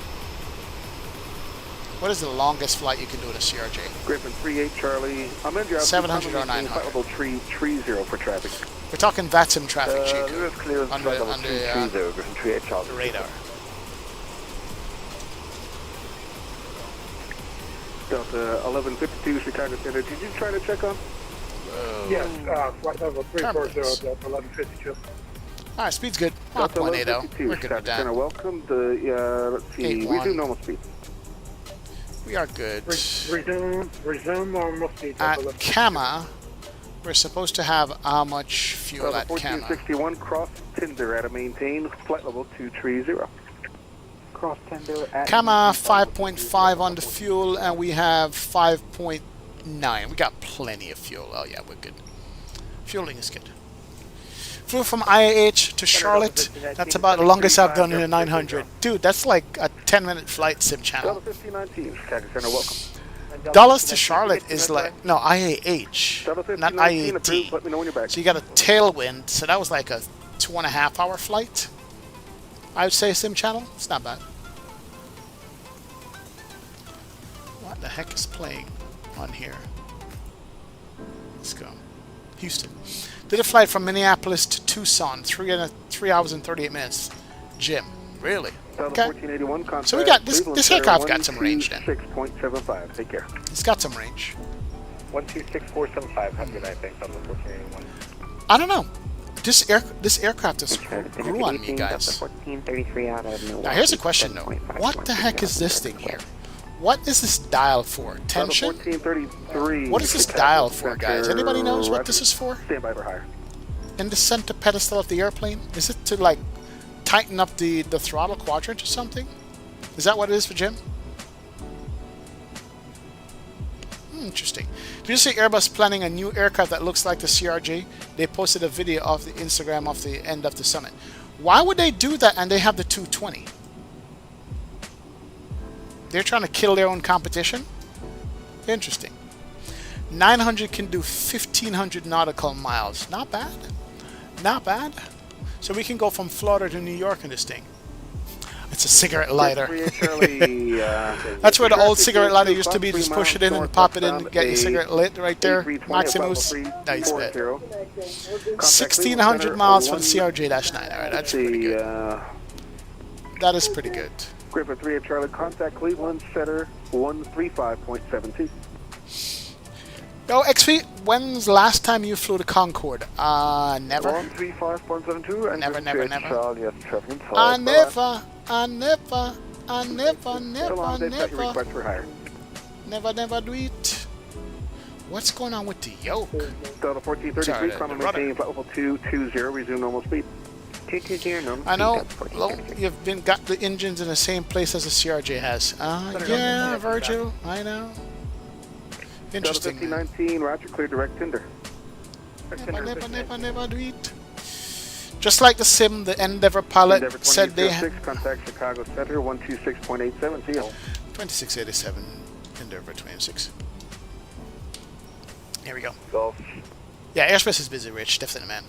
What is the longest flight you can do in a CRJ? Griffin 38 Charlie. I'm in 700 or 900. Level 330 for traffic. We're talking VATSIM traffic, Chico. On the radar. Delta 1152 Chicago Center. Did you try to check on? Yes, flight level 340 Delta 1152. Alright, speed's good. 1.80. We're good with that. Welcome. Let's see. Resume normal speed. We are good. Resume normal speed. At Kama, we're supposed to have how much fuel at Kama? 1461 cross Tinder at a maintain flight level 230. Cross Tinder at Kama 5.5 on the fuel, and we have 5.9. We got plenty of fuel. Oh yeah, we're good. Fueling is good. Flew from IAH to Charlotte. That's about the longest I've done in a 900. Dude, that's like a 10-minute flight sim channel. Dallas to Charlotte is like, no, IAH, not IAT. So you got a tailwind, so that was like a 2.5-hour flight. I would say sim channel. It's not bad. What the heck is playing on here? Let's go. Houston. Did a flight from Minneapolis to Tucson, 3 hours and 38 minutes. Jim, really? Okay. So we got this aircraft got some range then. 6.75. Take care. It's got some range. 126475. Have a good night. Thanks, Delta 1481. I don't know. This aircraft just grew on me, guys. Now here's a question though. What the heck is this thing here? What is this dial for? Tension? What is this dial for, guys? Anybody knows what this is for? Stand by for hire. In the center pedestal of the airplane? Is it to like tighten up the throttle quadrant or something? Is that what it is for Jim? Interesting. Did you see Airbus planning a new aircraft that looks like the CRJ? They posted a video of the Instagram of the end of the summit. Why would they do that and they have the 220? They're trying to kill their own competition? Interesting. 900 can do 1,500 nautical miles. Not bad. Not bad. So we can go from Florida to New York in this thing. It's a cigarette lighter. That's where the old cigarette lighter used to be. Just push it in and pop it in, get your cigarette lit right there. Maximus. Nice bit. 1,600 miles for the CRJ-9. Alright, that's pretty good. That is pretty good. Great for 38 Charlie, contact Cleveland, Center 135.72. Yo, XP, when's the last time you flew the Concorde? Never. 135.72 and never. Yes, I never do it. What's going on with the yoke? Delta 1433, climb maintain flight level 220, resume normal speed. 220 normal. I know. Well, you've got the engines in the same place as the CRJ has. Yeah, Virgil. I know. Interesting. Delta 1519, Roger, clear direct tender. Never do it. Just like the sim, the Endeavour pilot said they had. Contact Chicago Center 126.87. 2687, Endeavour 26. Here we go. Golf. Yeah, airspace is busy, Rich. Definitely, man.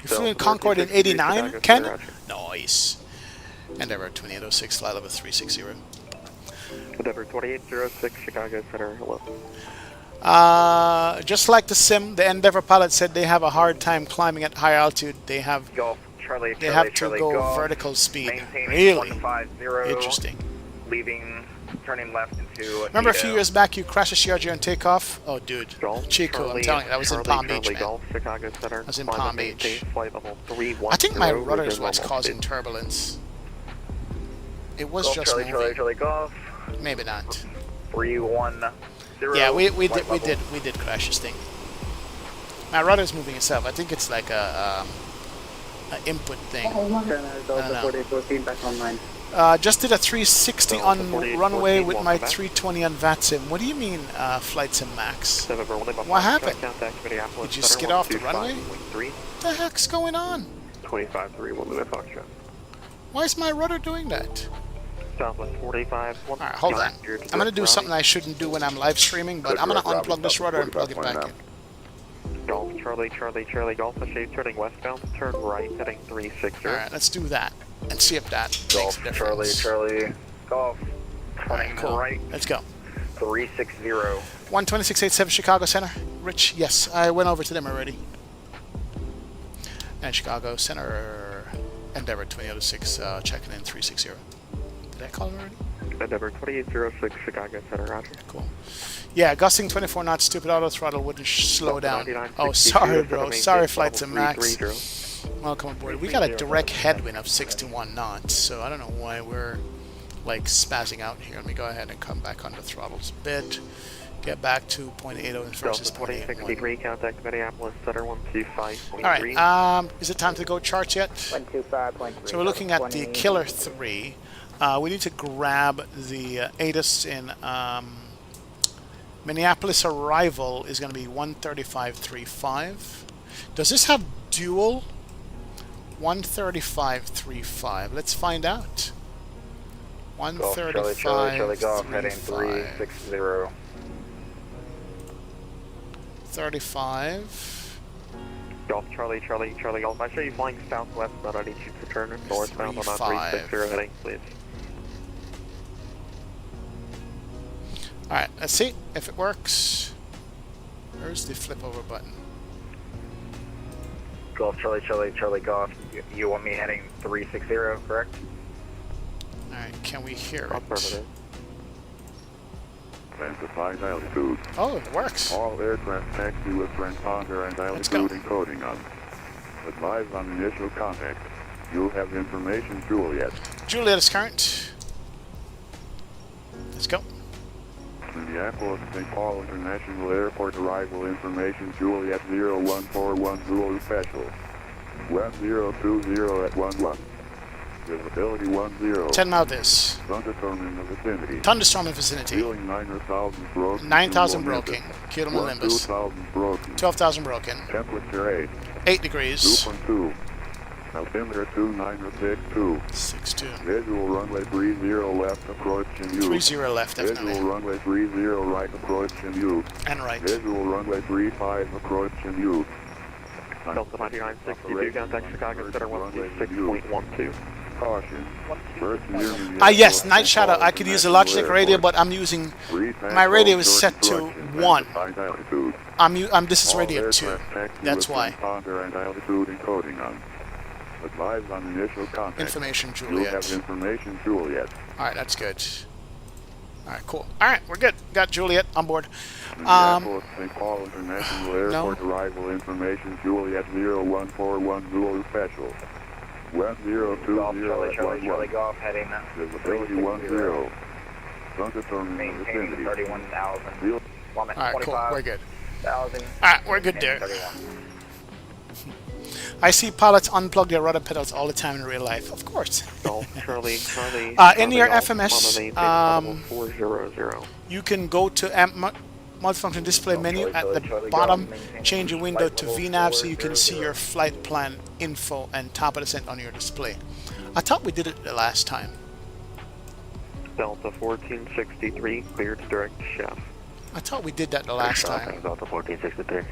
You flew in Concorde in 89, Ken? Nice. Endeavour 2806, flight level 360. Endeavour 2806, Chicago Center, hello. Just like the sim, the Endeavour pilot said they have a hard time climbing at high altitude. They have Golf, Charlie, they have to go golf, vertical speed. Really? Really? Interesting. Leaving, turning left into Remember a few years back you crashed a CRJ on takeoff? Oh, dude. Chico, I'm telling you, that was in Palm Beach, man. That was in Palm Beach. I think my rudders was causing turbulence. It was just moving. Charlie, golf. Maybe not. 310. Yeah, we did crash this thing. My rudder's moving itself. I think it's like a input thing. I don't know. Just did a 360 on runway with my 320 on VATSIM. What do you mean, Flightsim Max? What happened? Did you skid off the runway? What the heck's going on? 25-3 Why is my rudder doing that? Southwest 45. Alright, hold on. I'm going to do something I shouldn't do when I'm live streaming, but I'm going to unplug this rudder and plug it back in. Golf, Charlie, Golf, shade turning westbound, turn right, heading 360. Alright, let's do that and see if that makes a difference. Charlie, Golf, Alright, cool. right. Let's go. 360. 12687 Chicago Center. Rich, yes, I went over to them already. And Chicago Center, Endeavour 2806, checking in 360. Did I call him already? Endeavour 2806, Chicago Center, roger. Cool. Yeah, gusting 24 knots, stupid auto throttle wouldn't slow down. Oh, sorry, bro. Sorry, Flightsim Max. Welcome aboard. We got a direct headwind of 61 knots, so I don't know why we're like spazzing out here. Let me go ahead and come back on the throttles a bit. Get back to 0.80 versus 0.81. Contact Minneapolis Center 125. Alright, is it time to go charts yet? 125.3. So we're looking at the Killer 3. We need to grab the ATIS in Minneapolis. Arrival is going to be 135.35. Does this have dual? 135.35. Let's find out. 135.35. Heading 360. 35. Golf Charlie, Charlie, Charlie Golf. I show you flying southwest, but I need you to turn northbound on 360 heading, please. Alright, let's see if it works. Where's the flip over button? Golf Charlie, Charlie, Charlie Golf. You want me heading 360, correct? Alright, can we hear it? Affirmative. Identified altitude. Oh, it works. All aircraft taxi with transponder and altitude encoding on. Advise on initial contact. You have information, Juliet. Juliet is current. Let's go. Minneapolis St. Paul International Airport arrival information, Juliet 0141 Zulu Special. West 020 at 11. Visibility 10. 10 mile this. Thunderstorm in the vicinity. Thunderstorm in vicinity. Feeling 9,000 broken. 9,000 broken. Cumulonimbus. 12,000 broken. 12,000 broken. Temperature 8 degrees. 2.2. Altimeter 2962. 62. Visual runway 30 left approach and you. 30 left, definitely. Visual runway 30 right approach and you. And right. Visual runway 35 approach and you. Delta 9962, contact Chicago Center 126.12. Caution. Yes, Night Shadow. I could use a Logitech radio, but I'm using my radio is set to 1. This is radio 2. That's why. Advise on initial contact. Information, Juliet. You have information, Juliet. Alright, that's good. Alright, cool. Alright, we're good. Got Juliet on board. Minneapolis St. Paul International Airport arrival information, Juliet 0141 Zulu Special. West 020 Golf Charlie, Charlie, Charlie at 11. Golf heading Visibility 10. Thunderstorm in the Maintain vicinity. 31,000. Alright, cool. We're good. 1,000. Alright, we're good there. I see pilots unplug their rudder pedals all the time in real life. Of course. Charlie, Charlie. In your FMS, you can go to multifunction display menu at the bottom, change your window to VNAV so you can see your flight plan info and top of descent on your display. I thought we did it the last time. Delta 1463, cleared direct shaft. I thought we did that the last time. Delta 1463.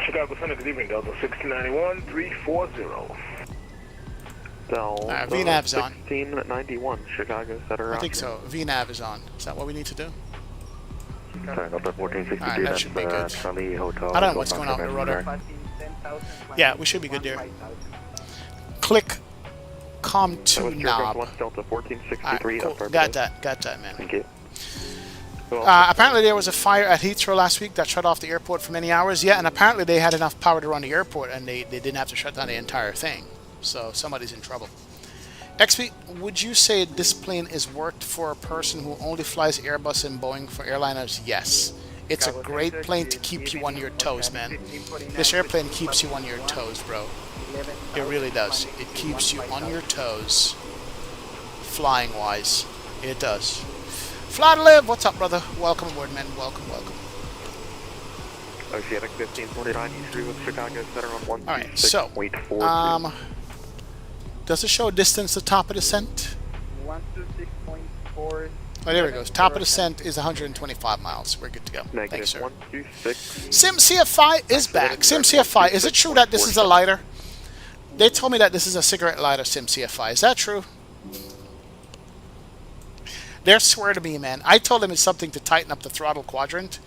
Chicago Center, good evening, Delta 1691, 340. Delta VNAV's on. 1691, Chicago Center. I think so. VNAV is on. Is that what we need to do? Sorry, Delta 1462, Alright, that should be good. Charlie Hotel. I don't know what's going on with the rudder. Yeah, we should be good there. Click COM2 knob. Delta 1463. Cool. Got that, man. Thank you. Apparently there was a fire at Heathrow last week that shut off the airport for many hours. Yeah, and apparently they had enough power to run the airport and they didn't have to shut down the entire thing. So somebody's in trouble. XP, would you say this plane is worked for a person who only flies Airbus and Boeing for airliners? Yes. It's a great plane to keep you on your toes, man. This airplane keeps you on your toes, bro. It really does. It keeps you on your toes, flying-wise. It does. Fly to live! What's up, brother? Welcome aboard, man. Welcome, welcome. Oceanic 1549, East with Chicago Center on 126.42. Alright, so, does it show distance to top of descent? 126.4. Oh, there it goes. Top of descent is 125 miles. We're good to go. Thanks, sir. 126. Sim CFI is back. Sim CFI, is it true that this is a lighter? They told me that this is a cigarette lighter, Sim CFI. Is that true? They're swear to me, man. I told them it's something to tighten up the throttle quadrant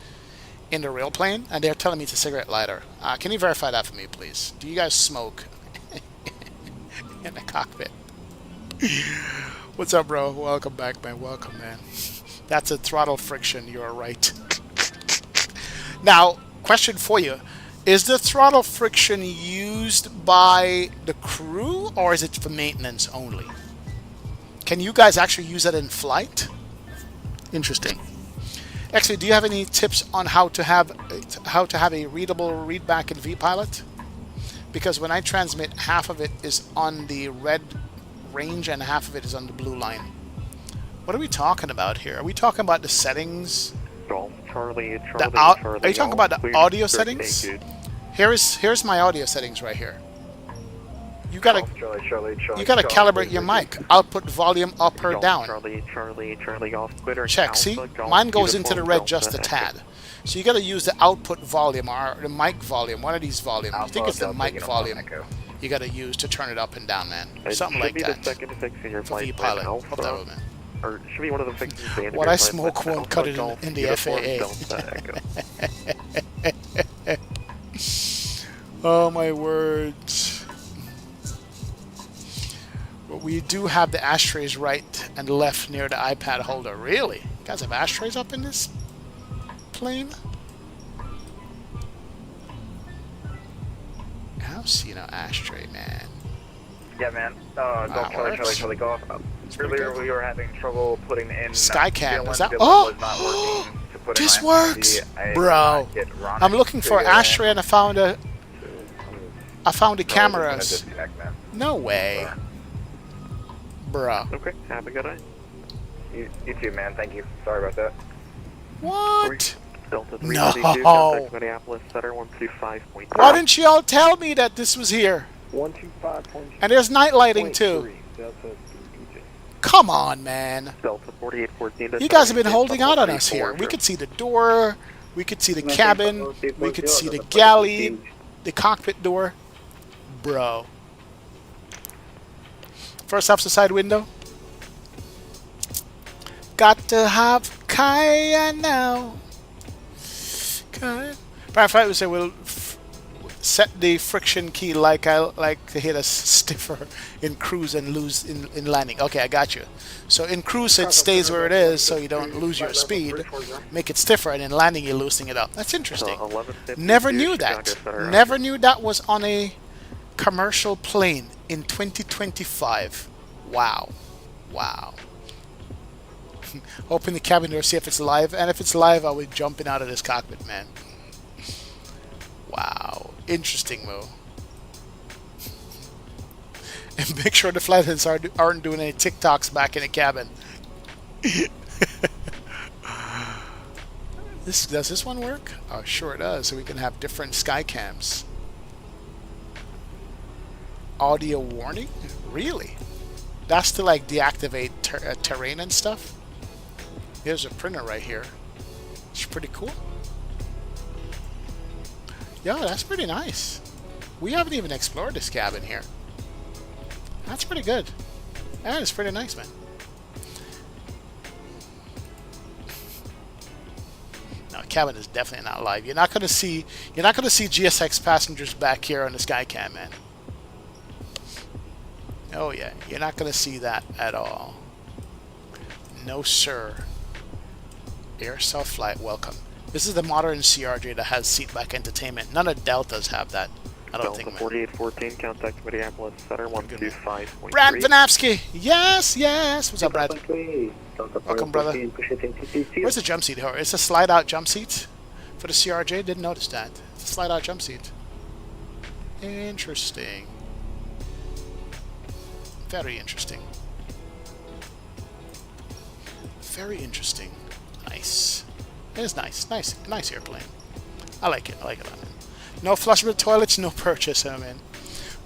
in the real plane, and they're telling me it's a cigarette lighter. Can you verify that for me, please? Do you guys smoke in the cockpit? What's up, bro? Welcome back, man. Welcome, man. That's a throttle friction. You're right. Now, question for you. Is the throttle friction used by the crew, or is it for maintenance only? Can you guys actually use that in flight? Interesting. Actually, do you have any tips on how to have a readable readback in vPilot? Because when I transmit, half of it is on the red range and half of it is on the blue line. What are we talking about here? Are we talking about the settings? Charlie, are you talking about the audio settings? Here's my audio settings right here. You gotta calibrate your mic. Output volume up or down. Charlie Golf, Twitter. Check. See, mine goes into the red just a tad. So you gotta use the output volume or the mic volume. One of these volumes. I think it's the mic volume. You gotta use to turn it up and down, man. Something like that. For the pilot. Hope that was, man. Or should be one of the fixes. What I smoke won't cut it in the FAA. Oh my words. But we do have the ashtrays right and left near the iPad holder. Really? You guys have ashtrays up in this plane? I don't see no ashtray, man. Yeah, man. Charlie Golf. Earlier we were having trouble putting in Skycam. Is that? Oh! This works! Bro. I'm looking for an ashtray and I found the cameras. No way. Bruh. Okay, have a good day. You too, man. Thank you. Sorry about that. What? Delta 332, No. contact Minneapolis, Center 125.3. Why didn't you all tell me that this was here? 125.3. And there's night lighting too. Come on, man. Delta 4814. You guys have been holding out on us here. We could see the door. We could see the cabin. We could see the galley. The cockpit door. Bro. First off the side window. Got to have Kaya now. Kaya. Private flight would say we'll set the friction key like I like to hit us stiffer in cruise and lose in landing. Okay, I got you. So in cruise it stays where it is so you don't lose your speed. Make it stiffer and in landing you're loosening it up. That's interesting. Never knew that. Never knew that was on a commercial plane in 2025. Wow. Wow. Open the cabin door, see if it's live. And if it's live, I'll be jumping out of this cockpit, man. Wow. Interesting move. And make sure the flight attendants aren't doing any TikToks back in the cabin. Does this one work? Oh, sure it does. So we can have different sky cams. Audio warning? Really? That's to like deactivate terrain and stuff? Here's a printer right here. It's pretty cool. Yo, that's pretty nice. We haven't even explored this cabin here. That's pretty good. That is pretty nice, man. No, cabin is definitely not live. You're not gonna see GSX passengers back here on the Skycam, man. Oh yeah, you're not gonna see that at all. No sir. Aerosoft flight, welcome. This is the modern CRJ that has seatback entertainment. None of Deltas have that. I don't think. Delta 4814, contact Minneapolis, Center 125.3. Brad Vanavsky! Yes, yes! What's up, Brad? Welcome, brother. Where's the jump seat here? It's a slide-out jump seat for the CRJ. Didn't notice that. It's a slide-out jump seat. Interesting. Very interesting. Very interesting. Nice. It is nice. Nice airplane. I like it. I like it, man. No flushable toilets, no purchase, man.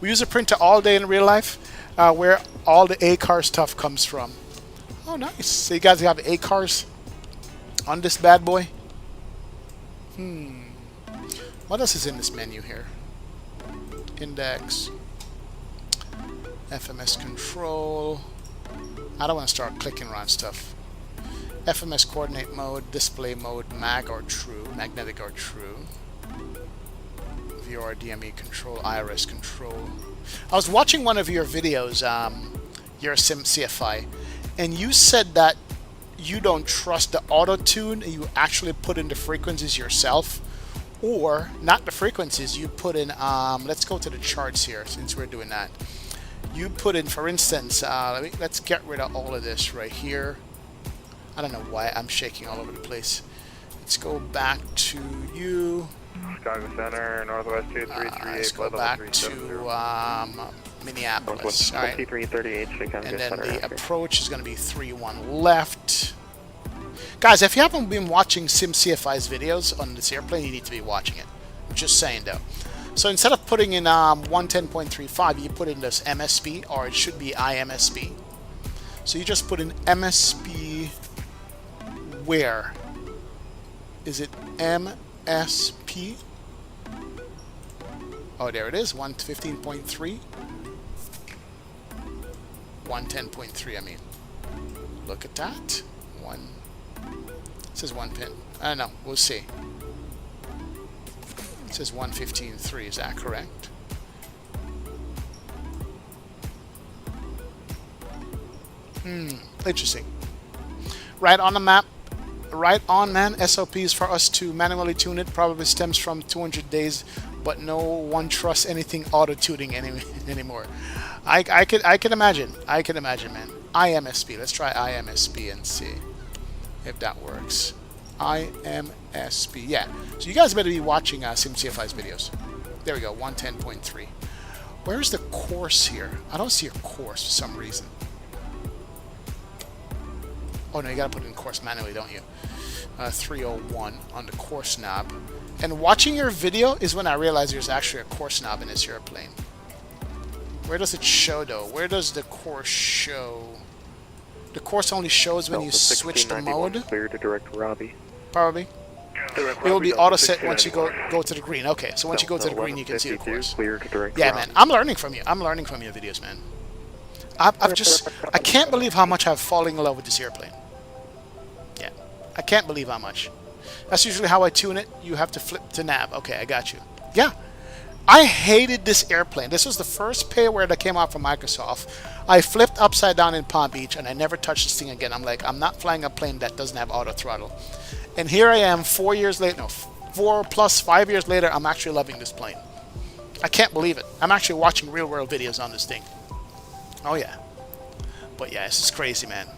We use a printer all day in real life, where all the A-car stuff comes from. Oh, nice. So you guys have A-cars on this bad boy? What else is in this menu here? Index. FMS control. I don't want to start clicking around stuff. FMS coordinate mode, display mode, mag or true, magnetic or true. VR DME control, IRS control. I was watching one of your videos, your CFI, and you said that you don't trust the auto tune and you actually put in the frequencies yourself, or not the frequencies, you put in let's go to the charts here since we're doing that. You put in, for instance, let's get rid of all of this right here. I don't know why I'm shaking all over the place. Let's go back to you. Chicago Center, Northwest 2338. Let's go back to Minneapolis. All right. And then the approach is going to be 3-1 left. Guys, if you haven't been watching SimCFI's videos on this airplane, you need to be watching it. I'm just saying, though. So instead of putting in 110.35, you put in this MSP, or it should be IMSP. So you just put in MSP. Where is it? MSP. Oh, there it is. 115.3. 110.3. I mean, look at that. It says 1 pin. I don't know. We'll see. It says 115.3. Is that correct? Interesting. Right on the map. Right on, man. SOPs for us to manually tune it probably stems from 200 days, but no one trusts anything auto-tuning anymore. I can imagine. I can imagine, man. IMSP. Let's try IMSP and see if that works. IMSP. Yeah. So you guys better be watching SimCFI's videos. There we go. 110.3. Where's the course here? I don't see a course for some reason. Oh no, you gotta put it in course manually, don't you? 301 on the course knob. And watching your video is when I realized there's actually a course knob in this airplane. Where does it show though? Where does the course show? The course only shows when you switch the mode. Clear to direct Robbie. Probably. It will be auto set once you go to the green. Okay, so once you go to the green, you can see the course. Clear to direct yeah, Robbie. man, I'm learning from you. I'm learning from your videos, man. I can't believe how much I've fallen in love with this airplane. Yeah, I can't believe how much. That's usually how I tune it. You have to flip to nav. Okay, I got you. Yeah, I hated this airplane. This was the first payware that came out from Microsoft. I flipped upside down in Palm Beach and I never touched this thing again. I'm like, I'm not flying a plane that doesn't have auto throttle. And here I am 4 years later, no, 4 plus 5 years later, I'm actually loving this plane. I can't believe it. I'm actually watching real world videos on this thing. Oh yeah. But yeah, this is crazy, man.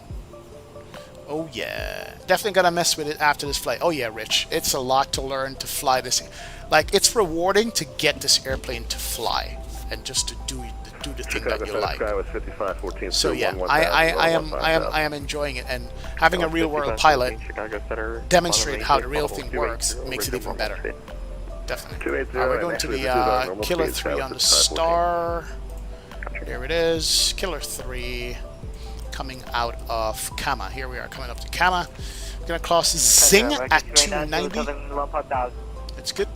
Oh yeah. Definitely gonna mess with it after this flight. Oh yeah, Rich. It's a lot to learn to fly this. Like, it's rewarding to get this airplane to fly and just to do the thing that you like. So yeah, I am enjoying it, and having a real world pilot demonstrate how the real thing works makes it even better. Definitely. Alright, we're going to the Killer 3 on the star. There it is. Killer 3 coming out of Kama. Here we are coming up to Kama. We're going to cross Zing at 290. That's good.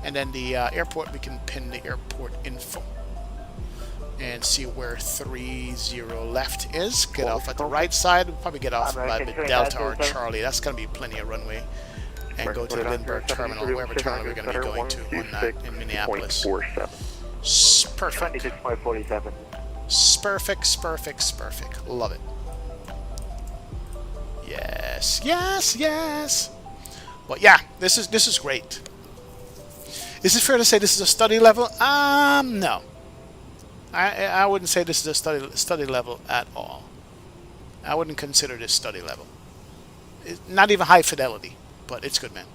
And then the airport, we can pin the airport info and see where 30 left is. Get off at the right side. We'll probably get off by the Delta or Charlie. That's going to be plenty of runway. And go to the Lindbergh terminal, wherever terminal we're going to be going to in Minneapolis. Perfect. Perfect. Love it. Yes, yes, yes. But yeah, this is great. Is it fair to say this is a study level? No. I wouldn't say this is a study level at all. I wouldn't consider this study level. Not even high fidelity, but it's good, man.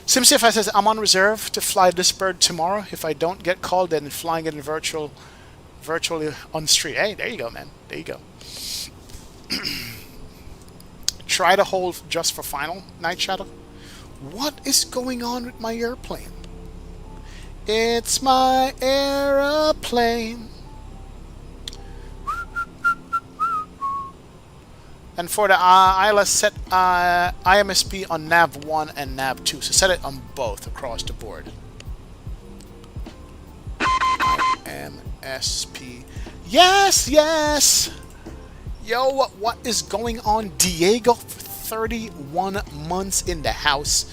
SimCFI says, I'm on reserve to fly this bird tomorrow. If I don't get called, then flying it in virtually on the street. Hey, there you go, man. There you go. Try to hold just for final, Night Shadow. What is going on with my airplane? It's my aeroplane. And for the ILS, set IMSP on nav 1 and nav 2. So set it on both across the board. IMSP. Yes, yes. Yo, what is going on? Diego for 31 months in the house.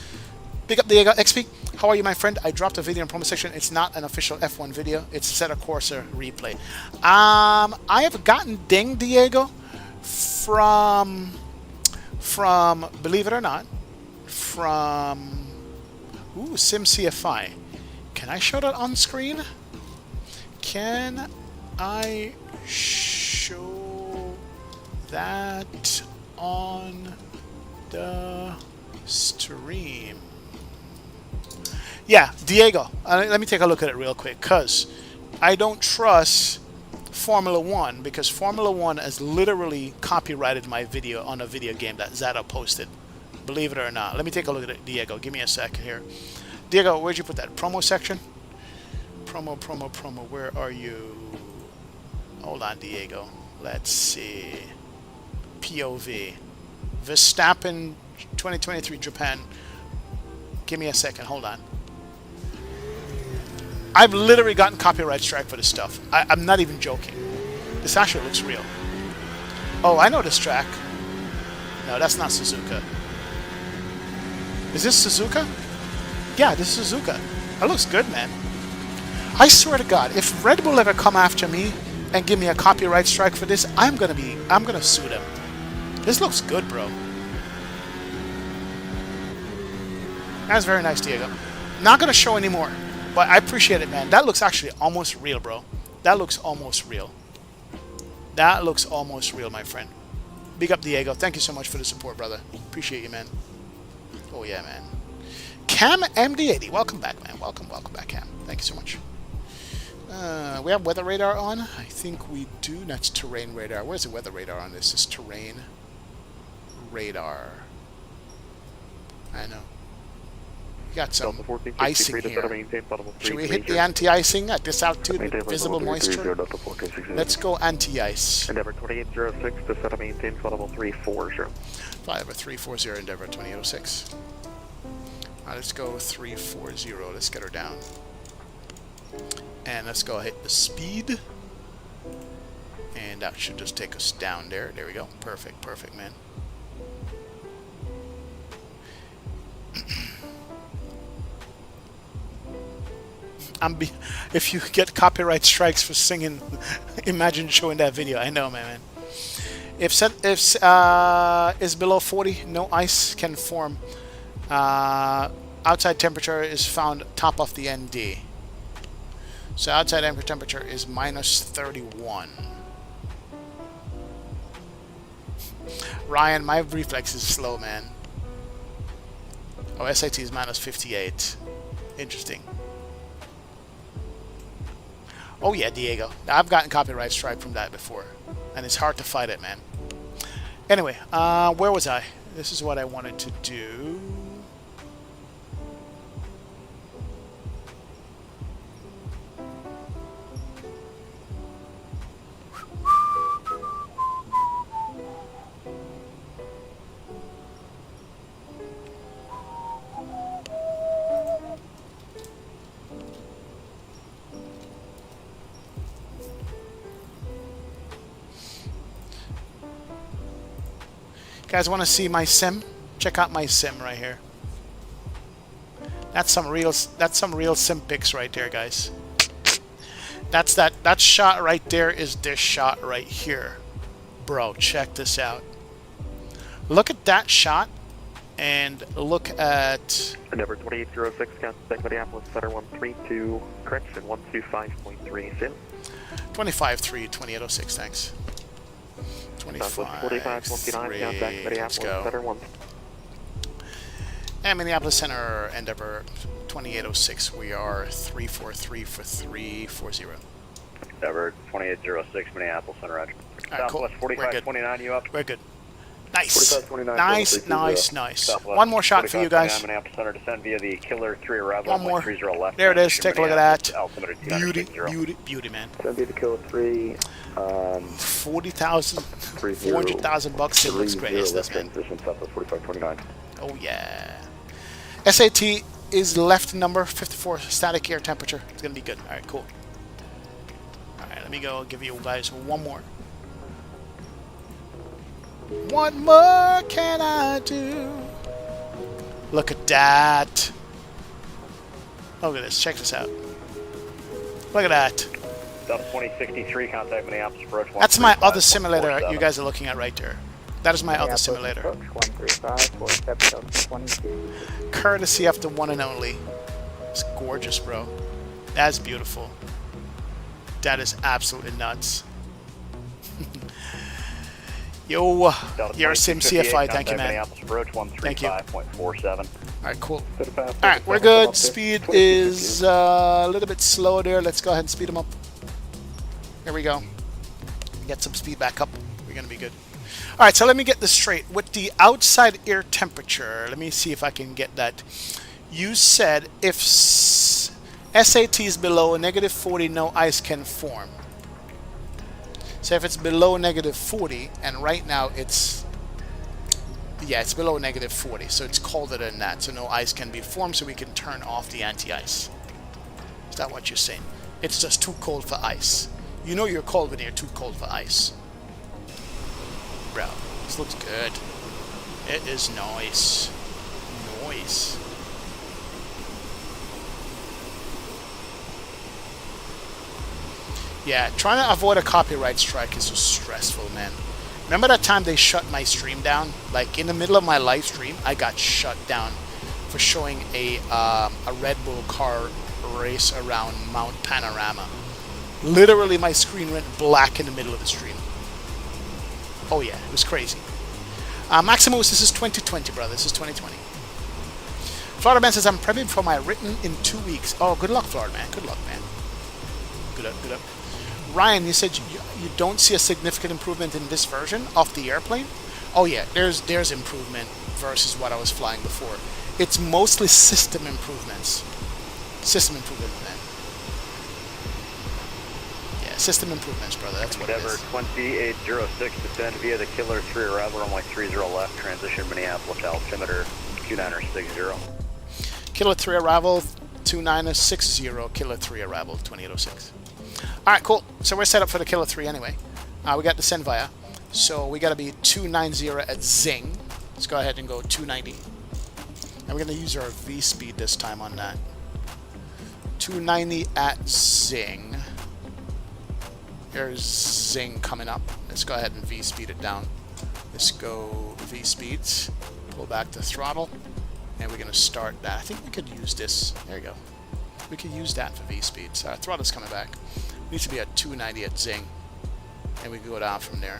Big up Diego. XP, how are you, my friend? I dropped a video in promo section. It's not an official F1 video. It's a Set a Corsa replay. I have gotten dinged, Diego, from believe it or not, from SimCFI. Can I show that on screen? Can I show that on the stream? Yeah, Diego, let me take a look at it real quick, because I don't trust Formula 1, because Formula 1 has literally copyrighted my video on a video game that Zata posted. Believe it or not. Let me take a look at it, Diego. Give me a second here. Diego, where'd you put that? Promo section? Promo. Where are you? Hold on, Diego. Let's see. POV. Verstappen 2023 Japan. Give me a second. Hold on. I've literally gotten copyright strike for this stuff. I'm not even joking. This actually looks real. Oh, I know this track. No, that's not Suzuka. Is this Suzuka? Yeah, this is Suzuka. That looks good, man. I swear to God, if Red Bull ever come after me and give me a copyright strike for this, I'm gonna sue them. This looks good, bro. That's very nice, Diego. Not gonna show anymore, but I appreciate it, man. That looks actually almost real, bro. That looks almost real. That looks almost real, my friend. Big up, Diego. Thank you so much for the support, brother. Appreciate you, man. Oh, yeah, man. Cam MD80. Welcome back, man. Welcome back, Cam. Thank you so much. We have weather radar on? I think we do. That's terrain radar. Where's the weather radar on this? This is terrain radar. I know. Got some icing here. Should we hit the anti-icing at this altitude with visible moisture? Let's go anti-ice. Endeavour 2806 to set a maintain flight level 340. Flight level 340, Endeavour 2806. Let's go 340. Let's get her down. And let's go hit the speed. And that should just take us down there. There we go. Perfect, man. If you get copyright strikes for singing, imagine showing that video. I know, man. If is below 40, no ice can form. Outside temperature is found top of the ND. So outside temperature is -31. Ryan, my reflex is slow, man. Oh, SAT is -58. Interesting. Oh yeah, Diego. I've gotten copyright strike from that before, and it's hard to fight it, man. Anyway, where was I? This is what I wanted to do. Guys, want to see my sim? Check out my sim right here. That's some real sim pics right there, guys. That shot right there is this shot right here. Bro, check this out. Look at that shot and look at Endeavour 2806 contact Minneapolis Center 132 correction 125.3 sim. 25-3 2806, thanks. 25-3, let's go. And Minneapolis Center, Endeavour 2806, we are 343 for 340. Endeavour 2806, Minneapolis Center, Roger. Cool. 4529, you up? We're good. Nice. Nice. One more shot for you guys. Minneapolis Center, descend via the Killer 3 arrival. One more. Left. There it is. Take a look at that. Beauty, man. Send via the Killer 3. 40,000, 400,000 bucks. It looks great. Is this, man? 4529. Oh yeah. SAT is left number 54. Static air temperature. It's gonna be good. All right, cool. All right, let me go give you guys one more. What more can I do? Look at that. Look at this. Check this out. Look at that. Delta 2063, contact Minneapolis approach. That's my other simulator you guys are looking at right there. That is my other simulator. Courtesy of the one and only. It's gorgeous, bro. That's beautiful. That is absolutely nuts. Yo, you're a sim CFI. Thank you, man. Thank you. Alright, cool. Alright, we're good. Speed is a little bit slow there. Let's go ahead and speed them up. Here we go. Get some speed back up. We're going to be good. Alright, so let me get this straight. With the outside air temperature, let me see if I can get that. You said if SATs below -40, no ice can form. So if it's below -40, and right now it's, yeah, it's below -40, so it's colder than that, so no ice can be formed, so we can turn off the anti-ice. Is that what you're saying? It's just too cold for ice. You know you're cold when you're too cold for ice. Bro, this looks good. It is nice. Nice. Yeah, trying to avoid a copyright strike is just stressful, man. Remember that time they shut my stream down? Like, in the middle of my live stream, I got shut down for showing a Red Bull car race around Mount Panorama. Literally, my screen went black in the middle of the stream. Oh yeah, it was crazy. Maximus, this is 2020, brother. This is 2020. Florida Man says, I'm prepping for my written in 2 weeks. Oh, good luck, Florida Man. Good luck, man. Good luck, good luck. Ryan, you said you don't see a significant improvement in this version of the airplane? Oh yeah, there's improvement versus what I was flying before. It's mostly system improvements. System improvement, man. Yeah, system improvements, brother. That's what Endeavor it is. 2806 descend via the Killer 3 arrival runway 30 left, transition Minneapolis altimeter 2960. Killer 3 arrival 2960, Killer 3 arrival 2806. Alright, cool. So we're set up for the Killer 3 anyway. We got descend via. So we got to be 290 at Zing. Let's go ahead and go 290. And we're going to use our V speed this time on that. 290 at Zing. There's Zing coming up. Let's go ahead and V speed it down. Let's go V speeds. Pull back the throttle. And we're going to start that. I think we could use this. There you go. We could use that for V speeds. Throttle's coming back. We need to be at 290 at Zing. And we can go down from there.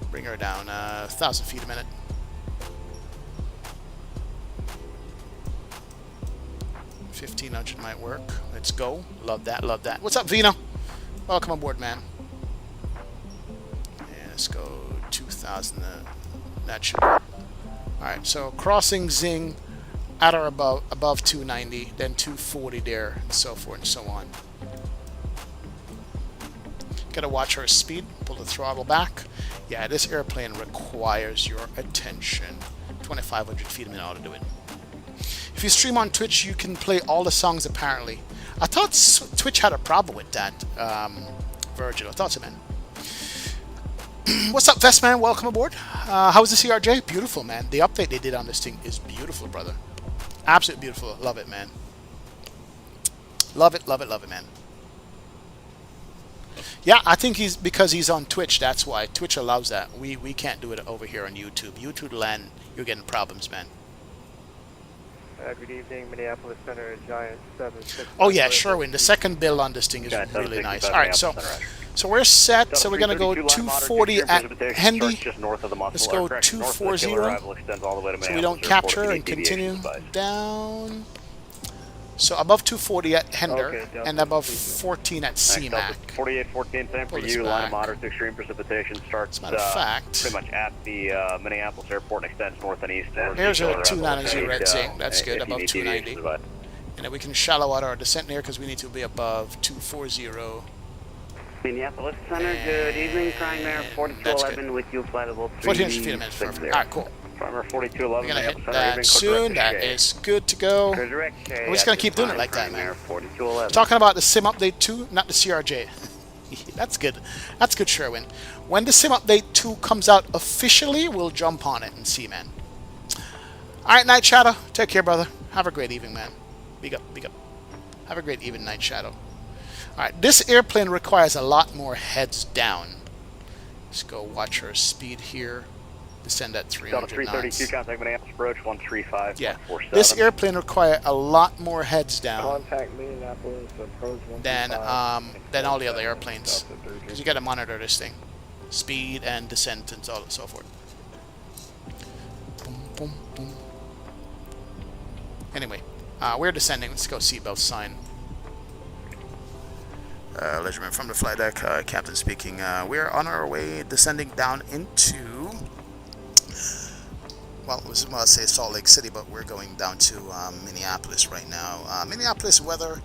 Bring her down 1,000 feet a minute. 1,500 might work. Let's go. Love that, love that. What's up, Vino? Welcome aboard, man. Yeah, let's go 2,000. That should work. Alright, so crossing Zing at or above 290, then 240 there, and so forth and so on. Gotta watch our speed. Pull the throttle back. Yeah, this airplane requires your attention. 2,500 feet a minute ought to do it. If you stream on Twitch, you can play all the songs apparently. I thought Twitch had a problem with that, Virgil. I thought so, man. What's up, Vestman? Welcome aboard. How's the CRJ? Beautiful, man. The update they did on this thing is beautiful, brother. Absolutely beautiful. Love it, man. Love it, love it, love it, man. Yeah, I think because he's on Twitch, that's why. Twitch allows that. We can't do it over here on YouTube. YouTube land, you're getting problems, man. Good evening, Minneapolis Center, Giant 76. Oh yeah, Sherwin. The second build on this thing is really nice. All right, so we're set. So we're gonna go 240 at Hendy. Let's go 240. So we don't capture and continue down. So above 240 at Hender and above 14 at CMAC. 4814, same for you. Line of moderate to extreme precipitation starts pretty much at the Minneapolis airport and extends north and east. Here's a 290 red Zing. That's good, above 290. And then we can shallow out our descent here because we need to be above 240. Minneapolis Center, good evening. Primary 4211 with you, flightable 1,400 feet a minute. Perfect. All right, cool. Primary 4211. We're going to hit that soon. That is good to go. We're just going to keep doing it like that, man. Talking about the Sim Update 2, not the CRJ. That's good. That's good, Sherwin. When the Sim Update 2 comes out officially, we'll jump on it and see, man. All right, Night Shadow. Take care, brother. Have a great evening, man. Big up, big up. Have a great evening, Night Shadow. All right, this airplane requires a lot more heads down. Let's go watch our speed here. Descend at 300 332, contact Minneapolis approach 135. Yeah, this airplane requires a lot more heads down Contact Minneapolis approach than all the other airplanes. Because you got to monitor this thing, speed and descent and so forth. Boom, boom, boom. Anyway, we're descending. Let's go seatbelt sign. Leisure from the flight deck, captain speaking. We're on our way descending down into well, I was going to say Salt Lake City, but we're going down to Minneapolis right now. Minneapolis weather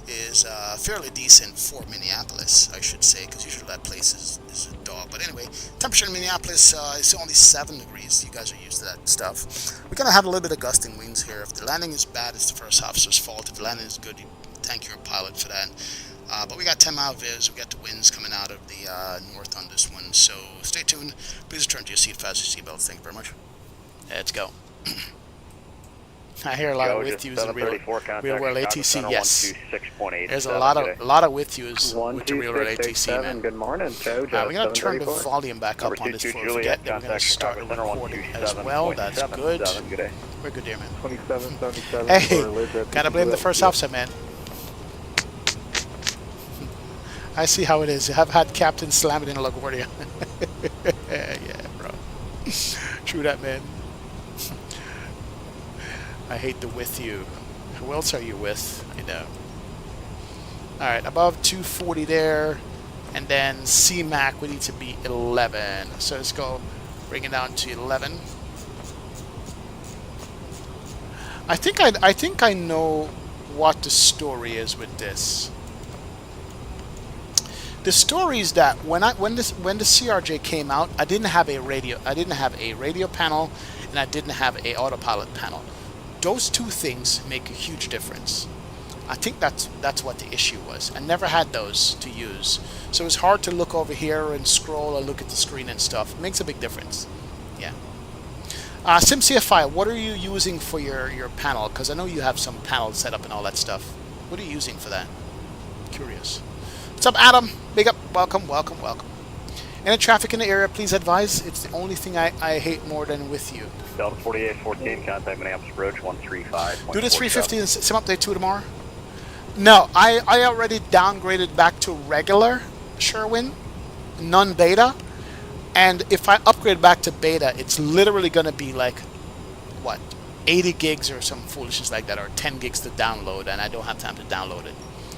is fairly decent for Minneapolis, I should say, because usually that place is a dog. But anyway, temperature in Minneapolis is only 7 degrees. You guys are used to that stuff. We're going to have a little bit of gusting winds here. If the landing is bad, it's the first officer's fault. If the landing is good, you thank your pilot for that. But we got 10-mile viz. We got the winds coming out of the north on this one. So stay tuned. Please return to your seat, fasten your seatbelts. Thank you very much. Let's go. I hear a lot of with yous in real world ATC. Yes, there's a lot of with yous with the real world ATC, man. Good morning, Joe. We're gonna turn the volume back up on this before we forget that we're gonna start recording as well. That's good. We're good here, man. 2777. Hey, gotta blame the first officer, man. I see how it is. I've had captains slam it in LaGuardia. Yeah, bro. True that, man. I hate the with you. Who else are you with? I know. Alright, above 240 there. And then CMAC, we need to be 11. So let's go bring it down to 11. I think I know what the story is with this. The story is that when the CRJ came out, I didn't have a radio panel, and I didn't have a autopilot panel. Those two things make a huge difference. I think that's what the issue was. I never had those to use, so it's hard to look over here and scroll or look at the screen and stuff. It makes a big difference. Yeah. SimCFI, what are you using for your panel? Because I know you have some panels set up and all that stuff. What are you using for that? Curious. What's up, Adam? Big up. Welcome, welcome, welcome. Any traffic in the area, please advise. It's the only thing I hate more than with you. Delta 4814, contact Minneapolis approach 135. Do the 350 and sim update 2 tomorrow? No, I already downgraded back to regular Sherwin, non-beta. And if I upgrade back to beta, it's literally going to be like, what, 80 gigs or some foolishness like that, or 10 gigs to download, and I don't have time to download it.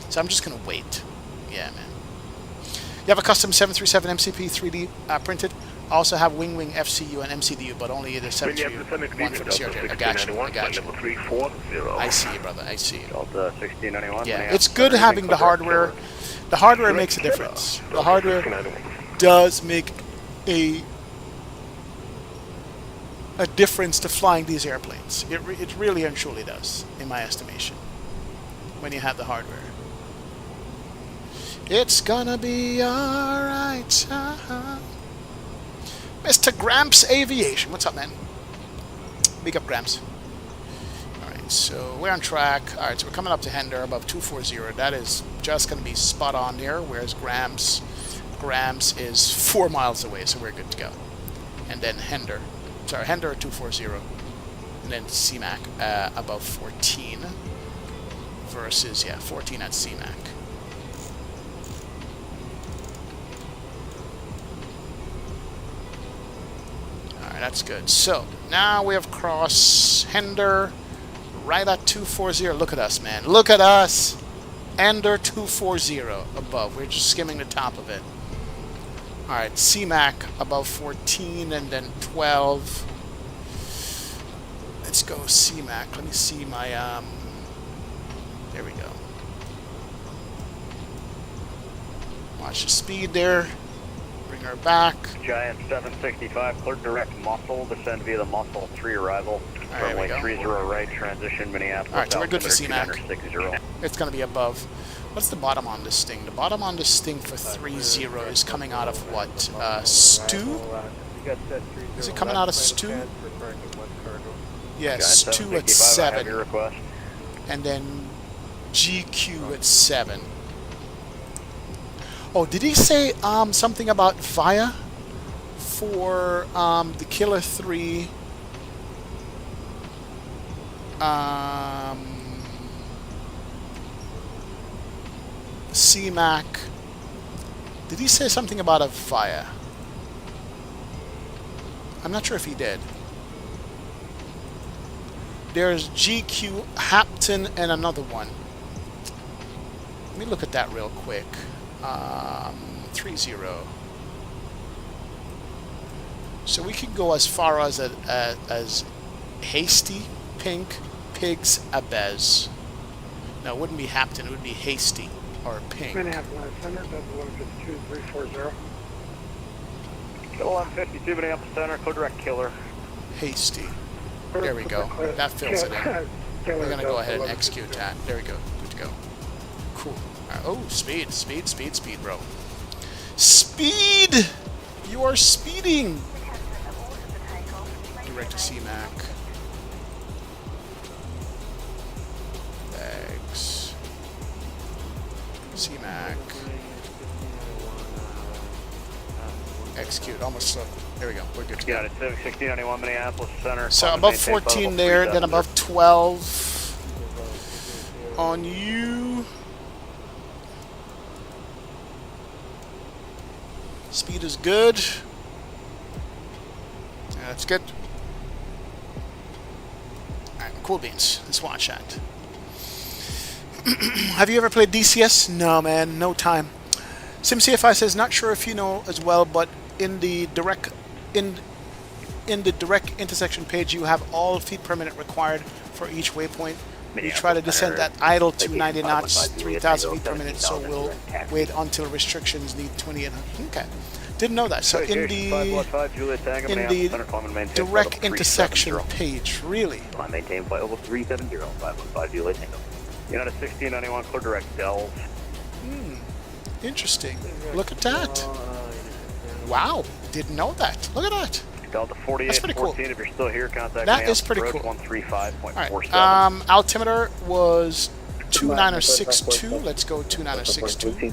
So I'm just going to wait. Yeah, man. You have a custom 737 MCP 3D printed. I also have Wing FCU and MCDU, but only either 731 for the CRJ. I got you. I got you. I see you, brother. I see you. Delta 1691. Yeah, it's good having the hardware. The hardware makes a difference. The hardware does make a difference to flying these airplanes. It really and truly does, in my estimation, when you have the hardware. It's gonna be alright. Mr. Gramps Aviation. What's up, man? Big up, Gramps. Alright, so we're on track. Alright, so we're coming up to Hender above 240. That is just gonna be spot on there, whereas Gramps is 4 miles away, so we're good to go. And then Hender at 240. And then CMAC above 14 versus, 14 at CMAC. That's good. So now we have cross Hender right at 240. Look at us, man. Look at us. Hender 240 above. We're just skimming the top of it. All right, CMAC above 14 and then 12. Let's go CMAC. Let me see my there we go. Watch the speed there. Bring her back. Giant 765, clear direct muscle, descend via the muscle 3 arrival. Runway 30 right, transition Minneapolis. Alright, so we're good for CMAC. It's going to be above. What's the bottom on this thing? The bottom on this thing for 30 is coming out of what? Stu? Is it coming out of Stu? Yes, Stu at 7. And then GQ at 7. Oh, did he say something about VIA for the Killer 3? CMAC. Did he say something about a VIA? I'm not sure if he did. There's GQ, Hapton, and another one. Let me look at that real quick. 30. So we can go as far as Hasty, Pink, Pigs, Abez. No, it wouldn't be Hapton, it would be Hasty or Pink. Minneapolis Center, Delta 152-340. Kill 152, Minneapolis Center, clear direct killer. Hasty. There we go. That fills it in. We're going to go ahead and execute that. There we go. Good to go. Cool. Right. Oh, speed, speed, speed, speed, bro. Speed! You are speeding! Direct to CMAC. Bags. CMAC. Execute. Almost slow. There we go. We're good to go. Got it. 1691 Minneapolis Center. So above 14 there, then above 12 on you. Speed is good. Yeah, that's good. Alright, cool beans. Let's watch that. Have you ever played DCS? No, man. No time. SimCFI says, not sure if you know as well, but in the direct intersection page, you have all feet per minute required for each waypoint. We try to descend at idle to 90 knots, 3,000 feet per minute, so we'll wait until restrictions need 2,800. Okay, didn't know that. So in the direct intersection page, really? Maintain flight level 370, 515 Juliet Tango. United 1691, clear direct Dells. Interesting. Look at that. Wow, didn't know that. Look at that. Delta 48, that's pretty cool. 14, if you're still here, contact that me. Is pretty cool. 135.47. Right. Altimeter was 2962. Let's go 2962.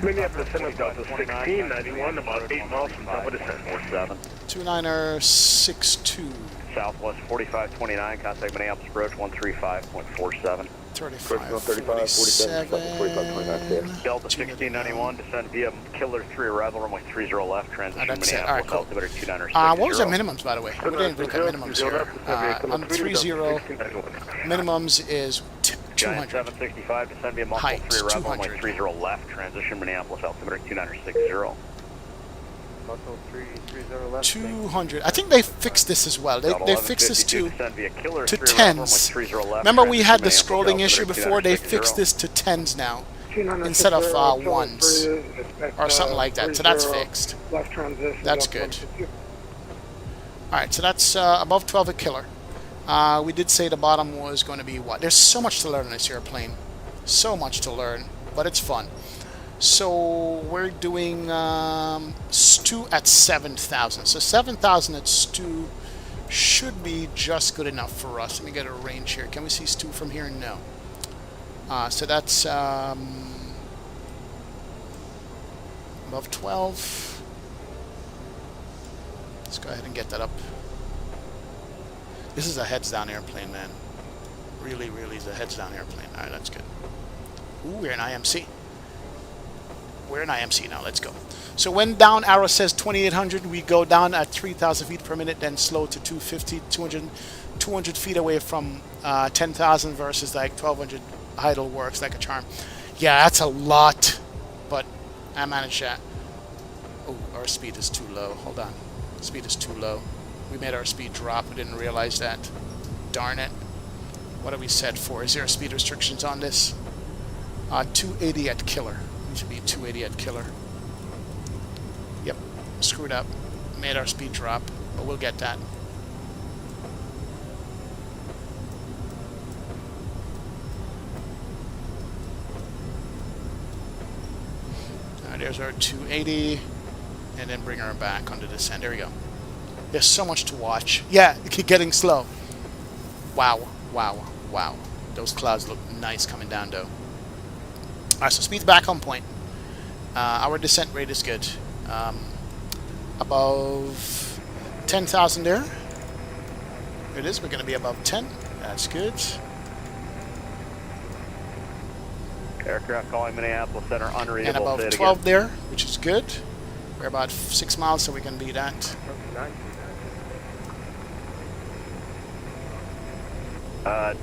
Minneapolis Center, Delta 1691, about 8 miles from top of the descent. 47. 2962. Southwest 4529, contact Minneapolis approach 135.47. 3547. Delta 1691, descend via Killer 3 arrival runway 30 left, transition that's Minneapolis, Alright, cool. altimeter 2960. What was our minimums, by the way? We didn't look at minimums here. On 30, minimums is 200. 765, descend via multiple Height, 3 arrival runway 200. 30 left, transition Minneapolis, altimeter 2960. 200. I think they fixed this as well. They fixed this to tens. Remember we had the scrolling issue before? They fixed this to tens now instead of ones or something like that. So that's fixed. That's good. Alright, so that's above 12 a killer. We did say the bottom was going to be what? There's so much to learn in this airplane. So much to learn, but it's fun. So we're doing Stu at 7,000. So 7,000 at Stu should be just good enough for us. Let me get a range here. Can we see Stu from here? No. So that's above 12. Let's go ahead and get that up. This is a heads down airplane, man. Really, really is a heads down airplane. Alright, that's good. Ooh, we're in IMC. We're in IMC now. Let's go. So when down arrow says 2,800, we go down at 3,000 feet per minute, then slow to 250, 200 feet away from 10,000 versus like 1,200 idle works like a charm. Yeah, that's a lot, but I managed that. Oh, our speed is too low. Hold on. Speed is too low. We made our speed drop. We didn't realize that. Darn it. What are we set for? Is there speed restrictions on this? 280 at killer. Should be 280 at killer. Yep, screwed up. Made our speed drop, but we'll get that. There's our 280, and then bring her back on the descent. There we go. There's so much to watch. Yeah, getting slow. Wow, wow, wow. Those clouds look nice coming down, though. Alright, so speed's back on point. Our descent rate is good. Above 10,000 there. There it is. We're going to be above 10. That's good. Aircraft calling Minneapolis Center, unreadable. And above 12 there, which is good. We're about 6 miles, so we can beat that.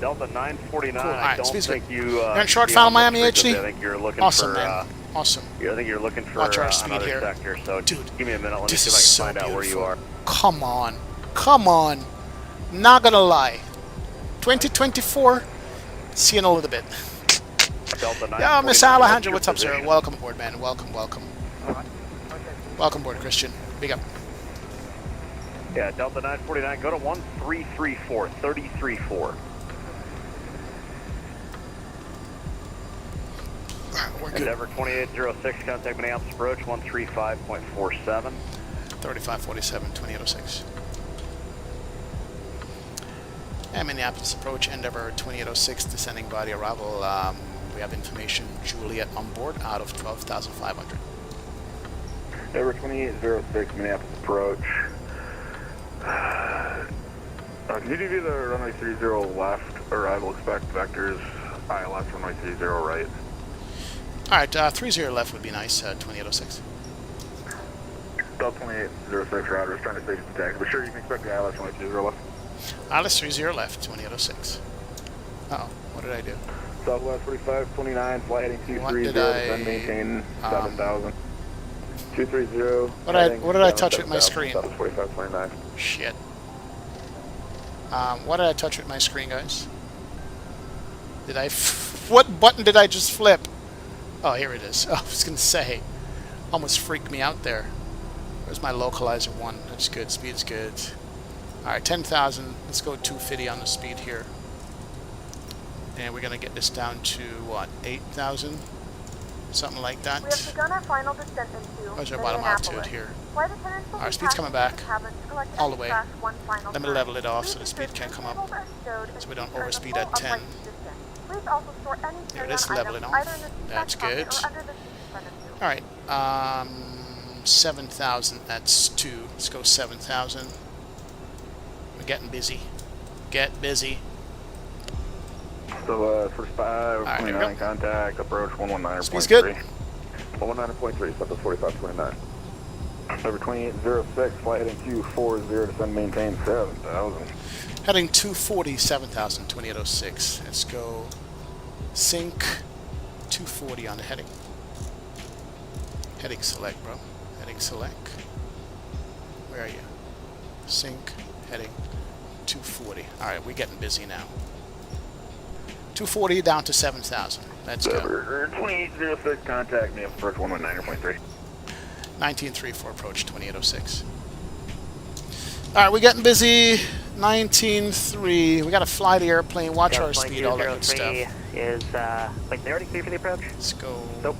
Delta 949. Cool. I right, don't think you. you're in short final Miami HD. I think you're looking awesome, for man. Awesome. Yeah, I think you're looking for Watch our speed another here. sector, so Dude, give me a minute. Let me this see if I is can so find out where you are. Come on. Come on. Not gonna lie. 2024, see you in a little bit. Yeah, Miss Alejandro, what's up, sir? Welcome aboard, man. Welcome, welcome. Welcome aboard, Christian. Big up. Yeah, Delta 949, go to 1334, 33-4. We're good. Endeavor 2806, contact Minneapolis approach 135.47. 3547, 2806. And Minneapolis approach, Endeavor 2806, descending body arrival. We have information, Juliet on board out of 12,500. Endeavor 2806, Minneapolis approach. Can you do the runway 30 left, arrival expect vectors, ILS runway 30 right? Alright, 30 left would be nice, 2806. Delta 2806 router is trying to station the taxi, but sure you can expect the ILS runway 30 left. ILS 30 left, 2806. Uh-oh, what did I do? Southwest 4529, flight heading 230, then maintain 7,000. 230. What did I touch with my screen? 4529. Shit. What did I touch with my screen, guys? Did I... what button did I just flip? Oh, here it is. Oh, I was going to say. Almost freaked me out there. Where's my localizer 1? That's good. Speed's good. Alright, 10,000. Let's go 250 on the speed here. And we're going to get this down to, what, 8,000? Something like that. We have begun our final descent into Where's our bottom altitude here? All right, speed's coming back. All the way. Let me level it off so the speed can come up. So we don't overspeed at 10. There it is, level it off. That's good. Alright, 7,000, that's 2. Let's go 7,000. We're getting busy. Get busy. So, first 529, contact, approach 119.3. Speed's good. 119.3, step to 4529. Over 2806, flight heading 240, descend maintain 7,000. Heading 240, 7,000, 2806. Let's go sync 240 on the heading. Heading select, bro. Heading select. Where are you? Sync, heading 240. Alright, we're getting busy now. 240 down to 7,000. Let's go. 2806, contact me, approach 119.3. 1934, approach 2806. Alright, we're getting busy. 19.3. We gotta fly the airplane, watch our speed, all that good stuff. Is, wait, they already cleared for the approach? Let's go. Nope.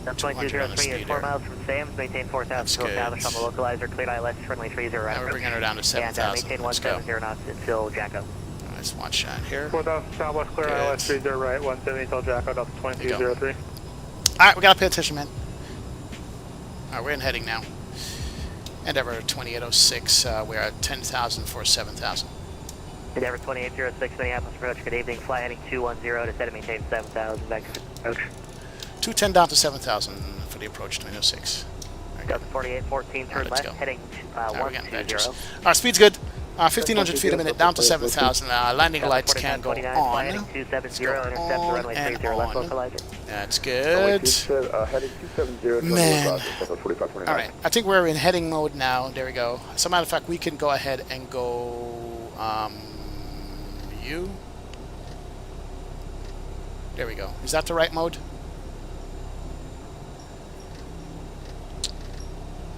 That's 2203 is 4 miles from Sam's, maintain 4,000 to establish on the localizer, cleared ILS, friendly 30 right. Now we're bringing her down to 7,000. And maintain 170 knots until Jacko. Let's watch that here. 4,000 Southwest, clear ILS 30 right, 170 until Jacko, Delta 2203. Alright, we gotta pay attention, man. Alright, we're in heading now. Endeavor 2806, we're at 10,000 for 7,000. Endeavor 2806, Minneapolis approach, good evening, fly heading 210 to set and maintain 7,000, back to approach. 210 down to 7,000 for the approach 2006. Delta 4814, turn left, heading 120. Our speed's good. 1,500 feet a minute, down to 7,000. Landing lights can go on. Let's go on and on. That's good. Man. Alright, I think we're in heading mode now. There we go. As a matter of fact, we can go ahead and go... There we go. Is that the right mode?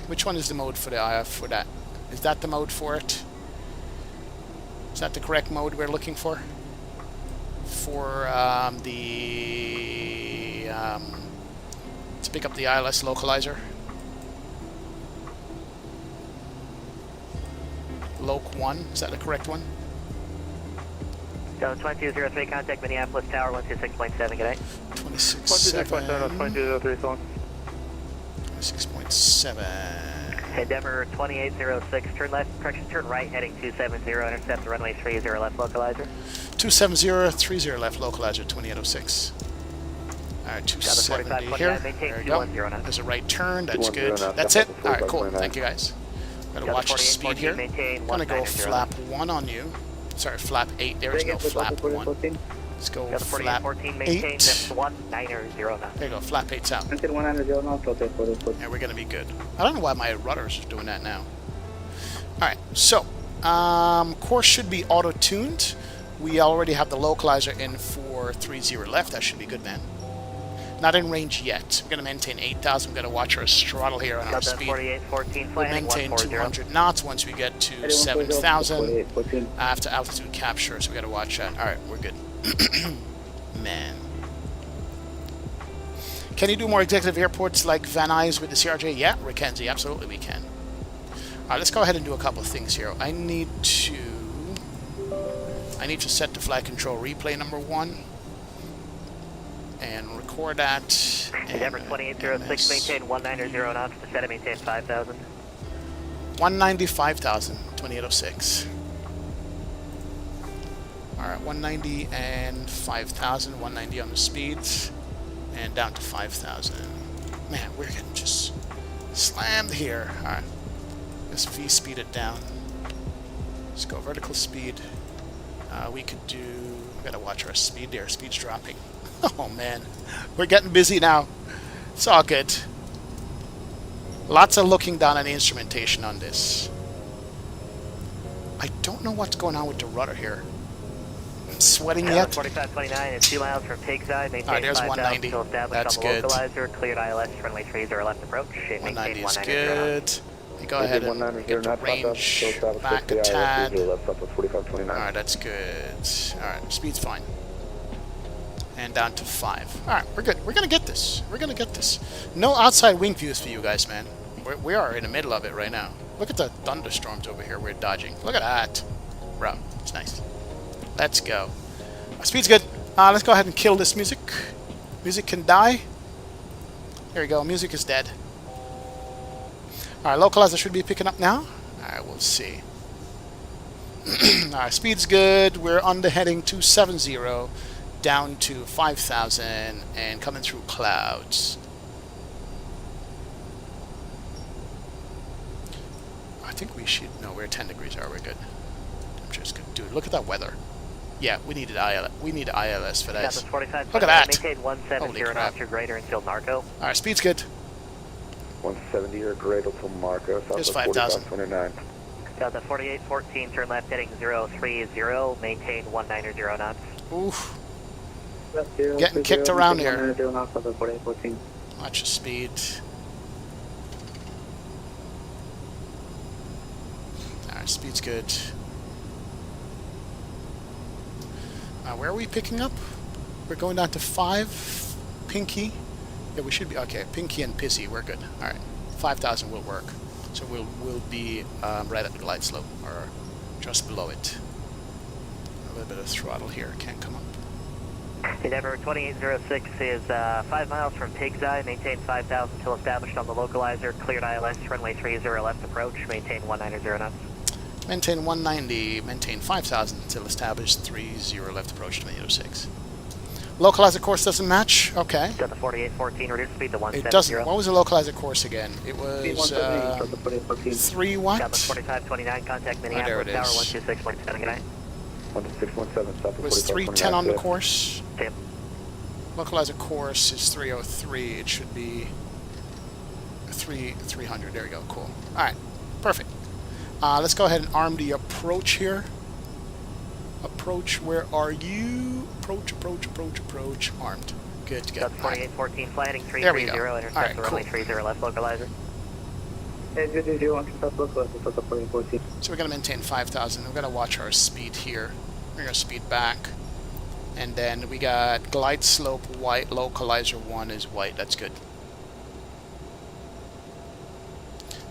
Which one is the mode for the IF for that? Is that the mode for it? Is that the correct mode we're looking for? For to pick up the ILS localizer? Loc 1, is that the correct one? So 2203, contact Minneapolis Tower 126.7, good night. 26.7. 2203, 26.7. Endeavor 2806, turn left, correction, turn right, heading 270, intercept the runway 30 left localizer. 270, 30 left localizer, 2806. Alright, 270 here. There we go. There's a right turn, that's good. That's it. Alright, cool. Thank you guys. Gotta watch the speed here. Gonna go flap 1 on you. Sorry, flap 8. There is no flap 1. Let's go Delta flap 4814, maintain 8. 190 knots. There you go, flap 8's out. Until 190 knots, okay, Yeah, we're gonna be good. I don't know why my rudder's doing that now. Alright, so course should be auto-tuned. We already have the localizer in for 30 left. That should be good, man. Not in range yet. We're gonna maintain 8,000. We're gonna watch our throttle here on our Delta speed. 4814, We'll maintain 200 knots once we get to 7,000 after altitude capture, so we gotta watch that. Alright, we're good. Man. Can you do more executive airports like Van Nuys with the CRJ? Yeah, Mackenzie, absolutely we can. Alright, let's go ahead and do a couple of things here. I need to set the flight control replay number 1 and record that. Endeavour 2806, maintain 190 knots, descend and maintain 5,000. 195,000, 2806. Alright, 190 and 5,000, 190 on the speeds, and down to 5,000. Man, we're getting just slammed here. Alright, let's V-speed it down. Let's go vertical speed. We could do, we gotta watch our speed there, speed's dropping. Oh man, we're getting busy now. It's all good. Lots of looking down on the instrumentation on this. I don't know what's going on with the rudder here. I'm sweating yet. 4529 and 2 miles from Pig's Eye. Maintain there's 5,000 190. until established That's on the good. localizer. Cleared ILS, friendly 30 left approach. 190 maintain is 190 good. You go ahead and get the range back a tad. Alright, that's good. Alright, speed's fine. And down to 5. Alright, we're good. We're gonna get this. We're gonna get this. No outside wing views for you guys, man. We are in the middle of it right now. Look at the thunderstorms over here we're dodging. Look at that. Bro, it's nice. Let's go. Speed's good. Let's go ahead and kill this music. Music can die. There we go. Music is dead. Alright, localizer should be picking up now. Alright, we'll see. Alright, speed's good. We're on the heading 270 down to 5,000 and coming through clouds. I think we should... No, we're 10 degrees. Are we good? I'm just good. Dude, look at that weather. Yeah, we needed ILS. We need ILS for that. Look at that. Maintain 170 knots or greater until Narco. Alright, speed's good. 170 or greater till Marco. There's 5,000. Delta 4814, turn left heading 030, maintain 190 knots. Oof. Getting kicked around here. Watch the speed. Alright, speed's good. Where are we picking up? We're going down to 5. Pinky. Yeah, we should be okay. Pinky and Pissy, we're good. Alright, 5,000 will work. So we'll be right at the glide slope, or just below it. A little bit of throttle here, can't come up. Endeavour 2806 is 5 miles from Pig's Eye. Maintain 5,000 until established on the localizer. Cleared ILS, runway 30 left approach. Maintain 190 knots. Maintain 190. Maintain 5,000 until established 30 left approach 2806. Localizer course doesn't match. Okay. Delta 4814, reduce speed to 170. It doesn't. What was the localizer course again? It was 3 what? Delta 4529, contact Minneapolis Tower 126.7. Good night. 12617. It was 310 on the course. Yep. Localizer course is 303. It should be 300. There we go. Cool. All right. Perfect. Let's go ahead and arm the approach here. Approach, where are you? Approach, approach, approach, approach. Armed. Good to go. That's 4814, fly heading 330, there we go. Intercept All right, the cool. runway 30 left localizer. So we're going to maintain 5,000. We're going to watch our speed here. We're going to speed back. And then we got glide slope white, localizer 1 is white. That's good.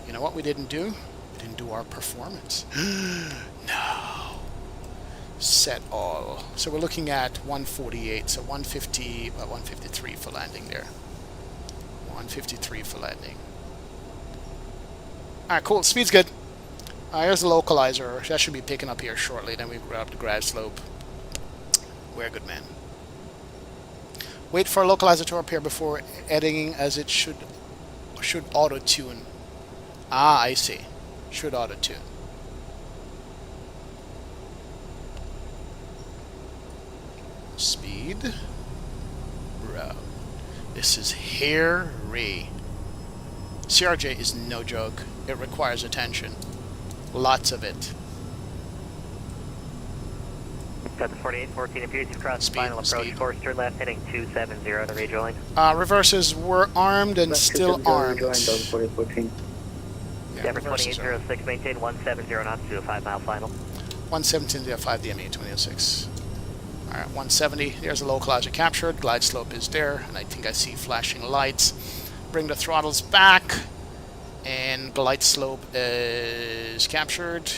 You know what we didn't do? We didn't do our performance. No. Set all. So we're looking at 148, so 150, 153 for landing there. 153 for landing. Alright, cool. Speed's good. Here's the localizer. That should be picking up here shortly. Then we grab the grad slope. We're good, man. Wait for a localizer to appear before editing, as it should auto-tune. Ah, I see. Should auto-tune. Speed. speed. Bro, this is hairy. CRJ is no joke. It requires attention. Lots of it. Got the 4814 appears to cross final approach course, turn left heading 270 to rejoin. Reverses were armed and still armed. Denver 2806, maintain 170 knots to a 5 mile final. 117.05 DME 2006. Alright, 170. There's a localizer captured. Glide slope is there, and I think I see flashing lights. Bring the throttles back, and glide slope is captured.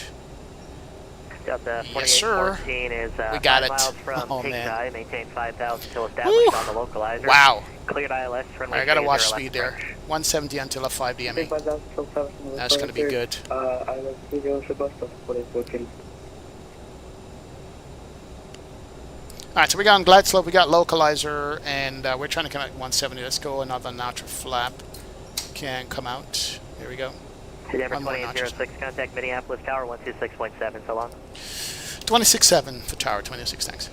Got the Yes, sir. 4814 is we got 5 it. miles from Oh, Pigs man. Eye, maintain 5,000 until established on the localizer. Wow. Cleared ILS, runway I gotta watch 30 speed there. 170 until a 5 DME. That's gonna be good. Alright, so we got on glide slope, we got localizer, and we're trying to come out 170. Let's go another notch of flap. Can come out. Here we go. Denver 2806, contact Minneapolis Tower 126.7, so long. 26.7 for tower, 26, thanks.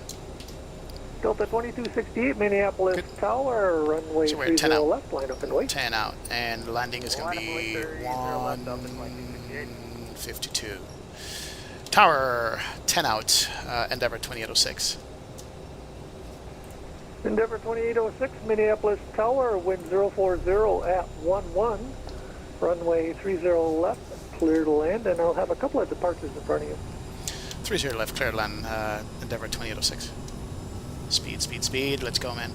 Delta 2268, Minneapolis Tower, runway 30 left, line up and wait. 10 out, and landing is going to be 152. Tower, 10 out, Endeavour 2806. Endeavour 2806, Minneapolis Tower, wind 040 at 11, runway 30 left, clear to land, and I'll have a couple of departures in front of you. 30 left, clear to land, Endeavour 2806. Speed, speed, speed, let's go, man.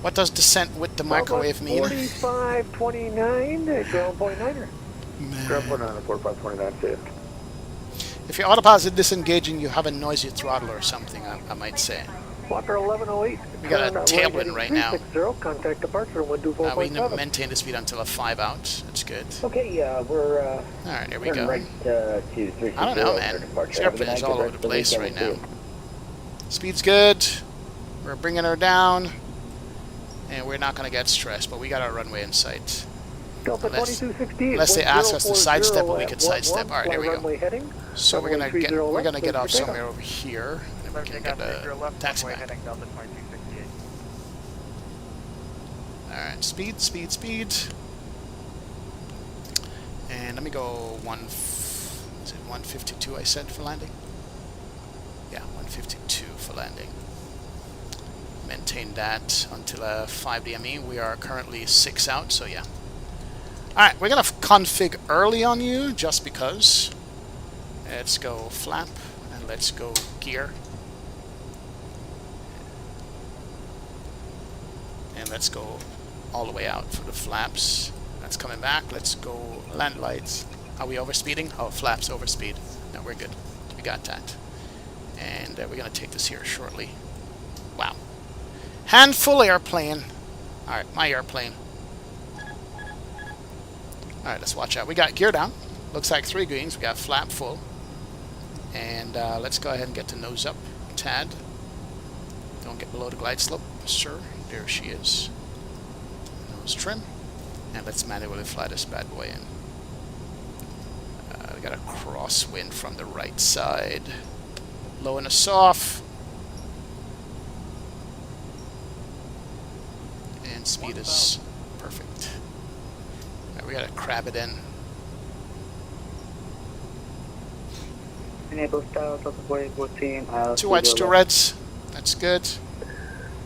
What does descent with the microwave mean? 4529, ground point 9er. Ground point 9er, 4529, see it. If your autopilot is disengaging, you have a noisy throttle or something, I might say. Walker 1108. We got a tailwind right now. Contact departure 124.7. We maintain the speed until a 5 out. That's good. Okay, we're alright, here we go. Right to 360 I don't know, man. This airplane is all over the place right now. Speed's good. We're bringing her down, and we're not going to get stressed, but we got our runway in sight. Unless they ask us to sidestep, but we could sidestep. All right, here we go. So we're gonna get off somewhere over here, and then we can get a taxi back. All right, speed, speed, speed, and let me go is it 152? I said for landing. Yeah, 152 for landing. Maintain that until a 5 DME. We are currently 6 out, so yeah. Alright, we're going to config early on you, just because. Let's go flap, and let's go gear. And let's go all the way out for the flaps. That's coming back. Let's go land lights. Are we overspeeding? Oh, flaps overspeed. No, we're good. We got that. And we're going to take this here shortly. Wow. Handful airplane. Alright, my airplane. Alright, let's watch out. We got gear down. Looks like 3 greens. We got flap full. And let's go ahead and get the nose up. Tad. Don't get below the glide slope. Sure. There she is. Nose trim. And let's manually fly this bad boy in. We got a crosswind from the right side. Blowing us off. And speed is perfect. Right, we gotta crab it in. Enable style, Delta 4814. 2 whites, 2 reds. That's good.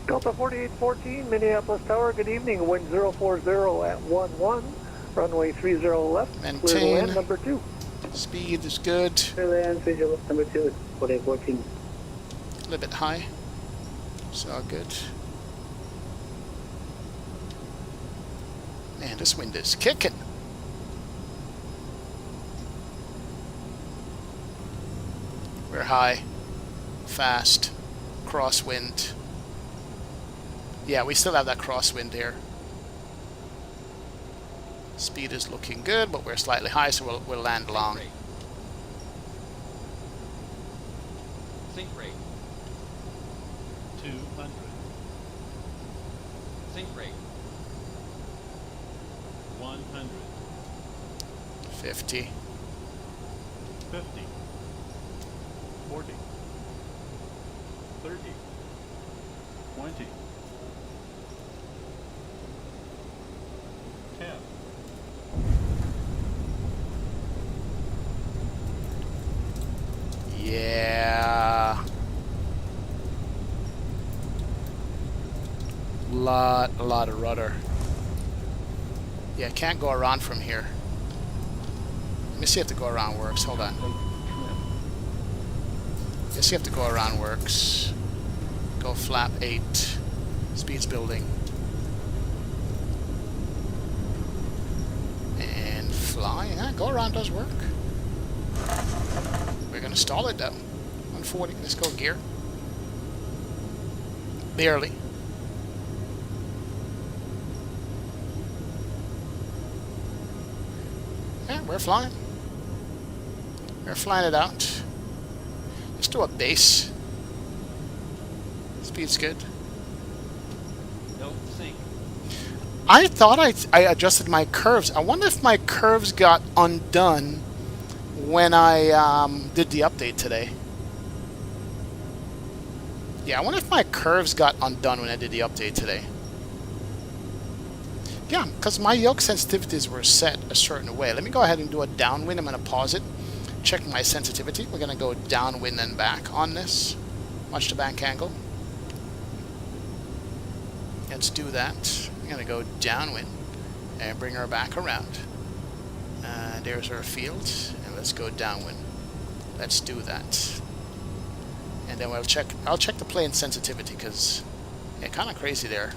Delta 4814, Minneapolis Tower, good evening. Wind 040 at 11. Runway 30 left. Maintain. Clear to land, number 2. Speed is good. Clear land, visual left, number 2. 4814. A little bit high. It's all good. Man, this wind is kicking. We're high, fast, crosswind. Yeah, we still have that crosswind here. Speed is looking good, but we're slightly high, so we'll land long. Sink rate 200. Sink rate 100. 50. 50. 40. 30. 20. 10. Yeah. A lot of rudder. Yeah, can't go around from here. Let me see if the go around works. Hold on. Let's see if the go around works. Go flap 8. Speed's building. And fly. Yeah, go around does work. We're gonna stall it though. 140. Let's go gear. Barely. Yeah, we're flying. We're flying it out. Let's do a base. Speed's good. Nope, sync. I thought I adjusted my curves. I wonder if my curves got undone when I did the update today. Yeah, I wonder if my curves got undone when I did the update today. Yeah, because my yoke sensitivities were set a certain way. Let me go ahead and do a downwind. I'm going to pause it. Check my sensitivity. We're going to go downwind and back on this. Watch the bank angle. Let's do that. I'm going to go downwind and bring her back around. There's our field. And let's go downwind. Let's do that. And then I'll check the plane sensitivity because yeah, kind of crazy there.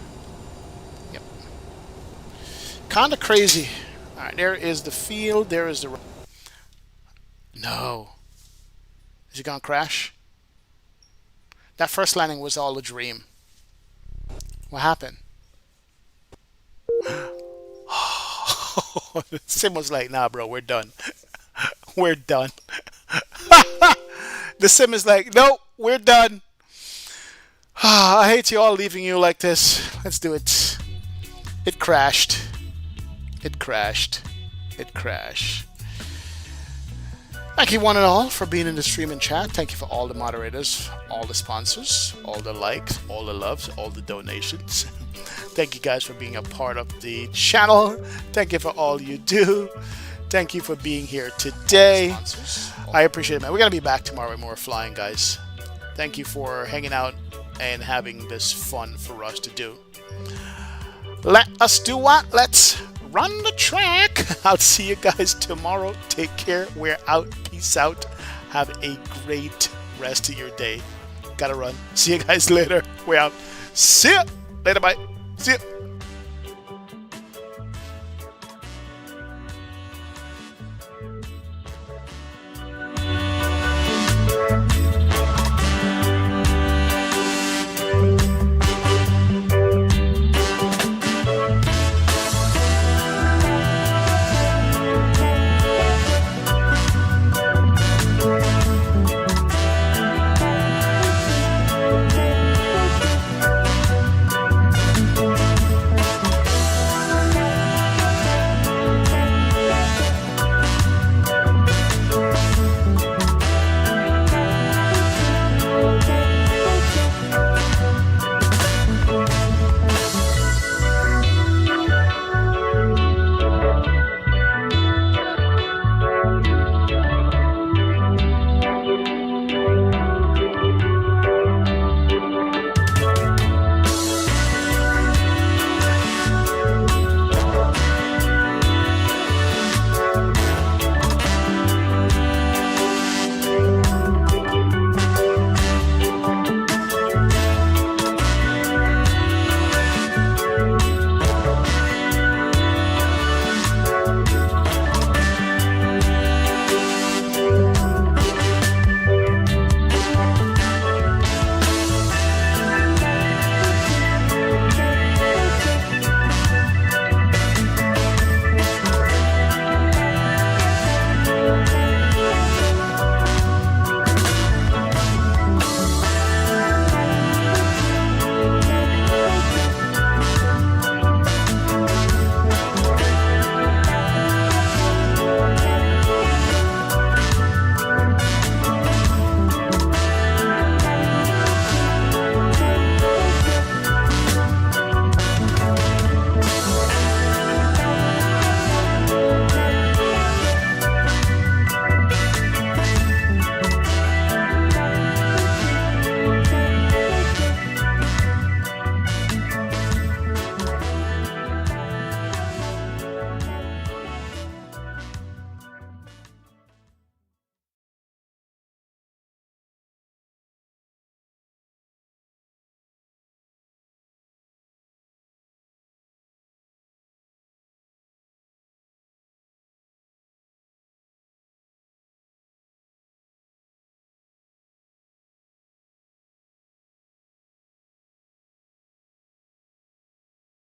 Yep. Kind of crazy. All right, there is the field. There is the... No. Is it gonna crash? That first landing was all a dream. What happened? The sim was like, nah, bro, we're done. We're done. The sim is like, nope, we're done. I hate you all leaving you like this. Let's do it. It crashed. It crashed. It crashed. Thank you one and all for being in the stream and chat. Thank you for all the moderators, all the sponsors, all the likes, all the loves, all the donations. Thank you guys for being a part of the channel. Thank you for all you do. Thank you for being here today. I appreciate it, man. We're going to be back tomorrow with more flying, guys. Thank you for hanging out and having this fun for us to do. Let us do what? Let's run the track. I'll see you guys tomorrow. Take care. We're out. Peace out. Have a great rest of your day. Gotta run. See you guys later. We're out. See ya. Later. Bye. See ya.